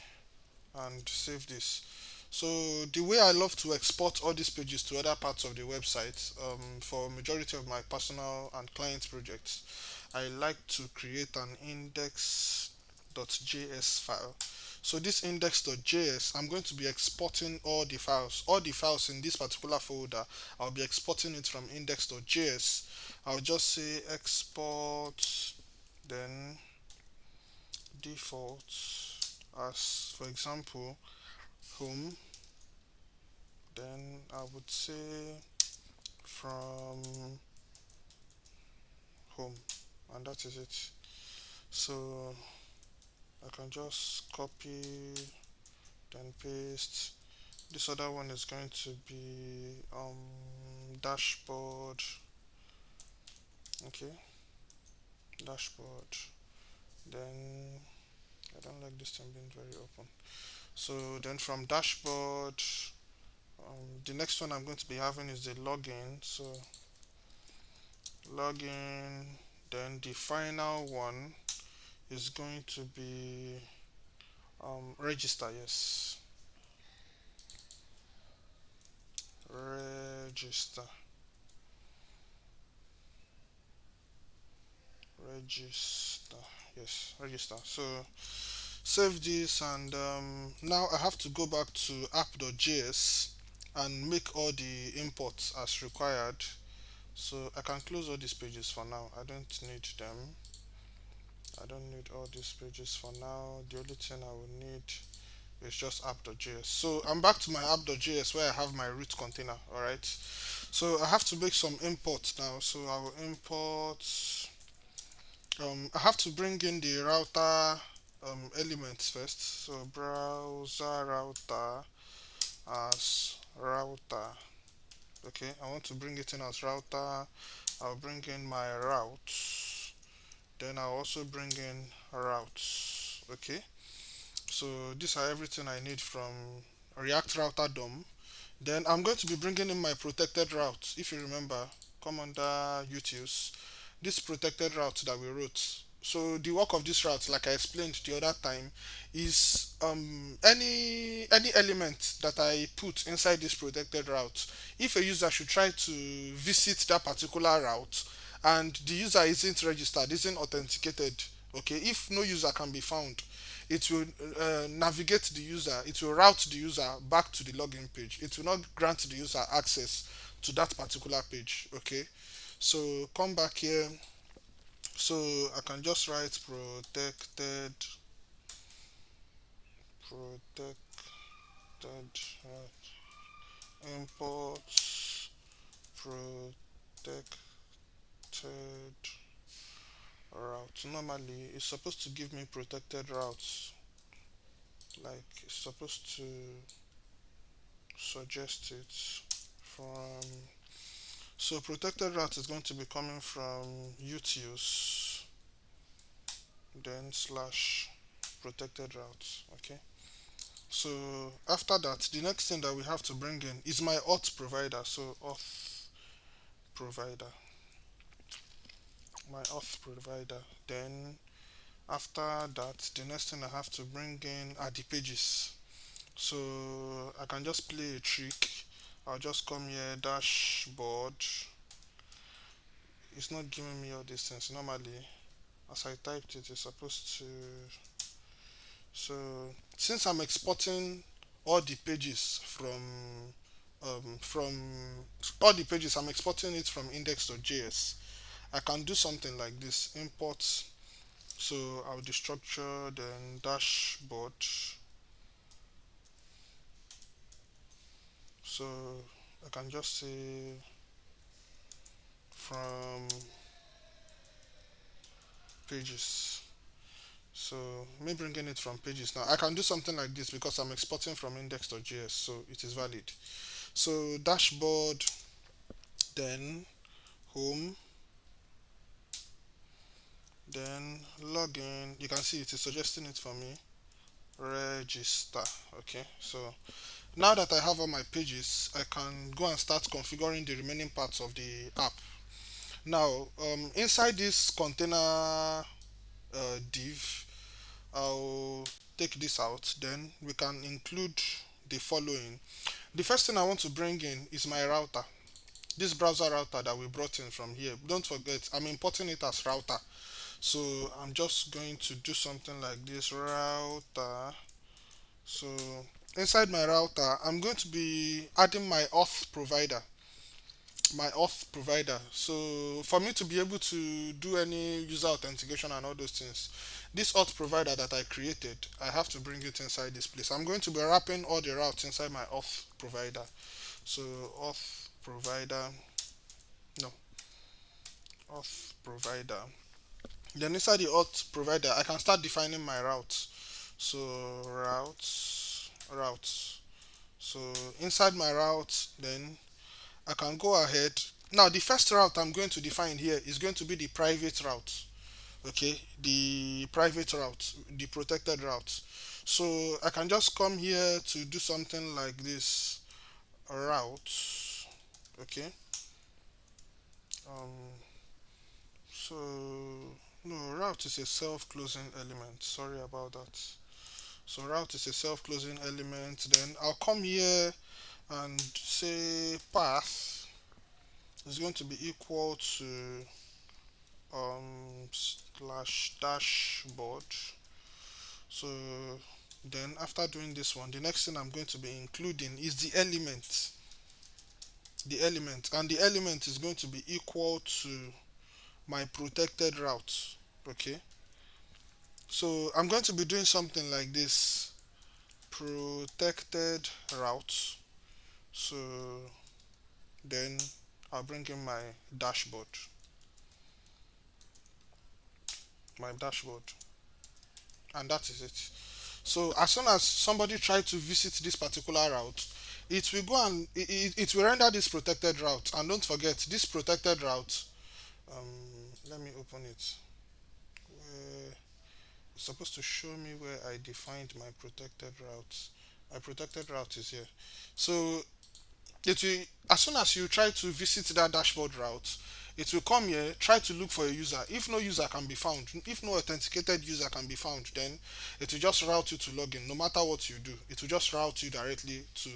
and save this. So the way I love to export all these pages to other parts of the website, for majority of my personal and client projects, I like to create an index.js file. So this index.js, I'm going to be exporting all the files in this particular folder. I'll be exporting it from index.js. I'll just say export, then default as, for example, home. Then I would say from home, and that is it. So I can just copy, then paste. This other one is going to be dashboard. Okay, dashboard. Then I don't like this thing being very open. So then from dashboard, the next one I'm going to be having is the login. So login. Then the final one is going to be register. Yes, register, register. Yes, register. So save this and now I have to go back to app.js and make all the imports as required. So I can close all these pages for now. I don't need them. I don't need all these pages for now. The only thing I will need is just app.js. So I'm back to my app.js where I have my root container. All right. So I have to make some imports now. So I will import. I have to bring in the router elements first. So browser router as router. Okay, I want to bring it in as router. I'll bring in my routes. Then I'll also bring in routes. Okay, so these are everything I need from React Router DOM. Then I'm going to be bringing in my protected route. If you remember, come under utils, this protected route that we wrote. So the work of this route, like I explained the other time, is any element that I put inside this protected route. If a user should try to visit that particular route and the user isn't registered, isn't authenticated, okay, if no user can be found, it will navigate the user, it will route the user back to the login page. It will not grant the user access to that particular page. Okay, so come back here. So I can just write protected imports protected route. Normally it's supposed to give me protected routes, like it's supposed to suggest it from. So protected route is going to be coming from utils, then slash protected routes. Okay, so after that, the next thing that we have to bring in is my auth provider. So auth provider, my auth provider. Then after that, the next thing I have to bring in are the pages. So I can just play a trick. I'll just come here, dashboard. It's not giving me all these things. Normally, as I typed it, it's supposed to So since I'm exporting all the pages from all the pages, I'm exporting it from index.js. I can do something like this: import. So I'll do structure, then dashboard. So I can just say from pages. So me bringing it from pages now, I can do something like this because I'm exporting from index.js, so it is valid. So dashboard, then home, then login. You can see it is suggesting it for me. Register. Okay, so now that I have all my pages, I can go and start configuring the remaining parts of the app. Now, inside this container div, I'll take this out. Then we can include the following. The first thing I want to bring in is my router. This browser router that we brought in from here. Don't forget, I'm importing it as router. So I'm just going to do something like this: router. So inside my router, I'm going to be adding my auth provider. So for me to be able to do any user authentication and all those things, this auth provider that I created, I have to bring it inside this place. I'm going to be wrapping all the routes inside my auth provider. So auth provider, no, auth provider. Then inside the auth provider, I can start defining my routes. So routes. So inside my routes, then I can go ahead. Now the first route I'm going to define here is going to be the private route. Okay, the private route, the protected route. So I can just come here to do something like this: route. Okay. Um. So no, route is a self-closing element. Sorry about that. So route is a self-closing element. Then I'll come here and say path is going to be equal to slash dashboard. So then after doing this one, the next thing I'm going to be including is the element, and the element is going to be equal to my protected route. Okay, so I'm going to be doing something like this: protected route. So then I'll bring in my dashboard, and that is it. So as soon as somebody tries to visit this particular route, it will go and it will render this protected route. And don't forget, this protected route, let me open it. It's supposed to show me where I defined my protected route. My protected route is here. So it will, as soon as you try to visit that dashboard route, it will come here, try to look for a user. If no user can be found, if no authenticated user can be found, then it will just route you to login. No matter what you do, it will just route you directly to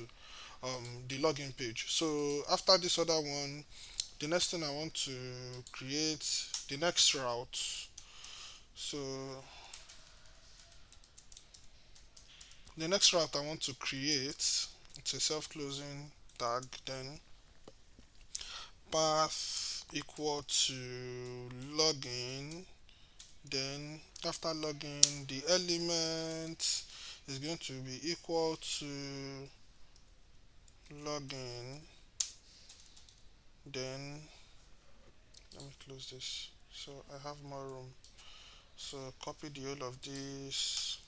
the login page. So after this other one, the next thing I want to create, the next route. So the next route I want to create, it's a self-closing tag. Then path equal to login. Then after login, the element is going to be equal to login. Then let me close this so I have more room. So copy the whole of this,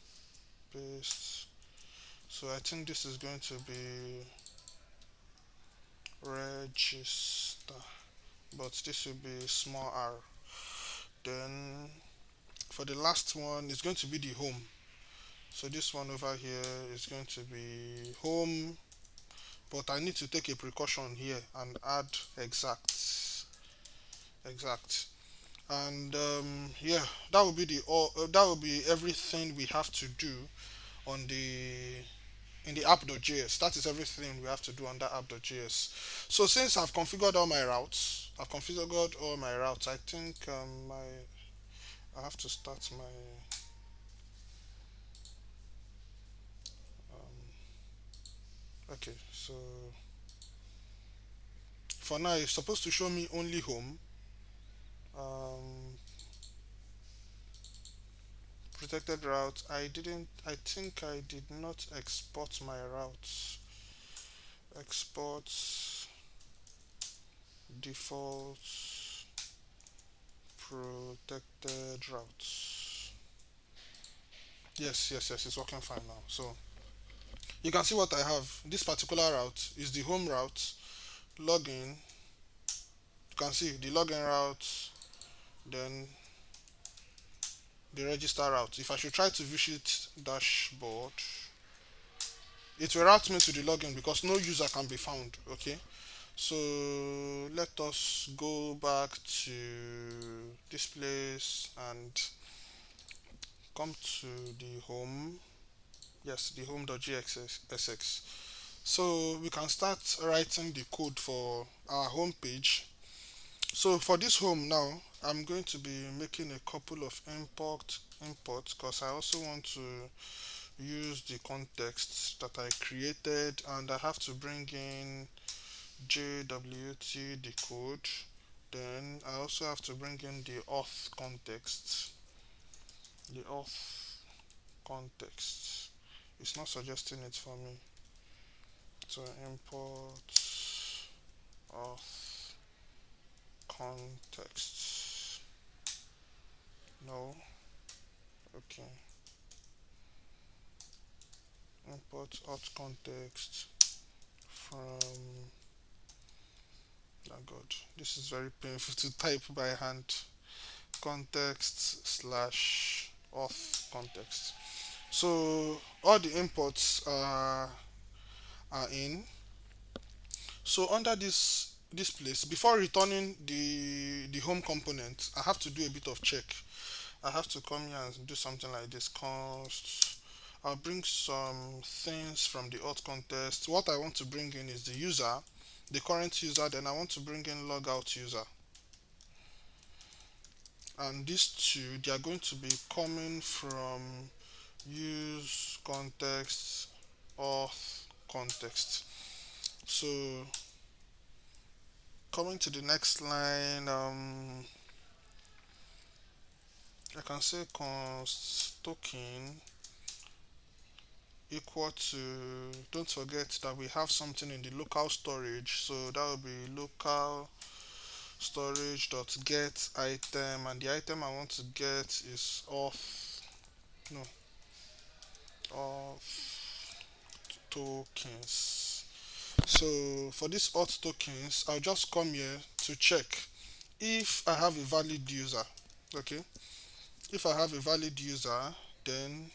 paste. So I think this is going to be register, but this will be small r. Then for the last one, it's going to be the home. So this one over here is going to be home, but I need to take a precaution here and add exact. And yeah, that will be that will be everything we have to do on the in the app.js. That is everything we have to do on that app.js. So since I've configured all my routes, I think I have to start my Okay, so for now it's supposed to show me only home. um, Protected route, I think I did not export my routes. Export default protected routes. Yes, it's working fine now. So you can see what I have. This particular route is the home route. Login, you can see the login route, then the register route. If I should try to visit dashboard, it will route me to the login because no user can be found. Okay, so let us go back to this place and come to the home. Yes, the home.jsx. So we can start writing the code for our home page. So for this home now, I'm going to be making a couple of imports because I also want to use the context that I created, and I have to bring in JWT decode. Then I also have to bring in the auth context. The auth context. It's not suggesting it for me. So import auth context. No. Okay. Import auth context from. Oh God, this is very painful to type by hand. Context slash auth context. So all the imports are in. So under this place, before returning the home component, I have to do a bit of check. I have to come here and do something like this. Const. I'll bring some things from the auth context. What I want to bring in is the user, the current user. Then I want to bring in logout user. And these two, they are going to be coming from use context auth context. So coming to the next line, I can say const token equal to, don't forget that we have something in the local storage, so that will be local storage dot get item, and the item I want to get is auth, no, auth tokens. So for this auth tokens, I'll just come here to check if I have a valid user. Okay, if I have a valid user, then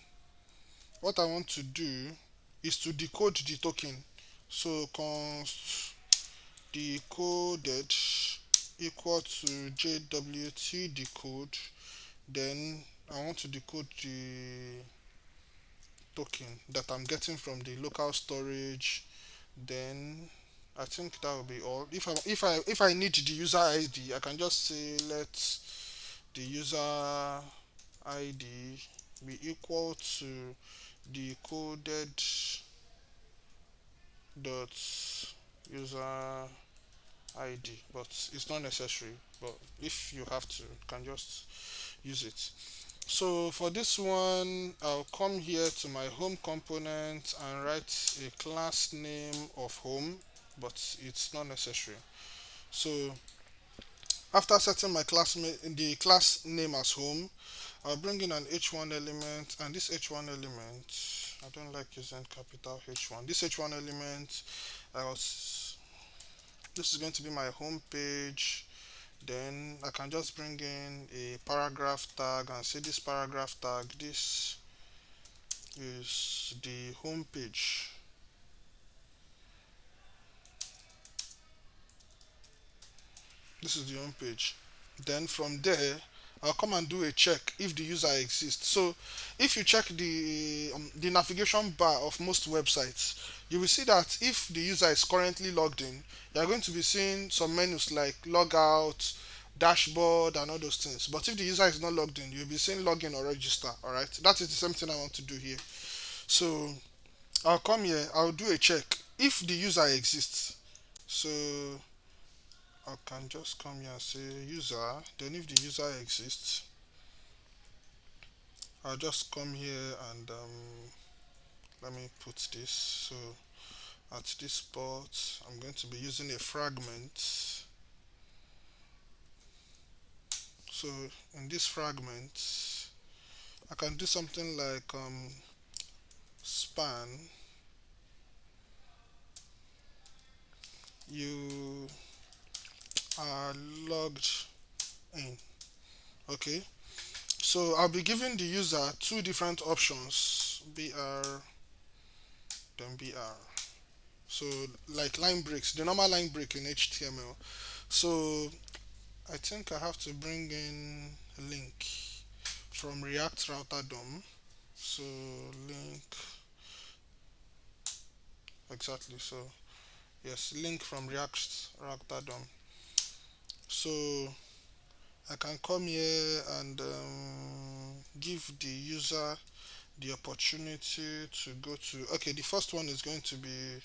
what I want to do is to decode the token. So const decoded equal to JWT decode. Then I want to decode the token that I'm getting from the local storage. Then I think that will be all. If I need the user ID, I can just say let the user ID be equal to decoded dot user ID, but it's not necessary. But if you have to, you can just use it. So for this one, I'll come here to my home component and write a class name of home, but it's not necessary. So after setting my the class name as home, I'll bring in an h1 element, and this h1 element, I don't like using capital H1. This h1 element, this is going to be my home page. Then I can just bring in a paragraph tag and say this paragraph tag, this is the home page. This is the home page. Then from there, I'll come and do a check if the user exists. So if you check the navigation bar of most websites, you will see that if the user is currently logged in, you are going to be seeing some menus like logout, dashboard, and all those things. But if the user is not logged in, you'll be seeing login or register. All right, that is the same thing I want to do here. So I'll come here, I'll do a check. if the user exists, so I can just come here and say user. Then if the user exists, I'll just come here and let me put this. So at this spot, I'm going to be using a fragment. So in this fragment, I can do something like span. You are logged in. Okay. So I'll be giving the user two different options, BR, then BR. So like line breaks, the normal line break in HTML. So I think I have to bring in a link from React router DOM. So link, exactly. So yes, link from React router DOM. So I can come here and give the user the opportunity to go to, okay, the first one is going to be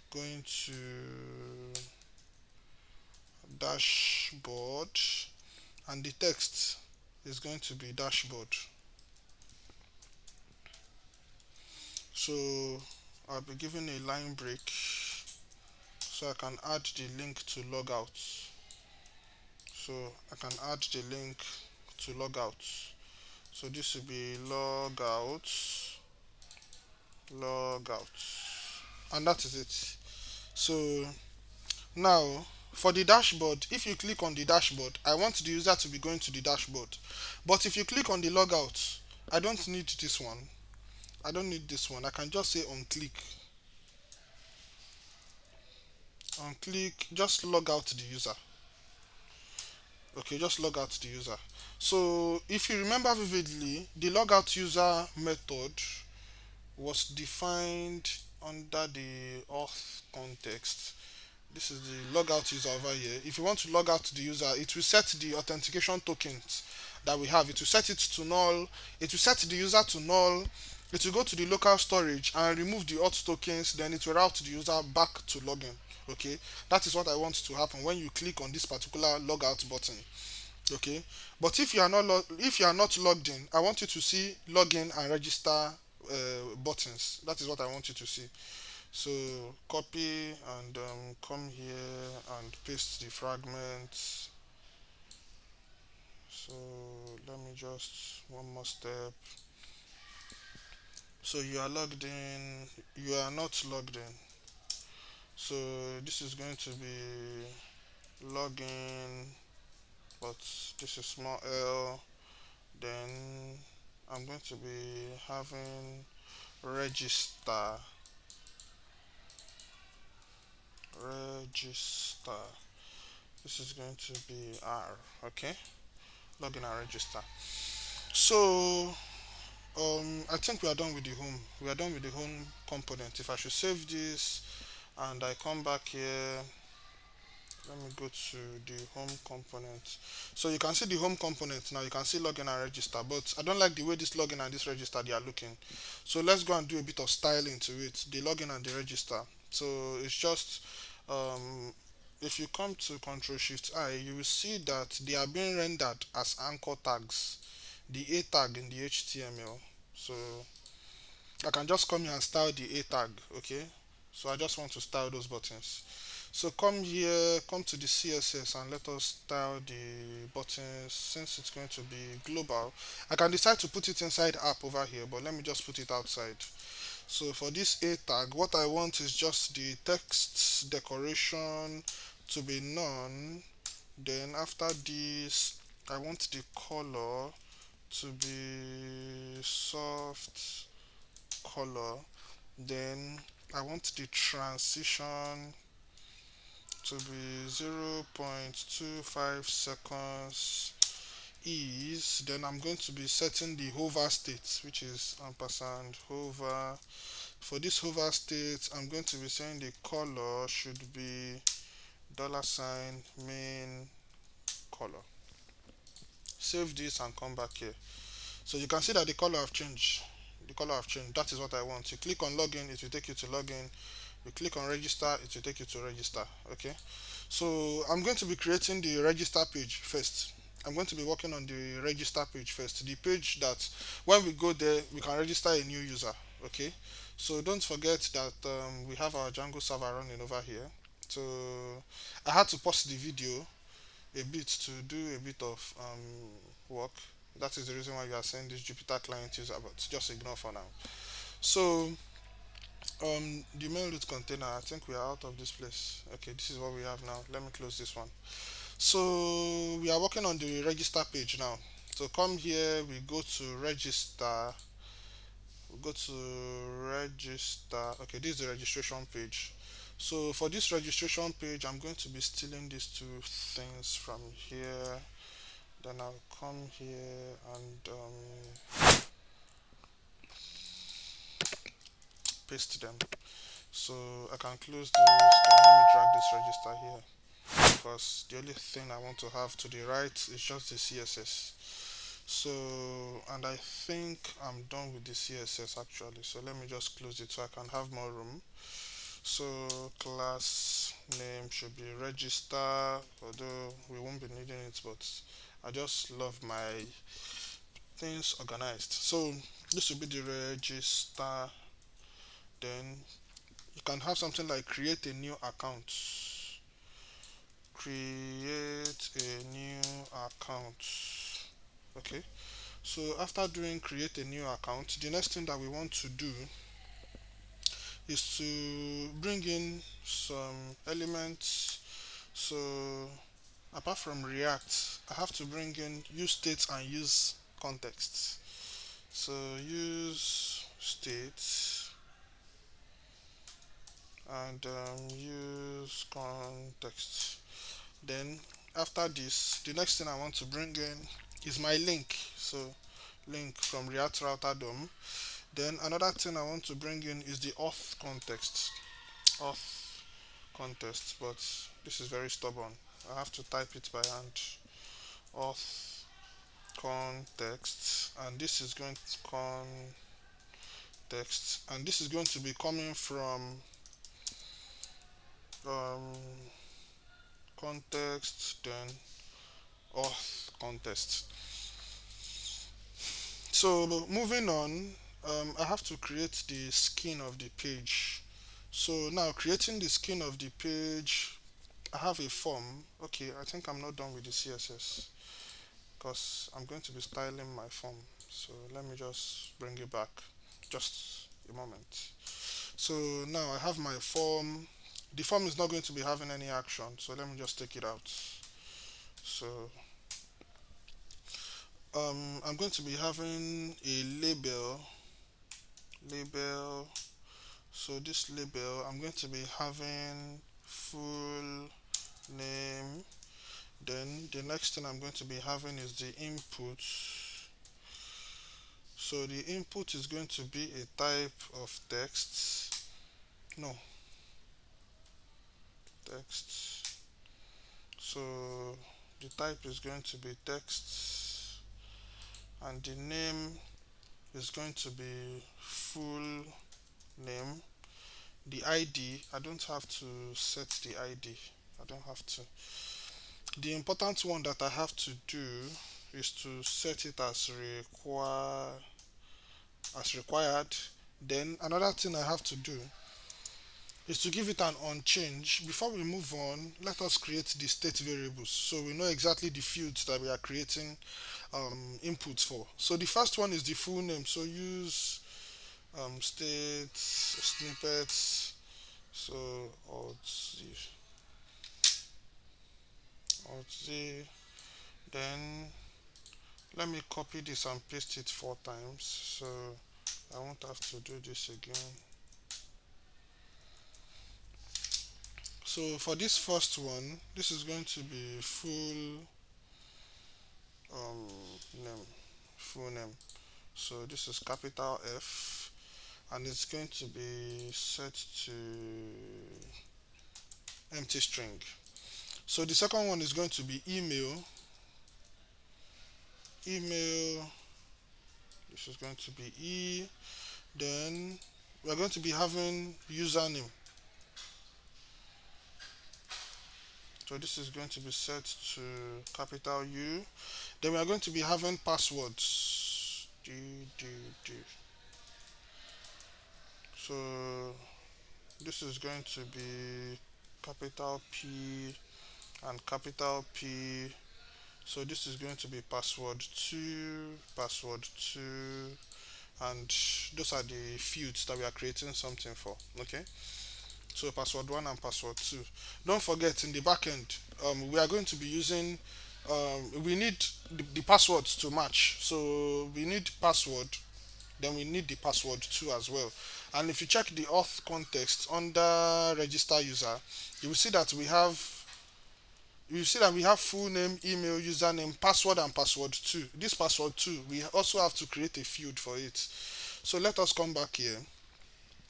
going to dashboard, and the text is going to be dashboard. So I'll be given a line break so I can add the link to logout. So I can add the link to logout. So this will be logout, and that is it. So now for the dashboard, if you click on the dashboard, I want the user to be going to the dashboard. But if you click on the logout, I don't need this one. I don't need this one. I can just say on click. On click, just log out the user. Okay, just log out the user. So if you remember vividly, the logout user method was defined under the auth context. This is the logout user over here. If you want to log out the user, it will set the authentication tokens that we have. It will set it to null. It will set the user to null. It will go to the local storage and remove the auth tokens. Then it will route the user back to login. Okay, that is what I want to happen when you click on this particular logout button. Okay, but if you are not if you are not logged in, I want you to see login and register buttons. That is what I want you to see. So copy and come here and paste the fragments. So let me just one more step. So you are logged in, you are not logged in. So this is going to be login, but this is small l. Then I'm going to be having register. Register. This is going to be R. Okay, login and register. So I think we are done with the home. We are done with the home component. If I should save this and I come back here, let me go to the home component. So you can see the home component now. You can see login and register, but I don't like the way this login and this register they are looking. So let's go and do a bit of styling to it. The login and the register. So it's just if you come to Control Shift I, you will see that they are being rendered as anchor tags. The A tag in the HTML. So I can just come here and style the A tag. Okay. So I just want to style those buttons. So come here, come to the CSS and let us style the buttons. Since it's going to be global, I can decide to put it inside app over here, but let me just put it outside. So for this A tag, what I want is just the text decoration to be none. Then after this, I want the color to be soft color. Then I want the transition to be 0.25 seconds is. Then I'm going to be setting the hover state, which is ampersand hover. For this hover state, I'm going to be saying the color should be $main color. Save this and come back here. So you can see that the color have changed. The color have changed. That is what I want. You click on login, it will take you to login. You click on register, it will take you to register. Okay, so I'm going to be creating the register page first. I'm going to be working on the register page first, the page that when we go there we can register a new user. Okay, so don't forget that we have our Django server running over here. So I had to pause the video a bit to do a bit of work. That is the reason why you are saying this Jupyter client user, but just ignore for now. So the main root container, I think we are out of this place. Okay, this is what we have now. Let me close this one. So we are working on the register page now. So come here, we go to register. We go to register. Okay, this is the registration page. So for this registration page, I'm going to be stealing these two things from here. Then I'll come here and paste them. So I can close this. Then let me drag this register here, because the only thing I want to have to the right is just the CSS. So, and I think I'm done with the CSS actually, so let me just close it so I can have more room. So class name should be register, although we won't be needing it, but I just love my things organized. So this will be the register. Then you can have something like create a new account. Create a new account. Okay, so after doing create a new account, the next thing that we want to do is to bring in some elements. So apart from React, I have to bring in use states and use contexts. So use states and use context. Then after this, the next thing I want to bring in is my link. So link from React router DOM. Then another thing I want to bring in is the auth context. Auth context, but this is very stubborn. I have to type it by hand. Auth context, and this is going to context, and this is going to be coming from um, context, then auth context. So moving on, I have to create the skin of the page. So now creating the skin of the page, I have a form. Okay, I think I'm not done with the CSS because I'm going to be styling my form. So let me just bring it back just a moment. So now I have my form. The form is not going to be having any action, so let me just take it out. So I'm going to be having a label. So this label, I'm going to be having full name. Then the next thing I'm going to be having is the input. So the input is going to be a type of text. No, text. So the type is going to be text, and the name is going to be full name. The ID, I don't have to set the ID. I don't have to. The important one that I have to do is to set it as required. Then another thing I have to do is to give it an unchange. Before we move on, let us create the state variables so we know exactly the fields that we are creating inputs for. So the first one is the full name. So use states snippets. So alt z. Then let me copy this and paste it 4 times. So I won't have to do this again. So for this first one, this is going to be full name, full name. So this is capital F, and it's going to be set to empty string. So the second one is going to be email. This is going to be E. Then we're going to be having username. So this is going to be set to capital U. Then we are going to be having passwords. So this is going to be capital P and capital P. So this is going to be password 2, password 2, and those are the fields that we are creating something for. Okay, so password 1 and password 2. Don't forget, in the backend, we are going to be using, we need the passwords to match. So we need password, then we need the password 2 as well. And if you check the auth context under register user, you will see that we have full name, email, username, password, and password 2. This password 2, we also have to create a field for it. So let us come back here.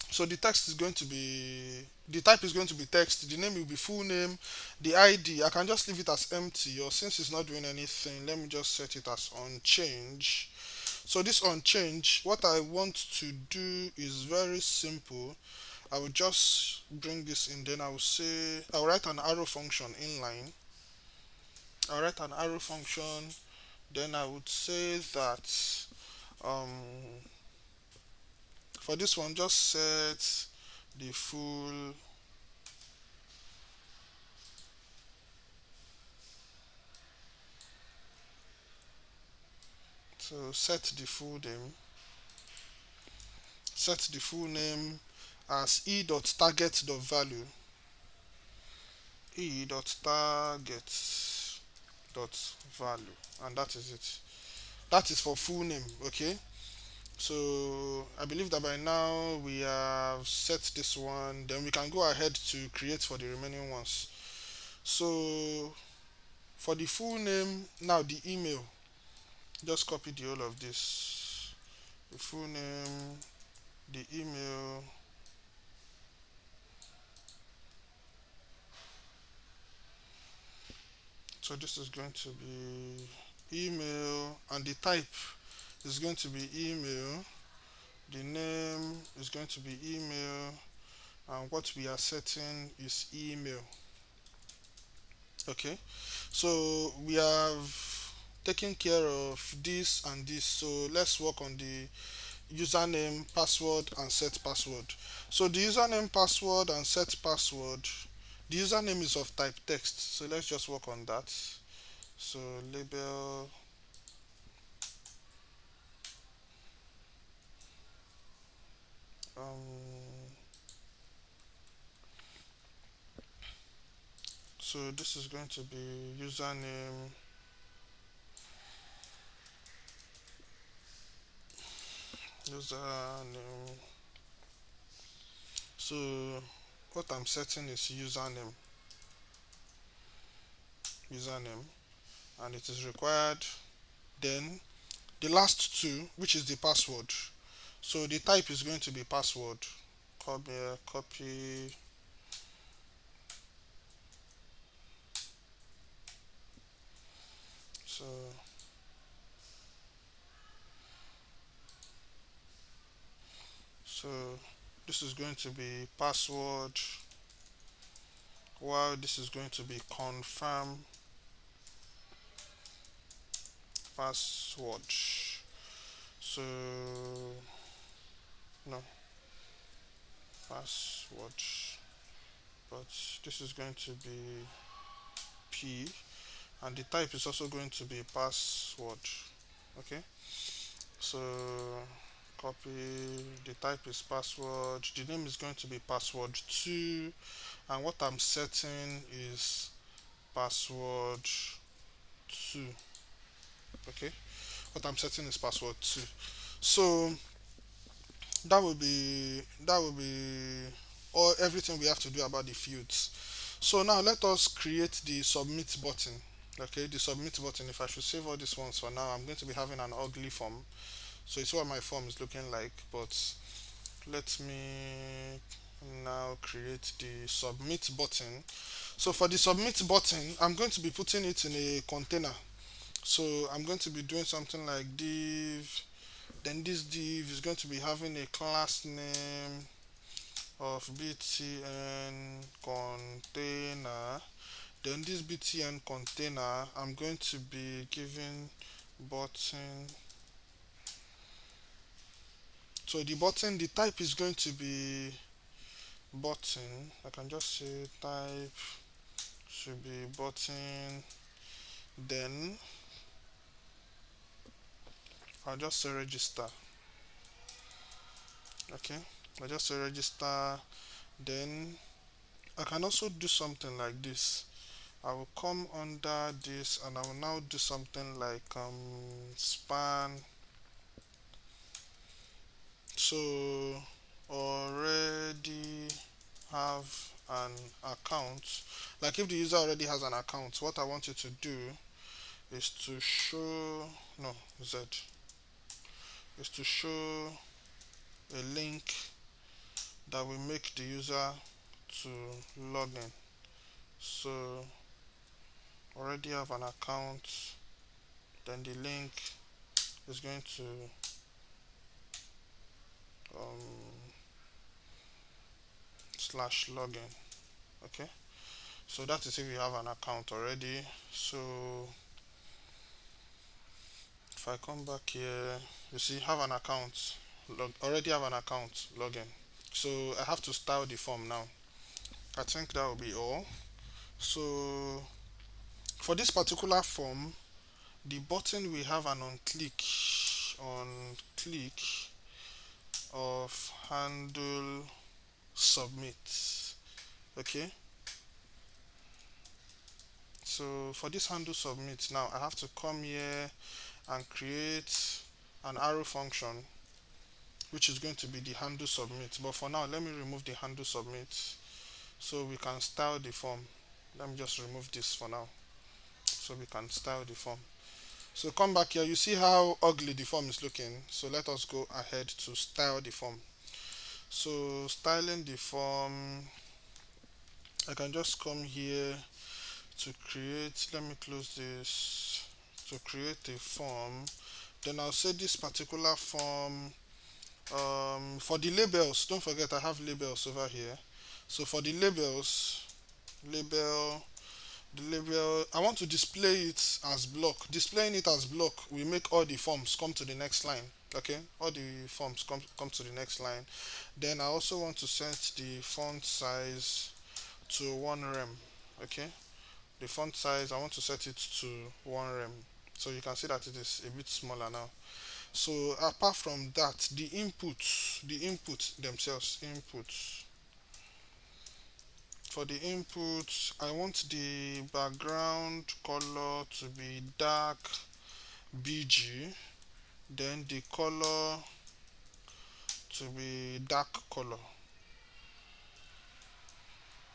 So the text is going to be, the type is going to be text, the name will be full name, the ID, I can just leave it as empty, or since it's not doing anything, let me just set it as unchange. So this unchange, what I want to do is very simple. I will just bring this in, then I will say, I'll write an arrow function inline. I'll write an arrow function, then I would say that um, for this one, just set the full, so set the full name as e.target.value, e.target.value, and that is it. That is for full name. Okay, so I believe that by now we have set this one, then we can go ahead to create for the remaining ones. So for the full name, now the email, just copy the whole of this, the full name, the email. So this is going to be email, and the type is going to be email, the name is going to be email, and what we are setting is email. Okay, so we have taken care of this and this, so let's work on the username, password, and set password. So the username, password, and set password, the username is of type text, so let's just work on that. So label, um, so this is going to be username. So what I'm setting is username, and it is required. Then the last two, which is the password. So the type is going to be password. Come here, copy. So so this is going to be password, while this is going to be confirm password. So no, password, but this is going to be P, and the type is also going to be password. Okay, so copy, the type is password, the name is going to be password 2, and what I'm setting is password 2. Okay, what I'm setting is password 2. So that will be all, everything we have to do about the fields. So now let us create the submit button. Okay, the submit button, if I should save all these ones for now, I'm going to be having an ugly form. So it's what my form is looking like, but let me now create the submit button. So for the submit button, I'm going to be putting it in a container. So I'm going to be doing something like div, then this div is going to be having a class name of btn container, Then this btn container, I'm going to be giving button. So the button, the type is going to be button. I can just say type should be button. Then I'll just say register. Okay, I just say register. Then I can also do something like this. I will come under this and I will now do something like span. So already have an account. Like if the user already has an account, what I want you to do is to show, no, Z, is to show a link that will make the user to log in. So already have an account, then the link is going to slash login. Okay, so that is if you have an account already. So if I come back here, you see have an account, already have an account, login. So I have to style the form now. I think that will be all. So for this particular form, the button we have an on click of handle submit. Okay, so for this handle submit now, I have to come here and create an arrow function which is going to be the handle submit. But for now, let me remove the handle submit so we can style the form. Let me just remove this for now so we can style the form. So come back here, you see how ugly the form is looking. So let us go ahead to style the form. So styling the form, I can just come here to create, let me close this, to create a form. Then I'll say this particular form, for the labels, don't forget I have labels over here. So for the labels, label, the label, I want to display it as block. Displaying it as block will make all the forms come to the next line. Okay, all the forms come to the next line. Then I also want to set the font size to 1 rem. Okay, the font size, I want to set it to 1 rem, so you can see that it is a bit smaller now. So apart from that, the inputs themselves, inputs, for the inputs, I want the background color to be dark bg, then the color to be dark color,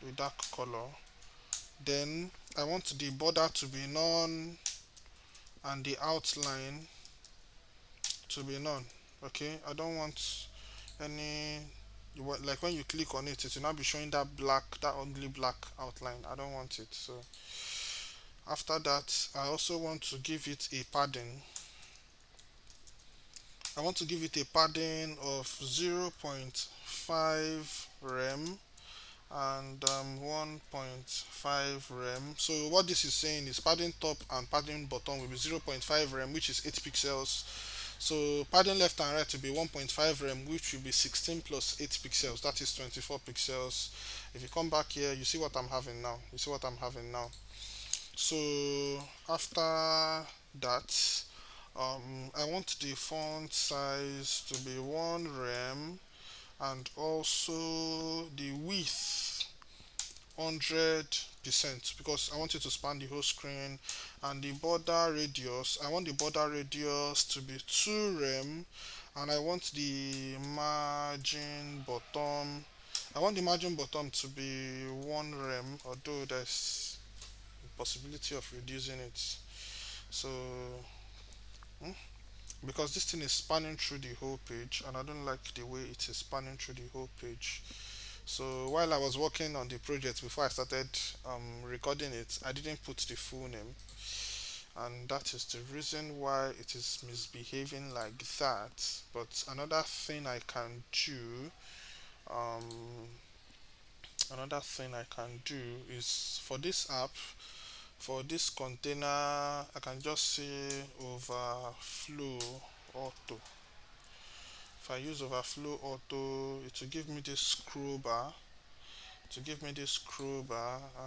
the dark color. Then I want the border to be none and the outline to be none. Okay, I don't want any, like when you click on it, it will not be showing that black, that ugly black outline. I don't want it. So after that, I also want to give it a padding. I want to give it a padding of 0.5 rem and 1.5 rem. So what this is saying is padding top and padding bottom will be 0.5 rem, which is 8 pixels. So padding left and right will be 1.5 rem, which will be 16 plus 8 pixels, that is 24 pixels. If you come back here, you see what I'm having now. You see what I'm having now. So after that, I want the font size to be 1 rem and also the width 100% because I want it to span the whole screen. And the border radius, I want the border radius to be 2 rem, and I want the margin bottom, I want the margin bottom to be 1 rem, although there's possibility of reducing it. So because this thing is spanning through the whole page and I don't like the way it is spanning through the whole page. So while I was working on the project before I started recording it, I didn't put the full name, and that is the reason why it is misbehaving like that. But another thing I can do, um, Another thing I can do is for this app, for this container, I can just say overflow auto. If I use overflow auto, it will give me this scroll bar,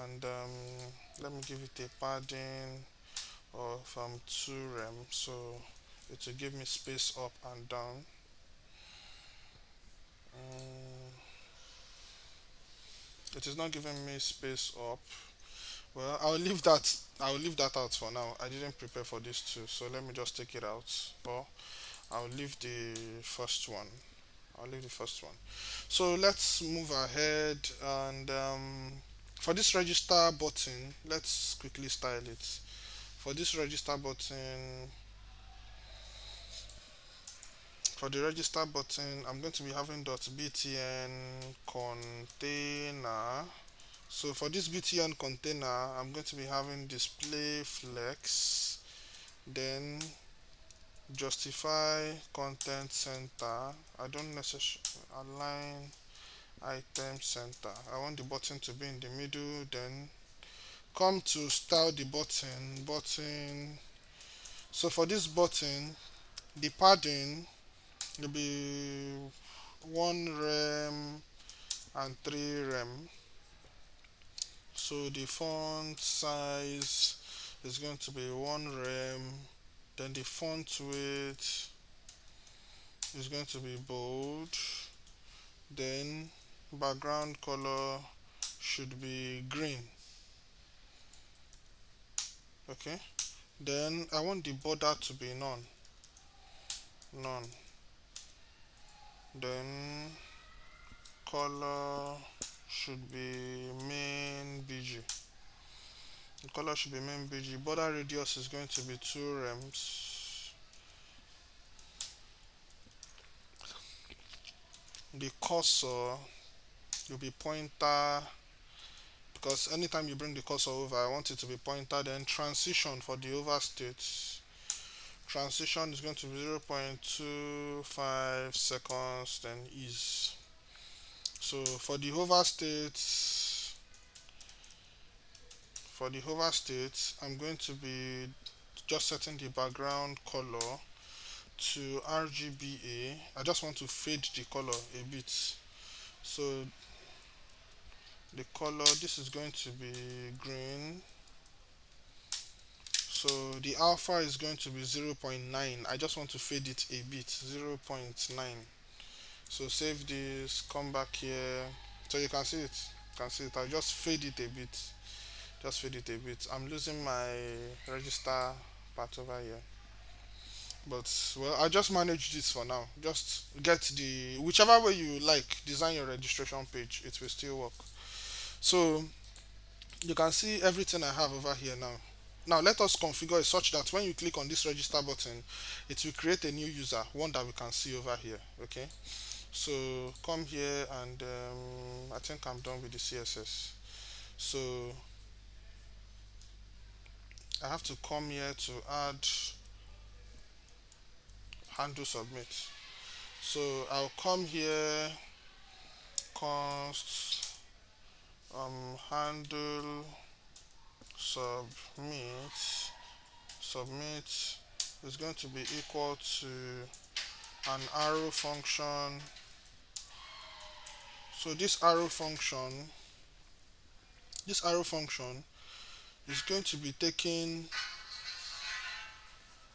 and let me give it a padding of 2 rem, so it will give me space up and down. It is not giving me space up. Well, I'll leave that out for now. I didn't prepare for this too, so let me just take it out. Or I'll leave the first one. I'll leave the first one. So let's move ahead, and for this register button, let's quickly style it. For this register button, for the register button, I'm going to be having .btn container. So for this btn container, I'm going to be having display flex, then justify content center. I don't necessarily align item center. I want the button to be in the middle. Then come to style the button. So for this button, the padding will be 1 rem and 3 rem. So the font size is going to be 1 rem. Then the font weight is going to be bold. Then background color should be green. Okay, then I want the border to be none. Then color should be main bg. The color should be main bg. Border radius is going to be 2 rems. The cursor will be pointer, because anytime you bring the cursor over, I want it to be pointer. Then transition for the overstate, transition is going to be 0.25 seconds, then ease. So for the overstate, I'm going to be just setting the background color to RGBA. I just want to fade the color a bit. So the color, this is going to be green. So the alpha is going to be 0.9. I just want to fade it a bit, 0.9. So save this, come back here, so you can see it. I'll just fade it a bit. I'm losing my register part over here, but well, I'll just manage this for now. Just get the whichever way you like, design your registration page, it will still work. So you can see everything I have over here now. Now let us configure it such that when you click on this register button, it will create a new user, one that we can see over here. Okay, so come here, and I think I'm done with the CSS. So I have to come here to add handle submit. So I'll come here, const handle submit is going to be equal to an arrow function. So this arrow function is going to be taking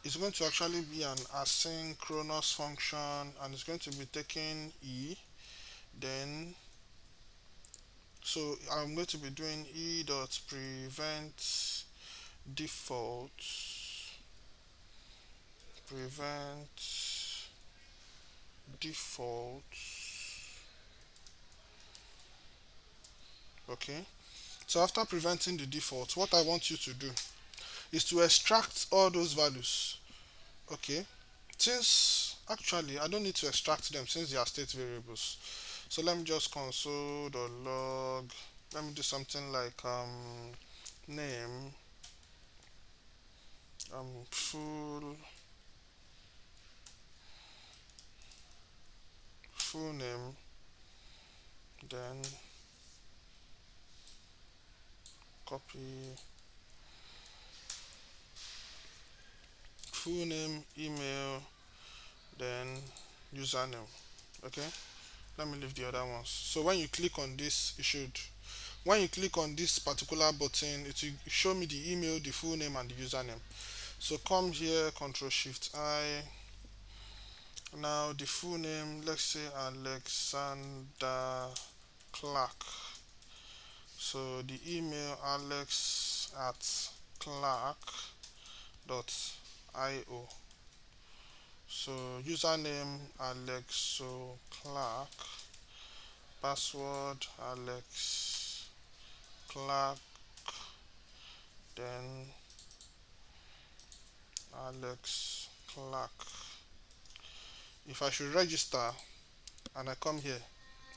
it's going to actually be an asynchronous function, and it's going to be taking then so I'm going to be doing prevent default default. Okay, so after preventing the default, what I want you to do is to extract all those values. Okay, since actually I don't need to extract them since they are state variables, so let me just console.log. Let me do something like name, full name, then copy full name, email, then username. Okay, let me leave the other ones. So when you click on this, when you click on this particular button, it will show me the email, the full name, and the username. So come here, Control Shift I. Now the full name, let's say Alexander Clark. So the email alex@clark.io. So username Alexo Clark, password Alex Clark, then Alex Clark. If I should register and I come here,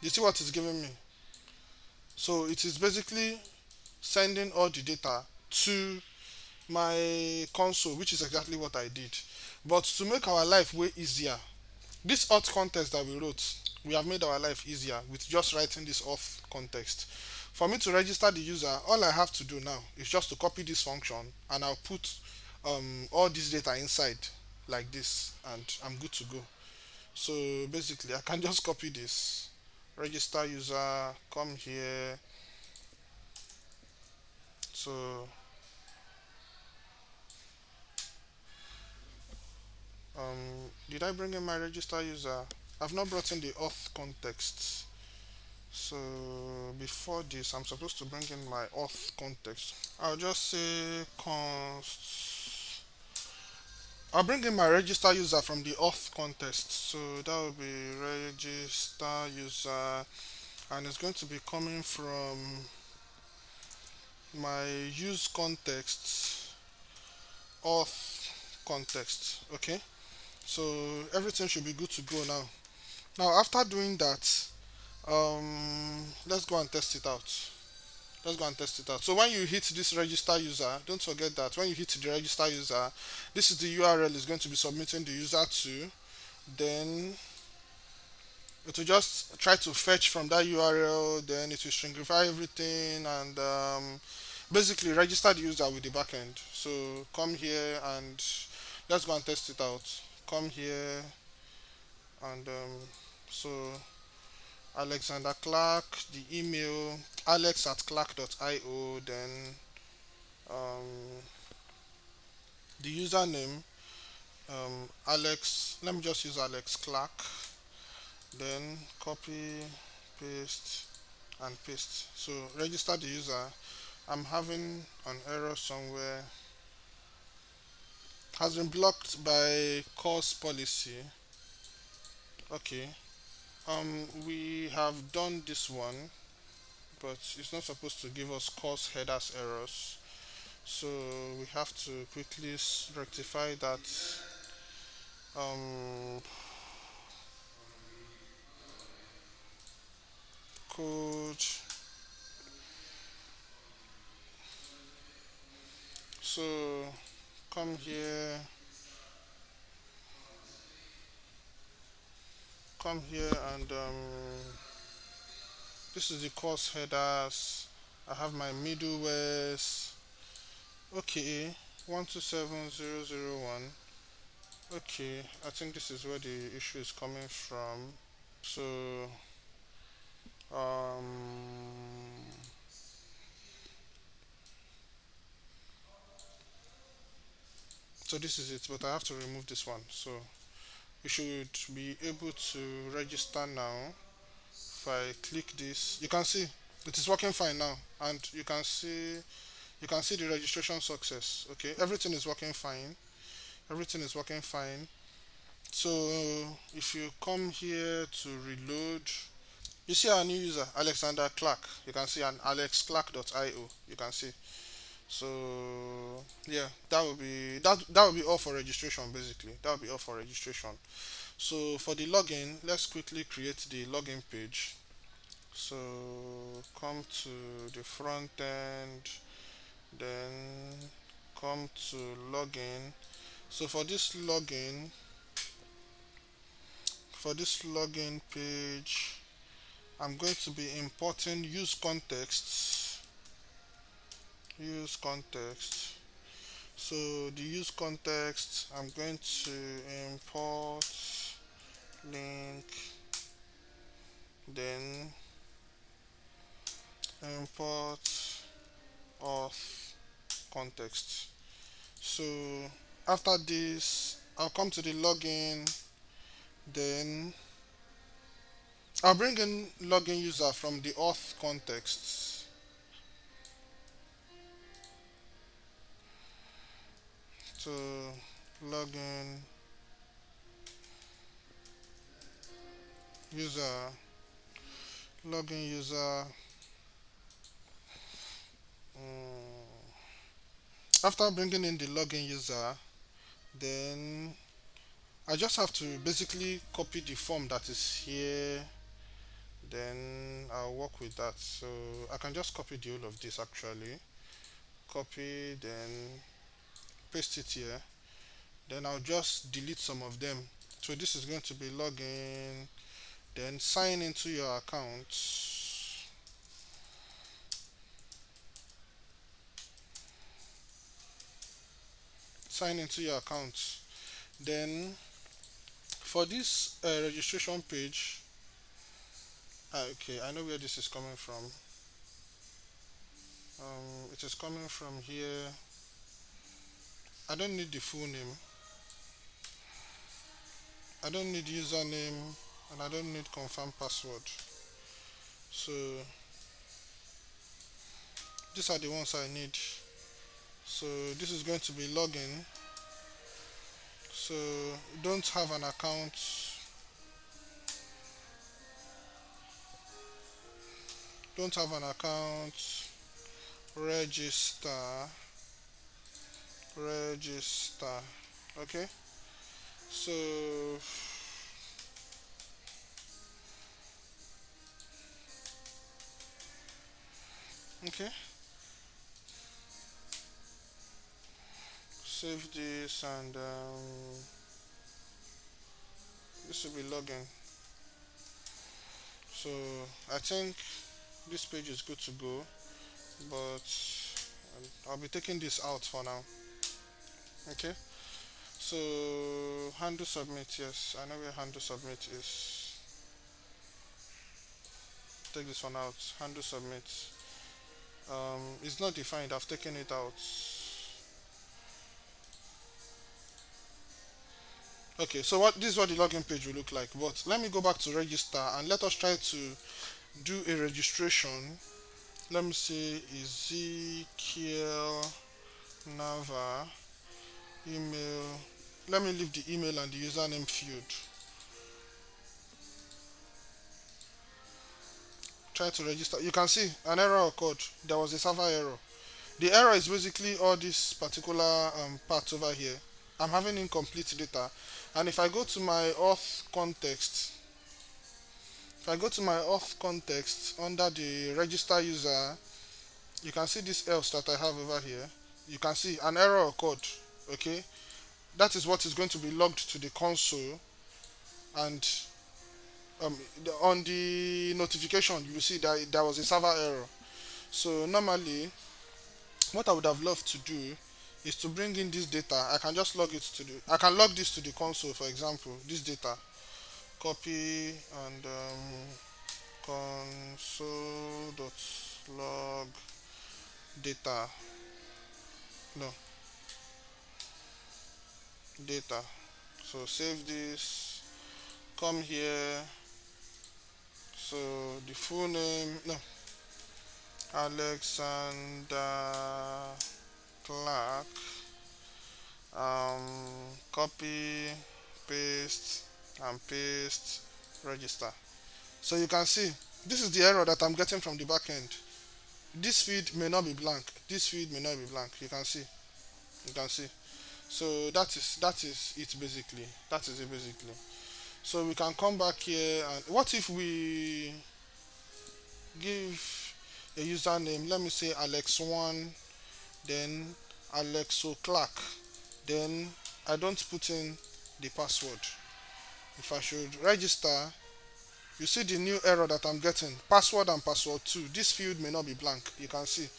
you see what it's giving me? So it is basically sending all the data to my console, which is exactly what I did. But to make our life way easier, this auth context that we wrote, we have made our life easier with just writing this auth context. For me to register the user, all I have to do now is just to copy this function and I'll put all this data inside like this and I'm good to go. So basically I can just copy this, register user, come here. So did I bring in my register user? I've not brought in the auth context. So before this, I'm supposed to bring in my auth context. I'll just say const. I'll bring in my register user from the auth context. So that will be register user, and it's going to be coming from my use context auth context. Okay. So everything should be good to go now. Now after doing that, let's go and test it out. Let's go and test it out. So when you hit this register user, don't forget that when you hit the register user, this is the URL is going to be submitting the user to. Then it will just try to fetch from that URL, then it will stringify everything and basically register the user with the backend. So come here and let's go and test it out. Come here and so Alexander Clark, the email alex@clark.io, then um, the username Alex. Let me just use Alex Clark. Then copy, paste, and paste. So register the user. I'm having an error somewhere. Has been blocked by course policy. Okay. We have done this one, but it's not supposed to give us course headers errors. So we have to quickly rectify that. Um, code. So come here, and this is the course headers. I have my middlewares. Okay, 127001. Okay, I think this is where the issue is coming from. So so this is it, but I have to remove this one. So you should be able to register now. If I click this, you can see it is working fine now, and you can see the registration success. Okay, everything is working fine. Everything is working fine. So if you come here to reload, you see our new user Alexander Clark. You can see an alexclark.io. You can see. So yeah, that will be all for registration. Basically, that will be all for registration. So for the login, let's quickly create the login page. So come to the front end, then come to login. So for this login page, I'm going to be importing use context use context. So the use context, I'm going to import link, then import auth context. So after this, I'll come to the login, then I'll bring in login user from the auth context. So login user, login user. After bringing in the login user, then I just have to basically copy the form that is here, then I'll work with that. So I can just copy the whole of this actually, copy, then paste it here, then I'll just delete some of them. So this is going to be login, then sign into your account, sign into your account. Then for this registration page, okay, I know where this is coming from. It is coming from here. I don't need the full name, I don't need username, and I don't need confirm password. So these are the ones I need. So this is going to be login. So don't have an account, don't have an account, register, register. Okay, so okay, save this, and this will be login. So I think this page is good to go, but I'll be taking this out for now. Okay, so handle submit, yes, I know where handle submit is. Take this one out, handle submit. It's not defined, I've taken it out. Okay, so what this is what the login page will look like, but let me go back to register and let us try to do a registration. Let me say Ezekiel Nava, email. Let me leave the email and the username field. Try to register. You can see an error occurred. There was a server error. The error is basically all this particular part over here. I'm having incomplete data, and if I go to my auth context, if I go to my auth context under the register user, you can see this else that I have over here. You can see an error occurred. Okay, that is what is going to be logged to the console, and on the notification you will see that there was a server error. So normally what I would have loved to do is to bring in this data. I can just log it to the, I can log this to the console, for example, this data, copy, and console.log data, no, data. So save this, come here. So the full name, no, Alexander Clark, copy, paste, and paste, register. So you can see this is the error that I'm getting from the backend. This field may not be blank, this field may not be blank. You can see, you can see. So that is it basically, that is it basically. So we can come back here, and what if we give a username, let me say Alex1, then Alexo Clark, then I don't put in the password. If I should register, you see the new error that I'm getting, password and password 2. This field may not be blank, you can see.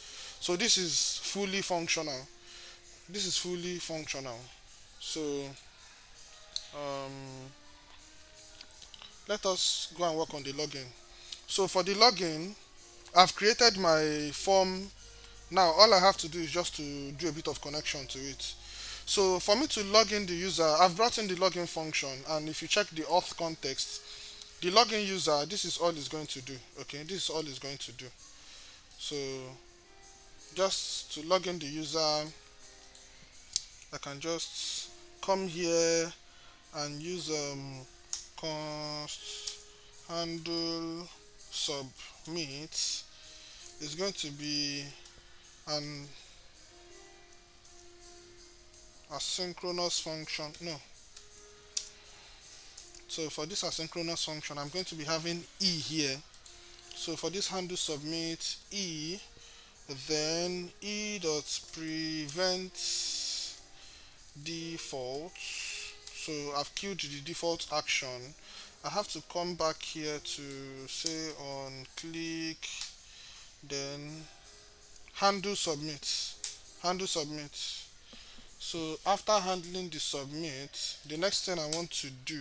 So this is fully functional. This is fully functional. So um, let us go and work on the login. So for the login, I've created my form. Now all I have to do is just to do a bit of connection to it. So for me to log in the user, I've brought in the login function, and if you check the auth context, the login user, this is all it's going to do. Okay, this is all it's going to do. So just to log in the user, I can just come here and use const handle submit. It's going to be an asynchronous function. No, so for this asynchronous function, I'm going to be having e here. So for this handle submit e, then e dot prevent default. So I've killed the default action. I have to come back here to say on click, then handle submit. Handle submit. So after handling the submit, the next thing I want to do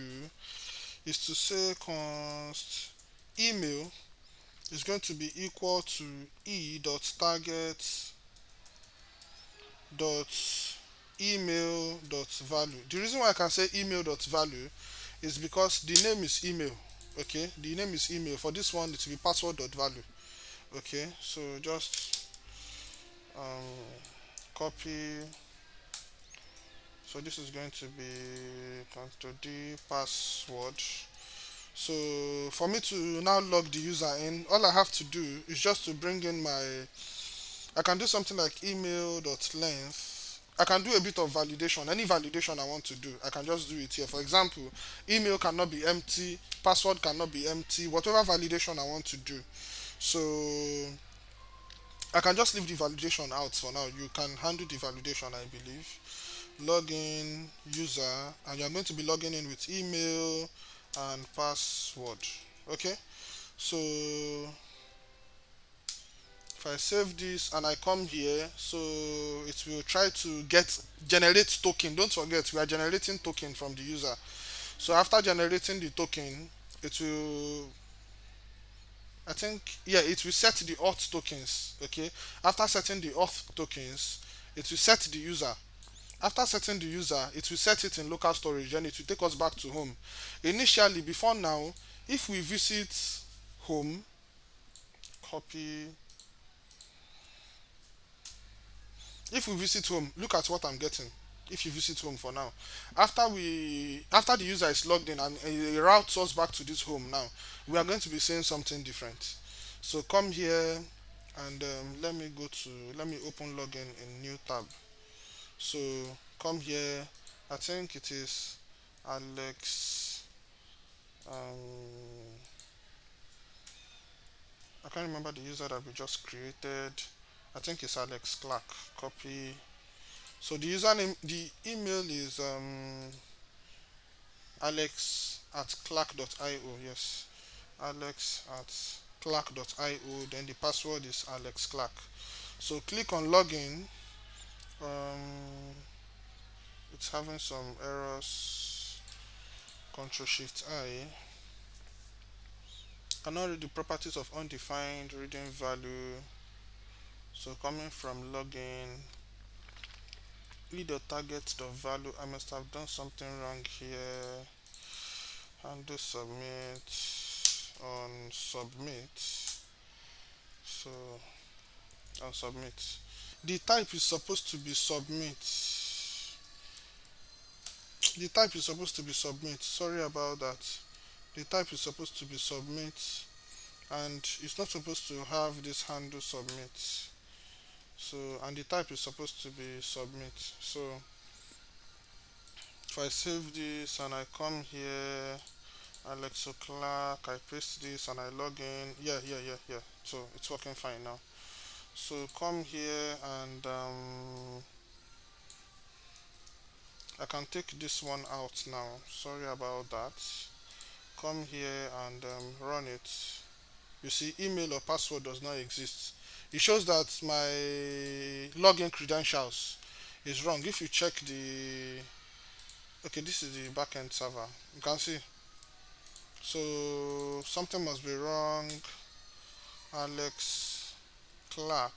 is to say const email is going to be equal to e dot target dot email dot value. The reason why I can say email dot value is because the name is email. Okay, the name is email. For this one, it will be password dot value. Okay, so just copy. So this is going to be control D password. So for me to now log the user in, all I have to do is just to bring in my, I can do something like email dot length. I can do a bit of validation. Any validation I want to do, I can just do it here. For example, email cannot be empty, password cannot be empty, whatever validation I want to do. So I can just leave the validation out for now. You can handle the validation, I believe. Login user, and you're going to be logging in with email and password. Okay, so if I save this and I come here, so it will try to generate token. Don't forget, we are generating token from the user. So after generating the token, it will, I think, yeah, it will set the auth tokens. Okay, after setting the auth tokens, it will set the user. After setting the user, it will set it in local storage and it will take us back to home. Initially, before now, if we visit home, copy, if we visit home, look at what I'm getting. If you visit home for now, after the user is logged in and it routes us back to this home now, we are going to be saying something different. So come here and let me open login in new tab. So come here, I think it is Alex, um, I can't remember the user that we just created. I think it's Alex Clark. Copy. So the username, the email is alex at clark.io. Yes, alex at clark.io. Then the password is Alex Clark. So click on login. Um, it's having some errors. Control Shift I. Cannot read the properties of undefined reading value. So coming from login, read the target the value. I must have done something wrong here. Handle submit on submit. So on submit. The type is supposed to be submit. The type is supposed to be submit. Sorry about that. The type is supposed to be submit, and it's not supposed to have this handle submit. So and the type is supposed to be submit. So if I save this and I come here, Alex Clark, I paste this and I log in. Yeah. So it's working fine now. So come here and I can take this one out now. Sorry about that. Come here and run it. You see, email or password does not exist. it shows that my login credentials is wrong. If you check the, okay, this is the backend server, you can see. So something must be wrong. Alex Clark.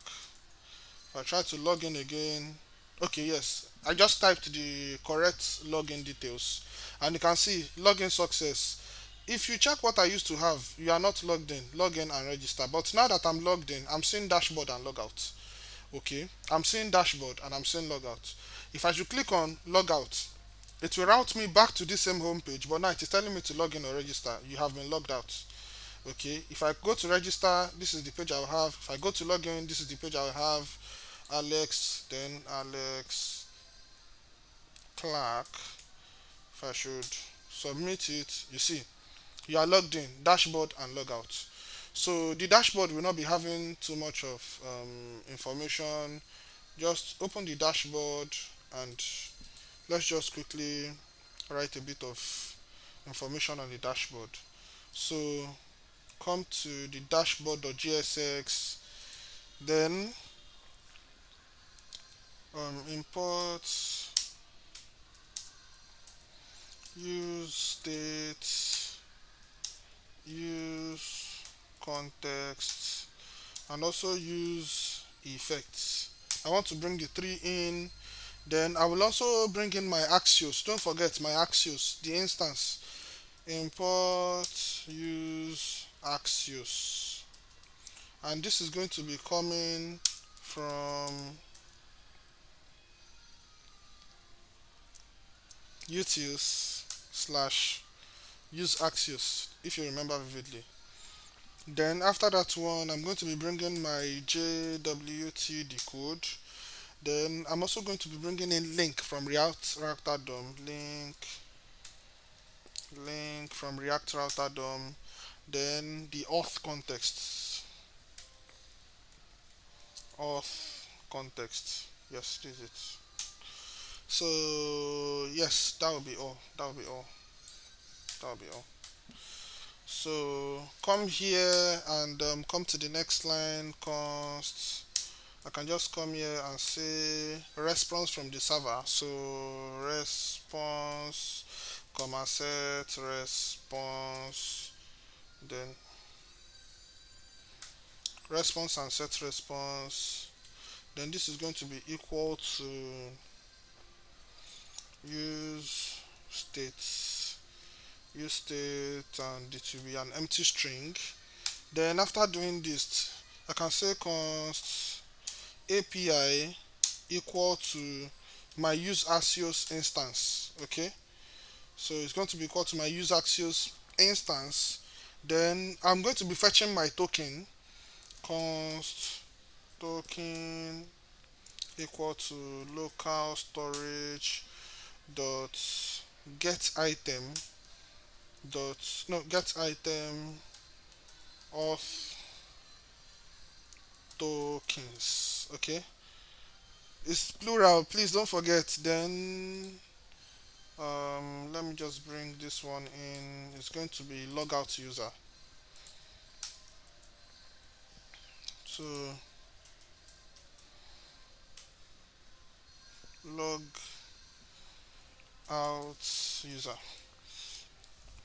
If I try to log in again, okay, yes, I just typed the correct login details, and you can see login success. If you check what I used to have, you are not logged in. Log in and register. But now that I'm logged in, I'm seeing dashboard and logout. Okay, I'm seeing dashboard and I'm seeing logout. If I should click on logout, it will route me back to this same home page, but now it is telling me to log in or register. You have been logged out. Okay, if I go to register, this is the page I will have. If I go to login, this is the page I will have. Alex, then Alex Clark. If I should submit it, you see, you are logged in, dashboard and logout. So the dashboard will not be having too much of information. Just open the dashboard and let's just quickly write a bit of information on the dashboard. So come to the dashboard.jsx, then import use state, use context, and also use effects. I want to bring the three in. Then I will also bring in my Axios. Don't forget my Axios, the instance. Import use Axios. And this is going to be coming from utils slash use Axios, if you remember vividly. Then after that one, I'm going to be bringing my JWT decode. Then I'm also going to be bringing in link from React DOM. Link from React Router DOM. Then the auth context. Auth context. Yes, this is it. So yes, that will be all. That will be all. That will be all. So come here and come to the next line. Const. I can just come here and say response from the server. So response, comma set response, then response and set response. Then this is going to be equal to use state, and it will be an empty string. Then after doing this, I can say const API equal to my use Axios instance. Okay, so it's going to be equal to my use Axios instance. Then I'm going to be fetching my token. Const token equal to local storage dot get item dot no get item of tokens. Okay, it's plural, please don't forget. Then let me just bring this one in. It's going to be logout user. So log out user.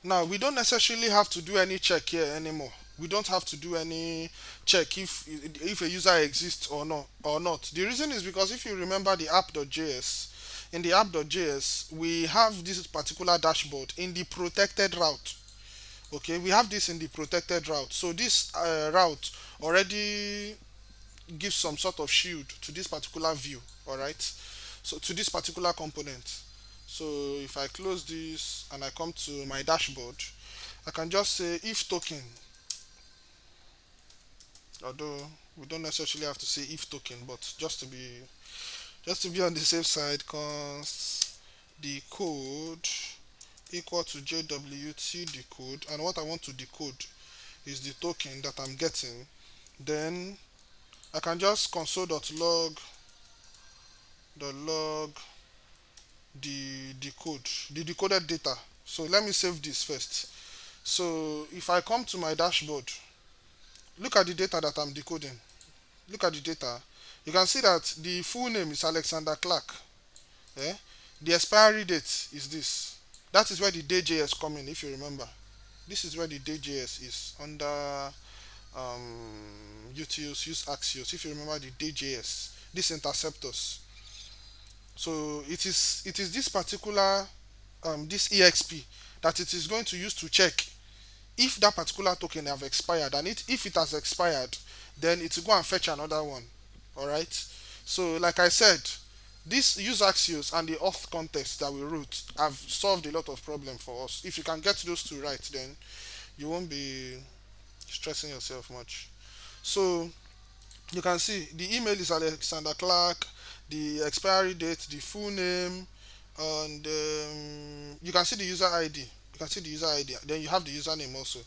Now we don't necessarily have to do any check here anymore. We don't have to do any check if a user exists or not. The reason is because if you remember the app.js, in the app.js we have this particular dashboard in the protected route. Okay, we have this in the protected route. So this route already gives some sort of shield to this particular view. All right, so to this particular component. So if I close this and I come to my dashboard, I can just say if token, although we don't necessarily have to say if token, but just to be on the safe side, const the code equal to JWT decode, and what I want to decode is the token that I'm getting. Then I can just console.log the decode, the decoded data. So let me save this first. So if I come to my dashboard, look at the data that I'm decoding. look at the data, you can see that the full name is Alexander Clark. Eh? The expiry date is this. That is where the day.js come in, if you remember. This is where the day.js is under utils use axios. If you remember the day.js, this interceptors. So it is this particular this exp that it is going to use to check if that particular token have expired, and if it has expired, then it will go and fetch another one. All right. So like I said, this use axios and the auth context that we wrote have solved a lot of problem for us. If you can get those two right, then you won't be stressing yourself much. So you can see the email is Alexander Clark, the expiry date, the full name, and you can see the user ID. You can see the user ID. Then you have the username also.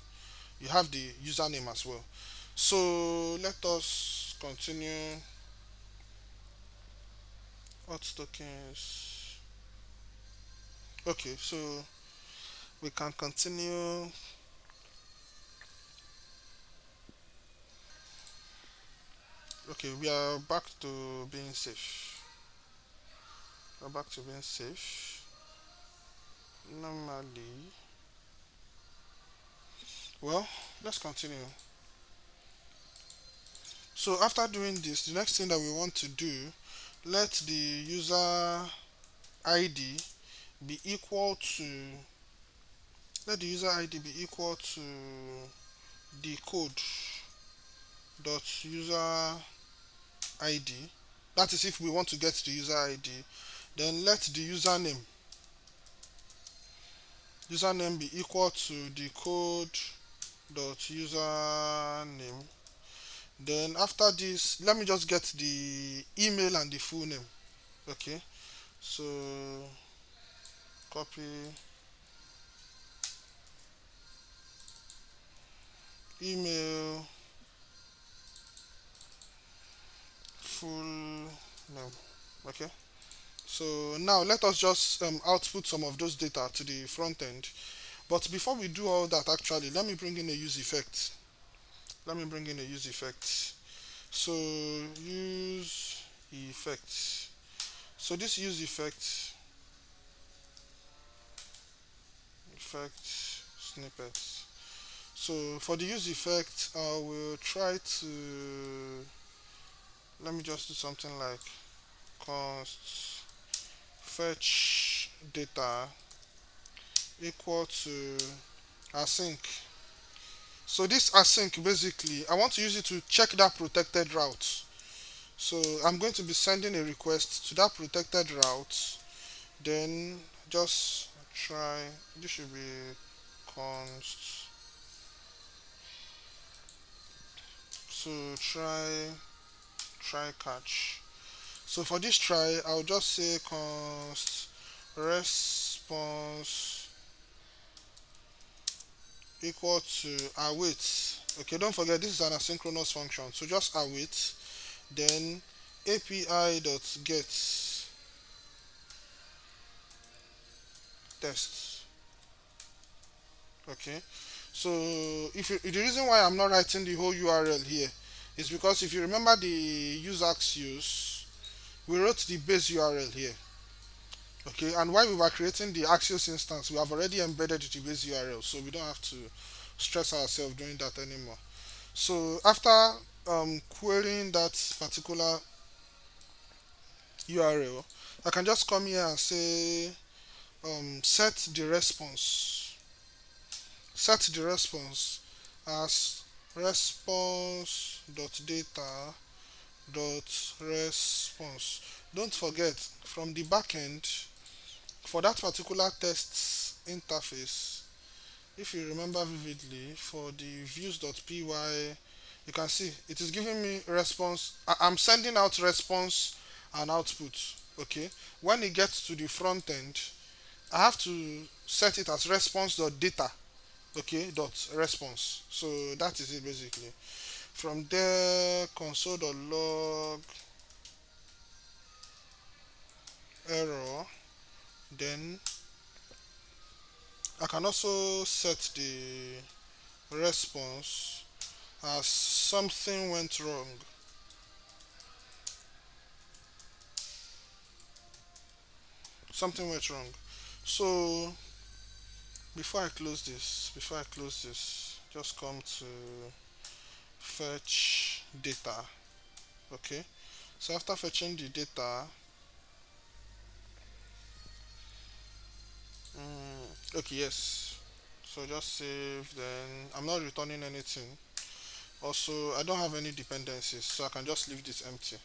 You have the username as well. So let us continue. Auth tokens. Okay, so we can continue. Okay, we are back to being safe. We're back to being safe. Normally, well, let's continue. So after doing this, the next thing that we want to do, let the user ID be equal to let the user ID be equal to the code dot user ID. That is if we want to get the user ID. Then let the username be equal to the code dot username. Then after this, let me just get the email and the full name. Okay, so copy email, full name. Okay, so now let us just output some of those data to the front end. But before we do all that, actually, let me bring in a use effect. Let me bring in a use effect. So use effect. So this use effect snippets. So for the use effect, I will try to, let me just do something like const fetch data equal to async. So this async, basically I want to use it to check that protected route. So I'm going to be sending a request to that protected route. Then just try, this should be const, so try catch. So for this try, I'll just say const response equal to await. Okay, don't forget this is an asynchronous function, so just await. Then api.get test. Okay, so the reason why I'm not writing the whole URL here is because if you remember the use axios, we wrote the base URL here. Okay, and while we were creating the axios instance, we have already embedded the base URL, so we don't have to stress ourselves doing that anymore. So after querying that particular URL, I can just come here and say set the response as response.data.response. Don't forget, from the backend, for that particular tests interface, if you remember vividly, for the views.py, you can see it is giving me response. I'm sending out response and output. Okay, when it gets to the front end, I have to set it as response.data. Okay, dot response. So that is it basically. From there, console.log error. Then I can also set the response as something went wrong. something went wrong. So before I close this, just come to fetch data. Okay, so after fetching the data, okay, yes, so just save. Then I'm not returning anything. Also, I don't have any dependencies, so I can just leave this empty.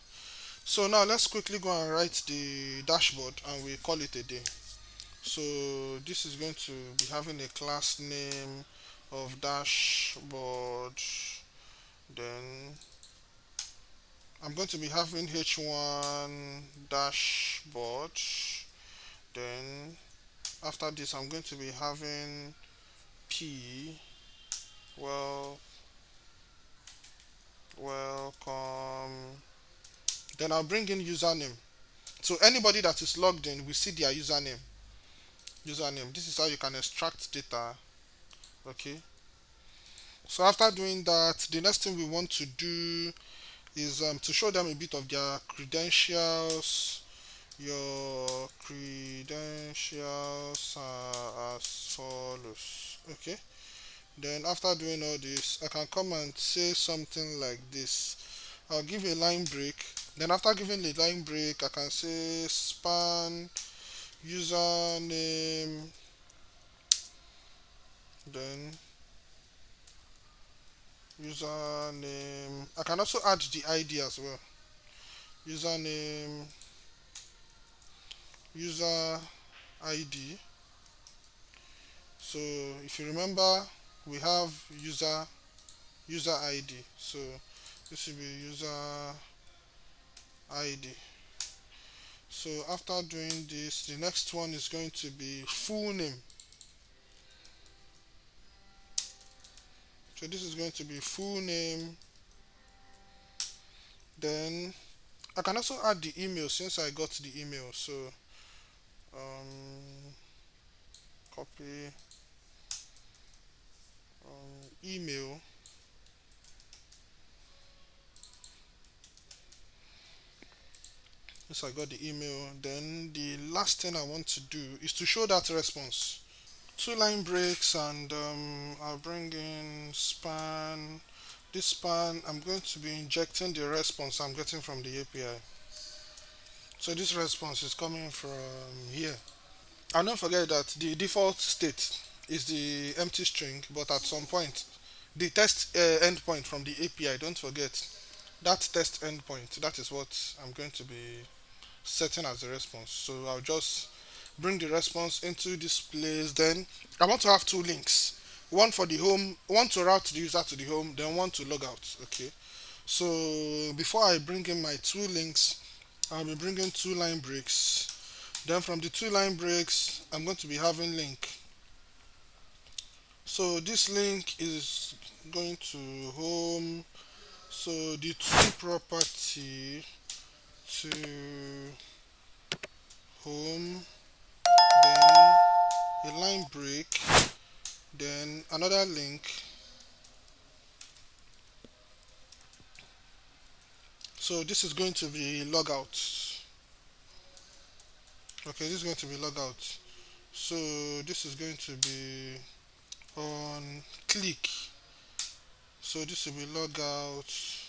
So now let's quickly go and write the dashboard and we call it a day. So this is going to be having a class name of dashboard. Then I'm going to be having h1 dashboard. Then after this I'm going to be having p well welcome. Then I'll bring in username. So anybody that is logged in will see their username. This is how you can extract data. Okay, so after doing that, the next thing we want to do is to show them a bit of their credentials. Your credentials are as follows. Okay, then after doing all this, I can come and say something like this. I'll give a line break. Then after giving the line break, I can say span username. Then username. I can also add the ID as well. Username, user ID. So if you remember, we have user ID. So this will be user ID. So after doing this, the next one is going to be full name. So this is going to be full name. Then I can also add the email since I got the email. So um, copy email. Yes, I got the email. Then the last thing I want to do is to show that response. Two line breaks, and I'll bring in span. This span, I'm going to be injecting the response I'm getting from the API. So this response is coming from here. And don't forget that the default state is the empty string, but at some point, the test endpoint from the API, don't forget that test endpoint, that is what I'm going to be setting as the response. So I'll just bring the response into this place. Then I want to have two links, one for the home, one to route the user to the home, then one to log out. Okay, so before I bring in my two links, I'll be bringing two line breaks. Then from the two line breaks, I'm going to be having link. So this link is going to home. So the to property to home, then a line break, then another link. So this is going to be logout. Okay, this is going to be logout. So this is going to be on click. So this will be logout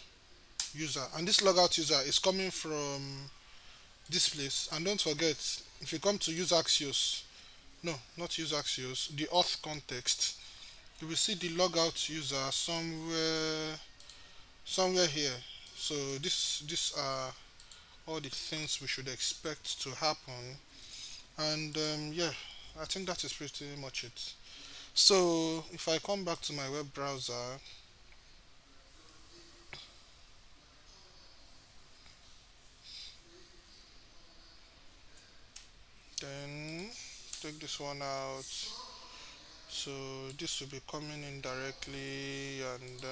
user, and this logout user is coming from this place. And don't forget, if you come to use Axios, no, not use Axios, the auth context, you will see the logout user somewhere here. So these are all the things we should expect to happen. And yeah, I think that is pretty much it. So if I come back to my web browser, then take this one out. So this will be coming in directly, and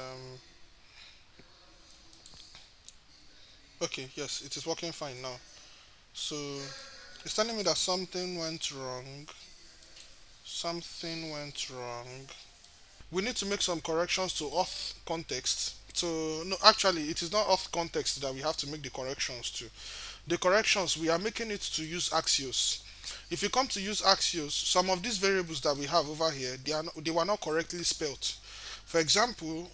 okay, yes, it is working fine now. So it's telling me that something went wrong. Something went wrong. We need to make some corrections to auth context. So no, actually, it is not auth context that we have to make the corrections to. The corrections we are making it to use Axios. If you come to use Axios, some of these variables that we have over here, they were not correctly spelled. For example,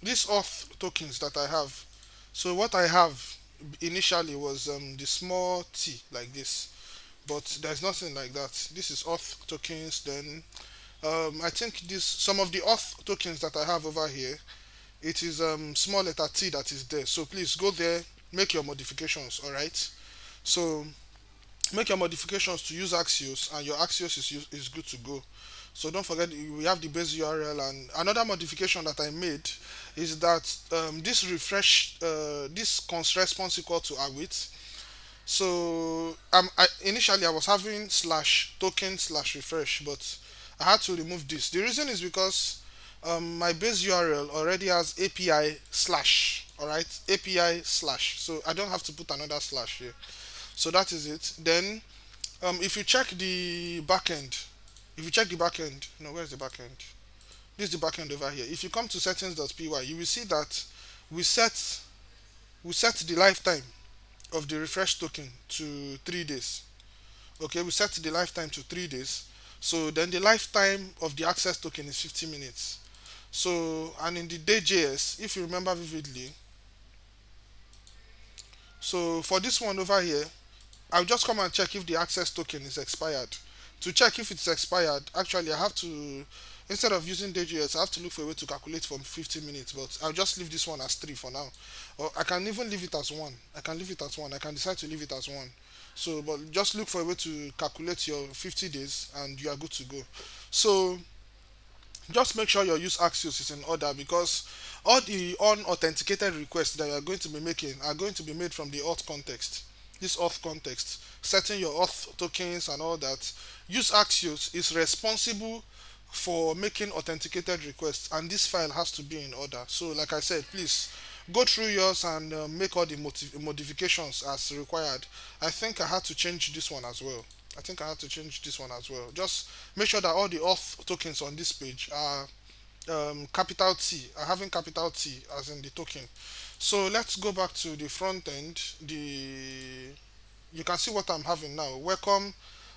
these auth tokens that I have. So what I have initially was the small t like this, but there's nothing like that. This is auth tokens. Then I think this some of the auth tokens that I have over here, it is small letter t that is there. So please go there, make your modifications. All right. So make your modifications to use Axios, and your Axios is good to go. So don't forget we have the base URL. And another modification that I made is that this refresh, this const response equal to await. So initially I was having slash token slash refresh, but I had to remove this. The reason is because my base URL already has API slash. All right, API slash. So I don't have to put another slash here. So that is it. Then if you check the backend, if you check the backend, no, where's the backend? This is the backend over here. If you come to settings.py, you will see that we set we set the lifetime of the refresh token to 3 days. Okay, we set the lifetime to 3 days. So then the lifetime of the access token is 50 minutes. So and in the day.js, if you remember vividly, so for this one over here, I'll just come and check if the access token is expired. To check if it's expired, actually I have to, instead of using DJS, I have to look for a way to calculate from 50 minutes, but I'll just leave this one as 3 for now. Or I can even leave it as 1. I can leave it as 1. I can decide to leave it as 1. So, but just look for a way to calculate your 50 days and you are good to go. So, just make sure your use Axios is in order, because all the unauthenticated requests that you are going to be making are going to be made from the auth context. This auth context, setting your auth tokens and all that. Use Axios is responsible for making authenticated requests, and this file has to be in order. So, like I said, please go through yours and make all the modifications as required. I think I had to change this one as well. I think I had to change this one as well. Just make sure that all the auth tokens on this page are capital T, are having capital T as in the token. So let's go back to the front end. You can see what I'm having now. Welcome,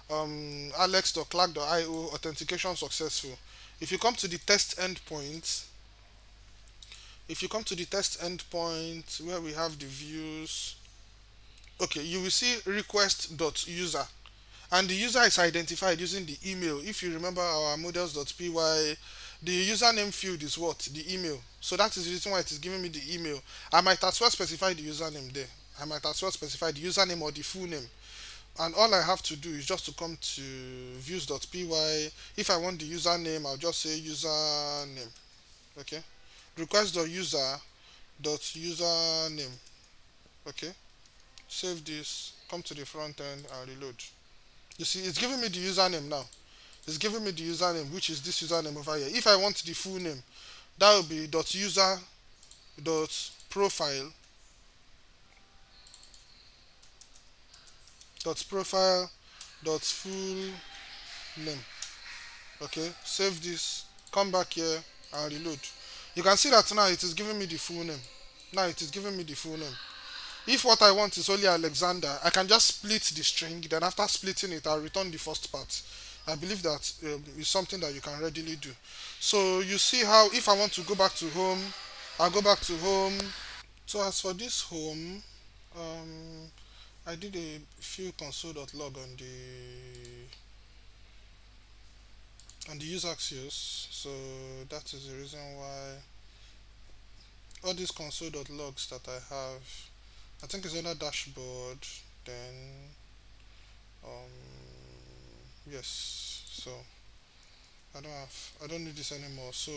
alex.clark.io, authentication successful. If you come to the test endpoint, if you come to the test endpoint where we have the views, okay, you will see request.user, and the user is identified using the email. If you remember our models.py, the username field is what? The email. So that is the reason why it is giving me the email. I might as well specify the username there. I might as well specify the username or the full name. And all I have to do is just to come to views.py. If I want the username, I'll just say username. Okay. Request.user.username. Okay. Save this. Come to the front end and reload. You see, it's giving me the username now. It's giving me the username, which is this username over here. If I want the full name, that will be .user .profile .profile .full name. Okay, save this, come back here and reload. You can see that now it is giving me the full name. Now it is giving me the full name. If what I want is only Alexander, I can just split the string, then after splitting it, I'll return the first part. I believe that is something that you can readily do. So you see how if I want to go back to home, I'll go back to home. So as for this home, I did a few console.log on the use Axios. So that is the reason why all these console.logs that I have, I think it's under dashboard, then yes, so I don't need this anymore. So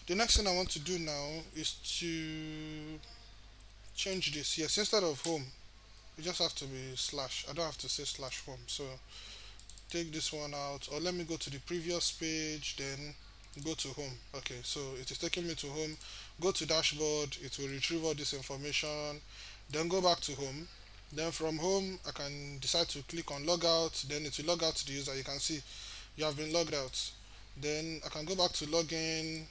the next thing I want to do now is to change this. Yes, instead of home, you just have to be slash. I don't have to say slash home. So take this one out, or let me go to the previous page, then go to home. Okay, so it is taking me to home. Go to dashboard, it will retrieve all this information, then go back to home. Then from home I can decide to click on logout, then it will log out the user. You can see you have been logged out. Then I can go back to login,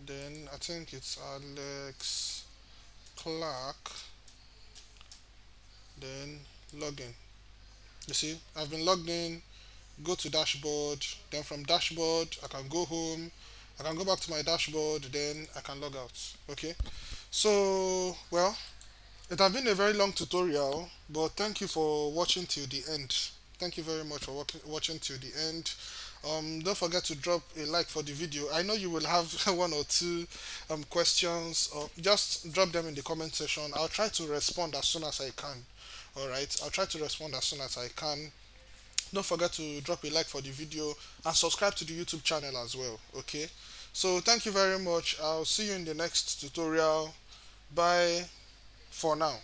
then I think it's Alex Clark, then login. You see, I've been logged in, go to dashboard, then from dashboard I can go home, I can go back to my dashboard, then I can log out. Okay, so well, it has been a very long tutorial, but thank you for watching till the end. Thank you very much for watching till the end. Don't forget to drop a like for the video. I know you will have one or two questions, or just drop them in the comment section. I'll try to respond as soon as I can. All right, I'll try to respond as soon as I can. Don't forget to drop a like for the video and subscribe to the YouTube channel as well. Okay, so thank you very much. I'll see you in the next tutorial. Bye for now.